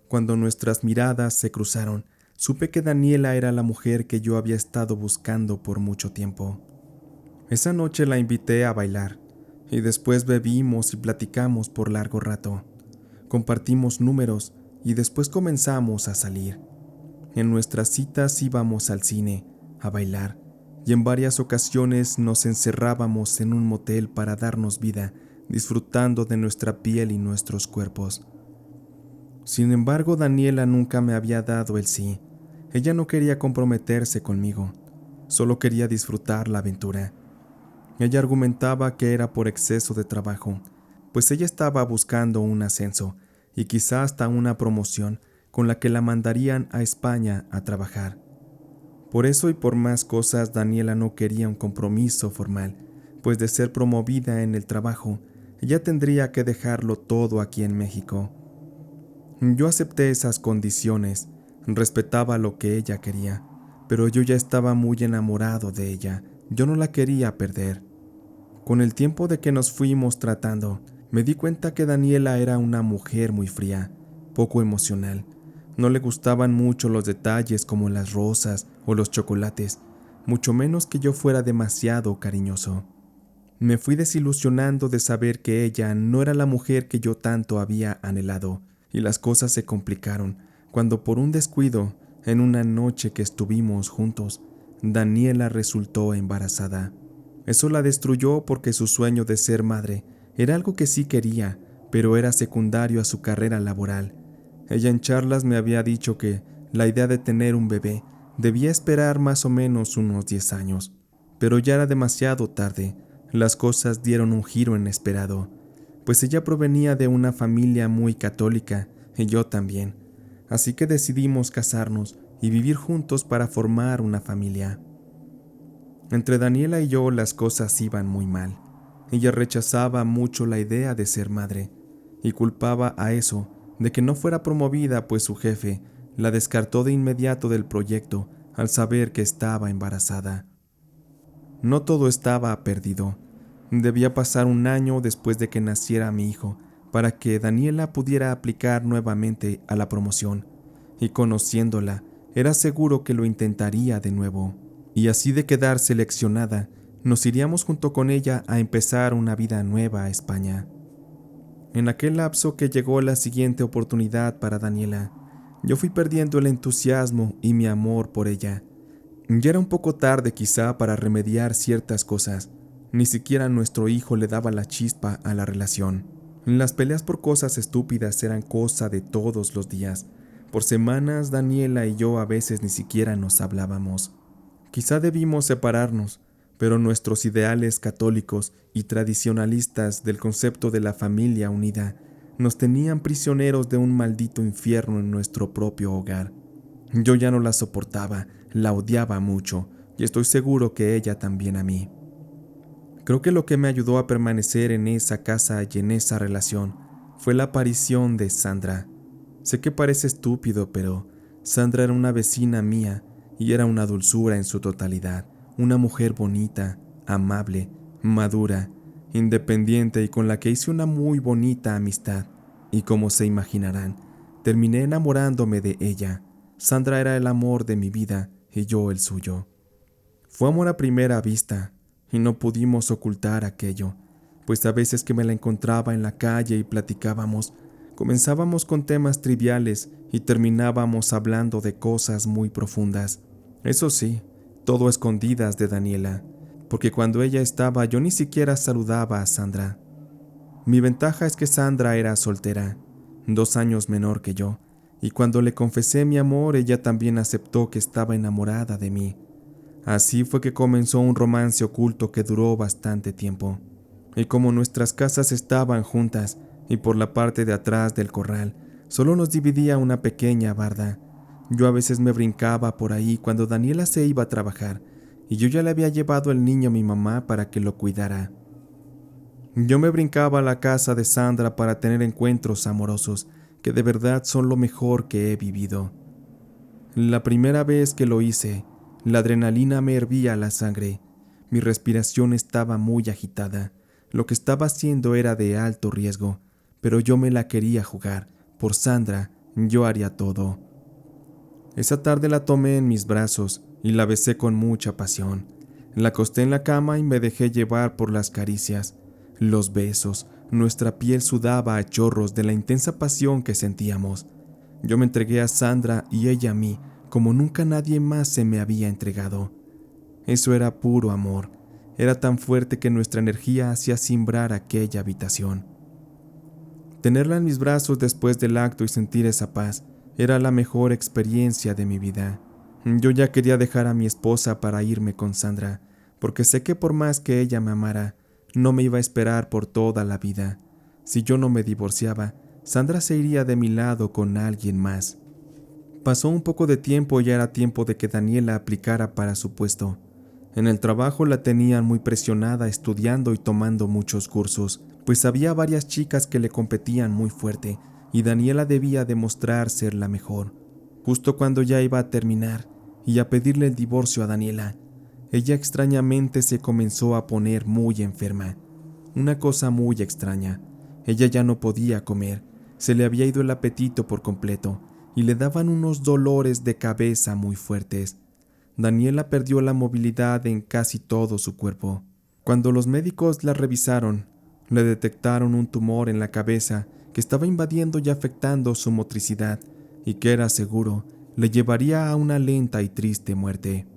Cuando nuestras miradas se cruzaron, supe que Daniela era la mujer que yo había estado buscando por mucho tiempo. Esa noche la invité a bailar, y después bebimos y platicamos por largo rato. Compartimos números y después comenzamos a salir. En nuestras citas íbamos al cine, a bailar, y en varias ocasiones nos encerrábamos en un motel para darnos vida, disfrutando de nuestra piel y nuestros cuerpos. Sin embargo, Daniela nunca me había dado el sí. Ella no quería comprometerse conmigo, solo quería disfrutar la aventura. Ella argumentaba que era por exceso de trabajo, pues ella estaba buscando un ascenso y quizá hasta una promoción con la que la mandarían a España a trabajar. Por eso y por más cosas, Daniela no quería un compromiso formal, pues de ser promovida en el trabajo, ella tendría que dejarlo todo aquí en México. Yo acepté esas condiciones, respetaba lo que ella quería, pero yo ya estaba muy enamorado de ella yo no la quería perder. Con el tiempo de que nos fuimos tratando, me di cuenta que Daniela era una mujer muy fría, poco emocional. No le gustaban mucho los detalles como las rosas o los chocolates, mucho menos que yo fuera demasiado cariñoso. Me fui desilusionando de saber que ella no era la mujer que yo tanto había anhelado, y las cosas se complicaron cuando por un descuido, en una noche que estuvimos juntos, Daniela resultó embarazada. Eso la destruyó porque su sueño de ser madre era algo que sí quería, pero era secundario a su carrera laboral. Ella en charlas me había dicho que la idea de tener un bebé debía esperar más o menos unos 10 años, pero ya era demasiado tarde. Las cosas dieron un giro inesperado, pues ella provenía de una familia muy católica y yo también, así que decidimos casarnos y vivir juntos para formar una familia. Entre Daniela y yo las cosas iban muy mal. Ella rechazaba mucho la idea de ser madre y culpaba a eso de que no fuera promovida, pues su jefe la descartó de inmediato del proyecto al saber que estaba embarazada. No todo estaba perdido. Debía pasar un año después de que naciera mi hijo para que Daniela pudiera aplicar nuevamente a la promoción, y conociéndola, era seguro que lo intentaría de nuevo. Y así de quedar seleccionada, nos iríamos junto con ella a empezar una vida nueva a España. En aquel lapso que llegó la siguiente oportunidad para Daniela, yo fui perdiendo el entusiasmo y mi amor por ella. Ya era un poco tarde quizá para remediar ciertas cosas. Ni siquiera nuestro hijo le daba la chispa a la relación. Las peleas por cosas estúpidas eran cosa de todos los días. Por semanas Daniela y yo a veces ni siquiera nos hablábamos. Quizá debimos separarnos, pero nuestros ideales católicos y tradicionalistas del concepto de la familia unida nos tenían prisioneros de un maldito infierno en nuestro propio hogar. Yo ya no la soportaba, la odiaba mucho, y estoy seguro que ella también a mí. Creo que lo que me ayudó a permanecer en esa casa y en esa relación fue la aparición de Sandra. Sé que parece estúpido, pero Sandra era una vecina mía y era una dulzura en su totalidad, una mujer bonita, amable, madura, independiente y con la que hice una muy bonita amistad. Y como se imaginarán, terminé enamorándome de ella. Sandra era el amor de mi vida y yo el suyo. Fue amor a primera vista, y no pudimos ocultar aquello, pues a veces que me la encontraba en la calle y platicábamos, comenzábamos con temas triviales y terminábamos hablando de cosas muy profundas. Eso sí, todo a escondidas de Daniela, porque cuando ella estaba yo ni siquiera saludaba a Sandra. Mi ventaja es que Sandra era soltera, 2 años menor que yo, y cuando le confesé mi amor ella también aceptó que estaba enamorada de mí. Así fue que comenzó un romance oculto que duró bastante tiempo. Y como nuestras casas estaban juntas y por la parte de atrás del corral solo nos dividía una pequeña barda, yo a veces me brincaba por ahí cuando Daniela se iba a trabajar y yo ya le había llevado el niño a mi mamá para que lo cuidara. Yo me brincaba a la casa de Sandra para tener encuentros amorosos que de verdad son lo mejor que he vivido. La primera vez que lo hice, la adrenalina me hervía la sangre. Mi respiración estaba muy agitada. Lo que estaba haciendo era de alto riesgo, pero yo me la quería jugar. Por Sandra, yo haría todo. Esa tarde la tomé en mis brazos y la besé con mucha pasión. La acosté en la cama y me dejé llevar por las caricias, los besos. Nuestra piel sudaba a chorros de la intensa pasión que sentíamos. Yo me entregué a Sandra y ella a mí, como nunca nadie más se me había entregado. Eso era puro amor. Era tan fuerte que nuestra energía hacía cimbrar aquella habitación. Tenerla en mis brazos después del acto y sentir esa paz era la mejor experiencia de mi vida. Yo ya quería dejar a mi esposa para irme con Sandra, porque sé que por más que ella me amara, no me iba a esperar por toda la vida. Si yo no me divorciaba, Sandra se iría de mi lado con alguien más. Pasó un poco de tiempo y ya era tiempo de que Daniela aplicara para su puesto. En el trabajo la tenían muy presionada estudiando y tomando muchos cursos, pues había varias chicas que le competían muy fuerte y Daniela debía demostrar ser la mejor. Justo cuando ya iba a terminar y a pedirle el divorcio a Daniela, ella extrañamente se comenzó a poner muy enferma. Una cosa muy extraña. Ella ya no podía comer, se le había ido el apetito por completo y le daban unos dolores de cabeza muy fuertes. Daniela perdió la movilidad en casi todo su cuerpo. Cuando los médicos la revisaron, le detectaron un tumor en la cabeza que estaba invadiendo y afectando su motricidad y que era seguro le llevaría a una lenta y triste muerte.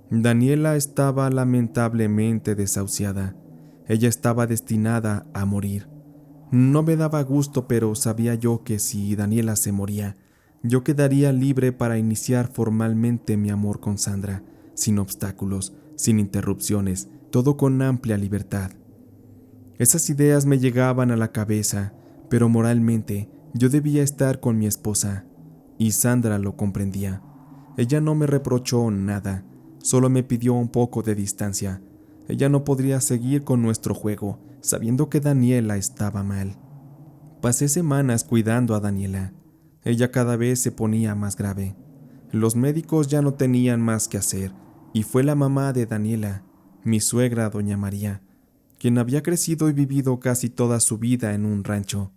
Daniela estaba lamentablemente desahuciada. Ella estaba destinada a morir. No me daba gusto, pero sabía yo que si Daniela se moría, yo quedaría libre para iniciar formalmente mi amor con Sandra, sin obstáculos, sin interrupciones, todo con amplia libertad. Esas ideas me llegaban a la cabeza, pero moralmente yo debía estar con mi esposa, y Sandra lo comprendía. Ella no me reprochó nada, solo me pidió un poco de distancia. Ella no podría seguir con nuestro juego, sabiendo que Daniela estaba mal. Pasé semanas cuidando a Daniela. Ella cada vez se ponía más grave. Los médicos ya no tenían más que hacer, y fue la mamá de Daniela, mi suegra doña María, quien había crecido y vivido casi toda su vida en un rancho.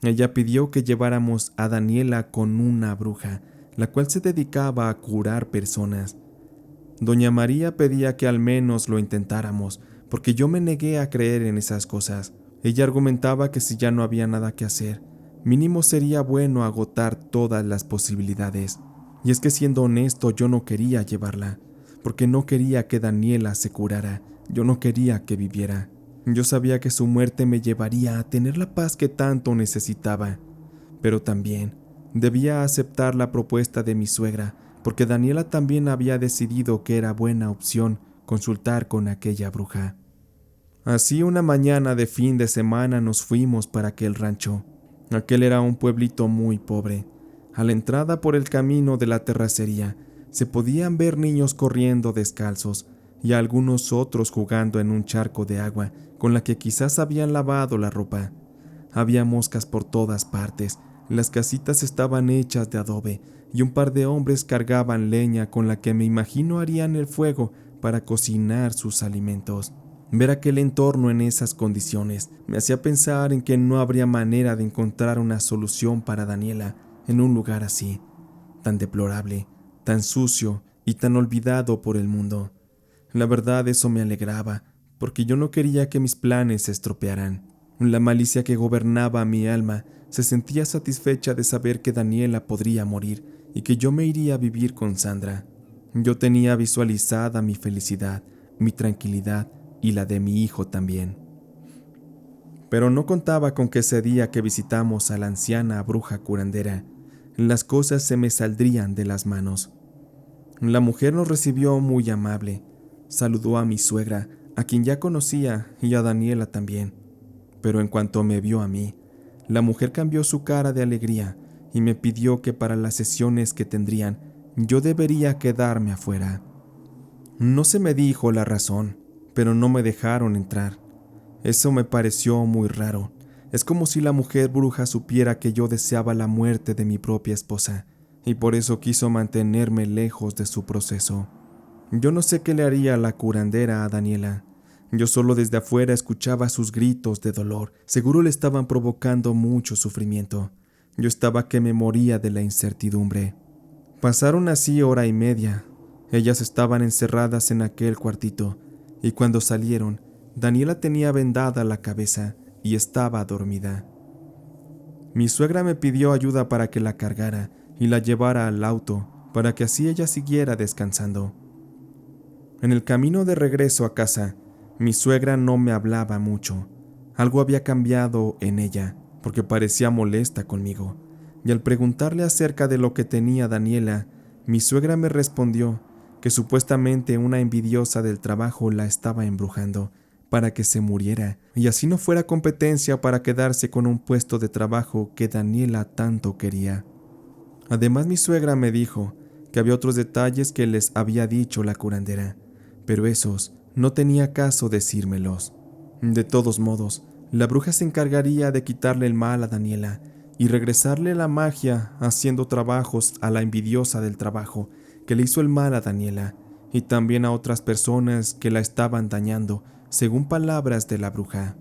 Ella pidió que lleváramos a Daniela con una bruja, la cual se dedicaba a curar personas. Doña María pedía que al menos lo intentáramos, porque yo me negué a creer en esas cosas. Ella argumentaba que si ya no había nada que hacer, mínimo sería bueno agotar todas las posibilidades. Y es que siendo honesto, yo no quería llevarla, porque no quería que Daniela se curara, yo no quería que viviera. Yo sabía que su muerte me llevaría a tener la paz que tanto necesitaba, pero también debía aceptar la propuesta de mi suegra, porque Daniela también había decidido que era buena opción consultar con aquella bruja. Así una mañana de fin de semana nos fuimos para aquel rancho. Aquel era un pueblito muy pobre. A la entrada por el camino de la terracería se podían ver niños corriendo descalzos y a algunos otros jugando en un charco de agua con la que quizás habían lavado la ropa. Había moscas por todas partes, las casitas estaban hechas de adobe y un par de hombres cargaban leña con la que me imagino harían el fuego para cocinar sus alimentos. Ver aquel entorno en esas condiciones me hacía pensar en que no habría manera de encontrar una solución para Daniela en un lugar así, tan deplorable, tan sucio y tan olvidado por el mundo. La verdad, eso me alegraba, porque yo no quería que mis planes se estropearan. La malicia que gobernaba mi alma se sentía satisfecha de saber que Daniela podría morir y que yo me iría a vivir con Sandra. Yo tenía visualizada mi felicidad, mi tranquilidad y la de mi hijo también. Pero no contaba con que ese día que visitamos a la anciana bruja curandera, las cosas se me saldrían de las manos. La mujer nos recibió muy amable, saludó a mi suegra, a quien ya conocía, y a Daniela también. Pero en cuanto me vio a mí, la mujer cambió su cara de alegría y me pidió que para las sesiones que tendrían, yo debería quedarme afuera. No se me dijo la razón, pero no me dejaron entrar. Eso me pareció muy raro. Es como si la mujer bruja supiera que yo deseaba la muerte de mi propia esposa, y por eso quiso mantenerme lejos de su proceso. Yo no sé qué le haría la curandera a Daniela. Yo solo desde afuera escuchaba sus gritos de dolor. Seguro le estaban provocando mucho sufrimiento. Yo estaba que me moría de la incertidumbre. Pasaron así hora y media. Ellas estaban encerradas en aquel cuartito, y cuando salieron, Daniela tenía vendada la cabeza y estaba dormida. Mi suegra me pidió ayuda para que la cargara y la llevara al auto, para que así ella siguiera descansando. En el camino de regreso a casa, mi suegra no me hablaba mucho. Algo había cambiado en ella, porque parecía molesta conmigo. Y al preguntarle acerca de lo que tenía Daniela, mi suegra me respondió que supuestamente una envidiosa del trabajo la estaba embrujando para que se muriera, y así no fuera competencia para quedarse con un puesto de trabajo que Daniela tanto quería. Además, mi suegra me dijo que había otros detalles que les había dicho la curandera, pero esos no tenía caso decírmelos. De todos modos, la bruja se encargaría de quitarle el mal a Daniela y regresarle la magia haciendo trabajos a la envidiosa del trabajo que le hizo el mal a Daniela, y también a otras personas que la estaban dañando, según palabras de la bruja.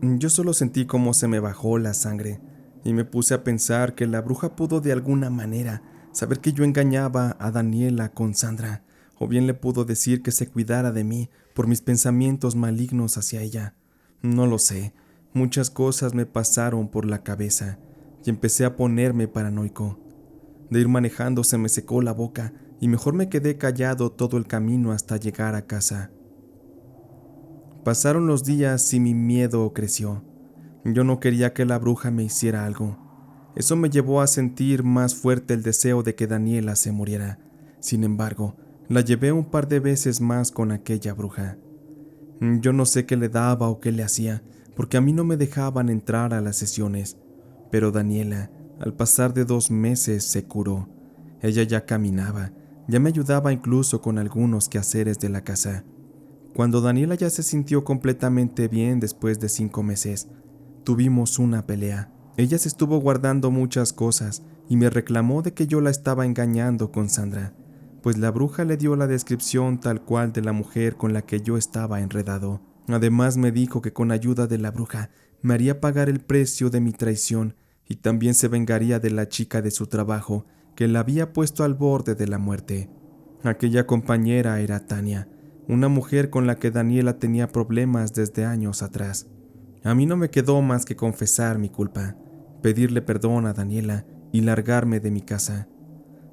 Yo solo sentí cómo se me bajó la sangre y me puse a pensar que la bruja pudo de alguna manera saber que yo engañaba a Daniela con Sandra, o bien le pudo decir que se cuidara de mí por mis pensamientos malignos hacia ella. No lo sé, muchas cosas me pasaron por la cabeza y empecé a ponerme paranoico. De ir manejando se me secó la boca y mejor me quedé callado todo el camino hasta llegar a casa. Pasaron los días y mi miedo creció. Yo no quería que la bruja me hiciera algo. Eso me llevó a sentir más fuerte el deseo de que Daniela se muriera. Sin embargo, la llevé un par de veces más con aquella bruja. Yo no sé qué le daba o qué le hacía, porque a mí no me dejaban entrar a las sesiones. Pero Daniela, al pasar de 2 meses, se curó. Ella ya caminaba, ya me ayudaba incluso con algunos quehaceres de la casa. Cuando Daniela ya se sintió completamente bien después de 5 meses, tuvimos una pelea. Ella se estuvo guardando muchas cosas y me reclamó de que yo la estaba engañando con Sandra, pues la bruja le dio la descripción tal cual de la mujer con la que yo estaba enredado. Además me dijo que con ayuda de la bruja me haría pagar el precio de mi traición y también se vengaría de la chica de su trabajo que la había puesto al borde de la muerte. Aquella compañera era Tania, una mujer con la que Daniela tenía problemas desde años atrás. A mí no me quedó más que confesar mi culpa, pedirle perdón a Daniela y largarme de mi casa.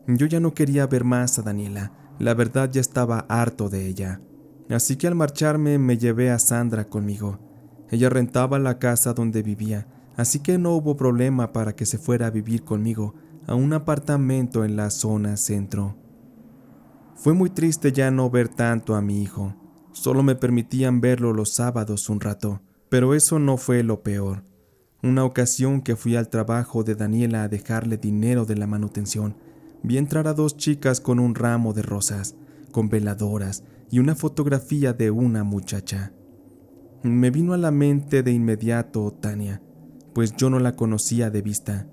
Yo ya no quería ver más a Daniela, la verdad ya estaba harto de ella. Así que al marcharme me llevé a Sandra conmigo. Ella rentaba la casa donde vivía, así que no hubo problema para que se fuera a vivir conmigo a un apartamento en la zona centro. Fue muy triste ya no ver tanto a mi hijo. Solo me permitían verlo los sábados un rato, pero eso no fue lo peor. Una ocasión que fui al trabajo de Daniela a dejarle dinero de la manutención, vi entrar a 2 chicas con un ramo de rosas, con veladoras y una fotografía de una muchacha. Me vino a la mente de inmediato Tania, pues yo no la conocía de vista.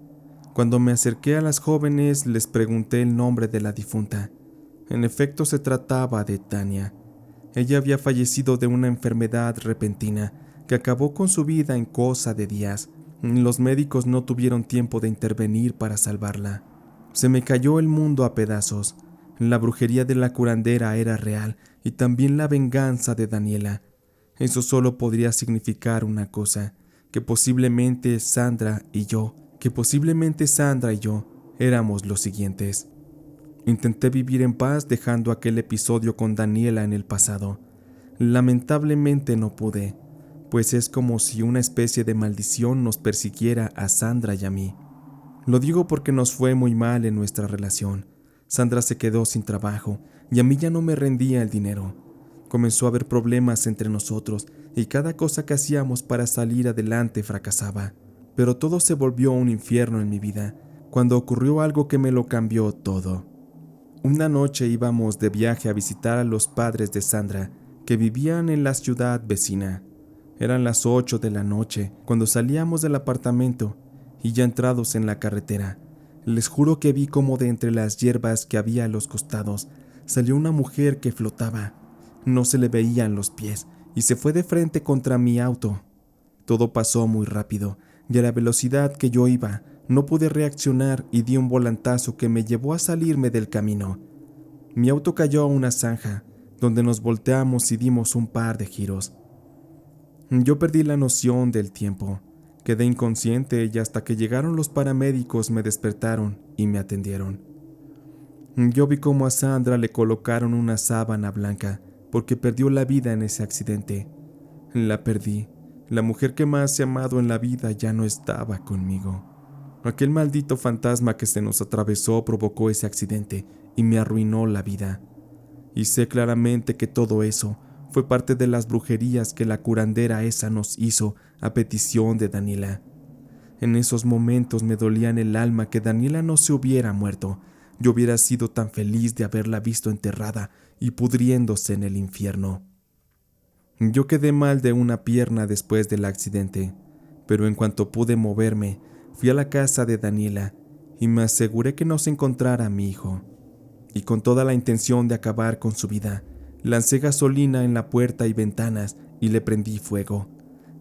Cuando me acerqué a las jóvenes les pregunté el nombre de la difunta. En efecto se trataba de Tania. Ella había fallecido de una enfermedad repentina que acabó con su vida en cosa de días. Los médicos no tuvieron tiempo de intervenir para salvarla. Se me cayó el mundo a pedazos. La brujería de la curandera era real y también la venganza de Daniela. Eso solo podría significar una cosa, que posiblemente Sandra y yo éramos los siguientes. Intenté vivir en paz dejando aquel episodio con Daniela en el pasado. Lamentablemente no pude, pues es como si una especie de maldición nos persiguiera a Sandra y a mí. Lo digo porque nos fue muy mal en nuestra relación. Sandra se quedó sin trabajo y a mí ya no me rendía el dinero. Comenzó a haber problemas entre nosotros y cada cosa que hacíamos para salir adelante fracasaba. Pero todo se volvió un infierno en mi vida cuando ocurrió algo que me lo cambió todo. Una noche íbamos de viaje a visitar a los padres de Sandra, que vivían en la ciudad vecina. Eran las 8 de la noche cuando salíamos del apartamento y ya entrados en la carretera, les juro que vi como de entre las hierbas que había a los costados salió una mujer que flotaba. No se le veían los pies y se fue de frente contra mi auto. Todo pasó muy rápido y a la velocidad que yo iba, no pude reaccionar y di un volantazo que me llevó a salirme del camino. Mi auto cayó a una zanja, donde nos volteamos y dimos un par de giros. Yo perdí la noción del tiempo. Quedé inconsciente y hasta que llegaron los paramédicos me despertaron y me atendieron. Yo vi cómo a Sandra le colocaron una sábana blanca porque perdió la vida en ese accidente. La perdí. La mujer que más he amado en la vida ya no estaba conmigo. Aquel maldito fantasma que se nos atravesó provocó ese accidente y me arruinó la vida. Y sé claramente que todo eso fue parte de las brujerías que la curandera esa nos hizo a petición de Daniela. En esos momentos me dolía en el alma que Daniela no se hubiera muerto. Yo hubiera sido tan feliz de haberla visto enterrada y pudriéndose en el infierno. Yo quedé mal de una pierna después del accidente, pero en cuanto pude moverme, fui a la casa de Daniela y me aseguré que no se encontrara a mi hijo. y con toda la intención de acabar con su vida, lancé gasolina en la puerta y ventanas y le prendí fuego.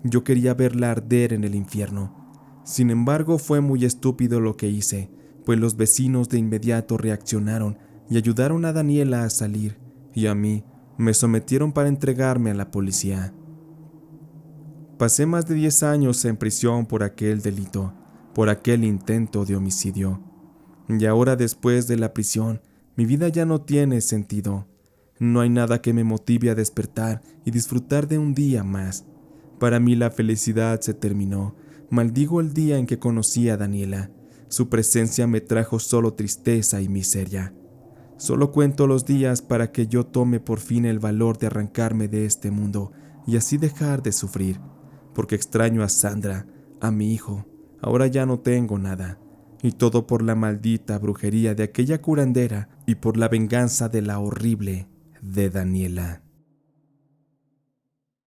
Yo quería verla arder en el infierno. Sin embargo, fue muy estúpido lo que hice, pues los vecinos de inmediato reaccionaron y ayudaron a Daniela a salir, y a mí me sometieron para entregarme a la policía. Pasé más de 10 años en prisión por aquel delito, por aquel intento de homicidio. Y ahora, después de la prisión, mi vida ya no tiene sentido. No hay nada que me motive a despertar y disfrutar de un día más. Para mí la felicidad se terminó. Maldigo el día en que conocí a Daniela. Su presencia me trajo solo tristeza y miseria. Solo cuento los días para que yo tome por fin el valor de arrancarme de este mundo y así dejar de sufrir, porque extraño a Sandra, a mi hijo. Ahora ya no tengo nada, y todo por la maldita brujería de aquella curandera y por la venganza de la horrible de Daniela.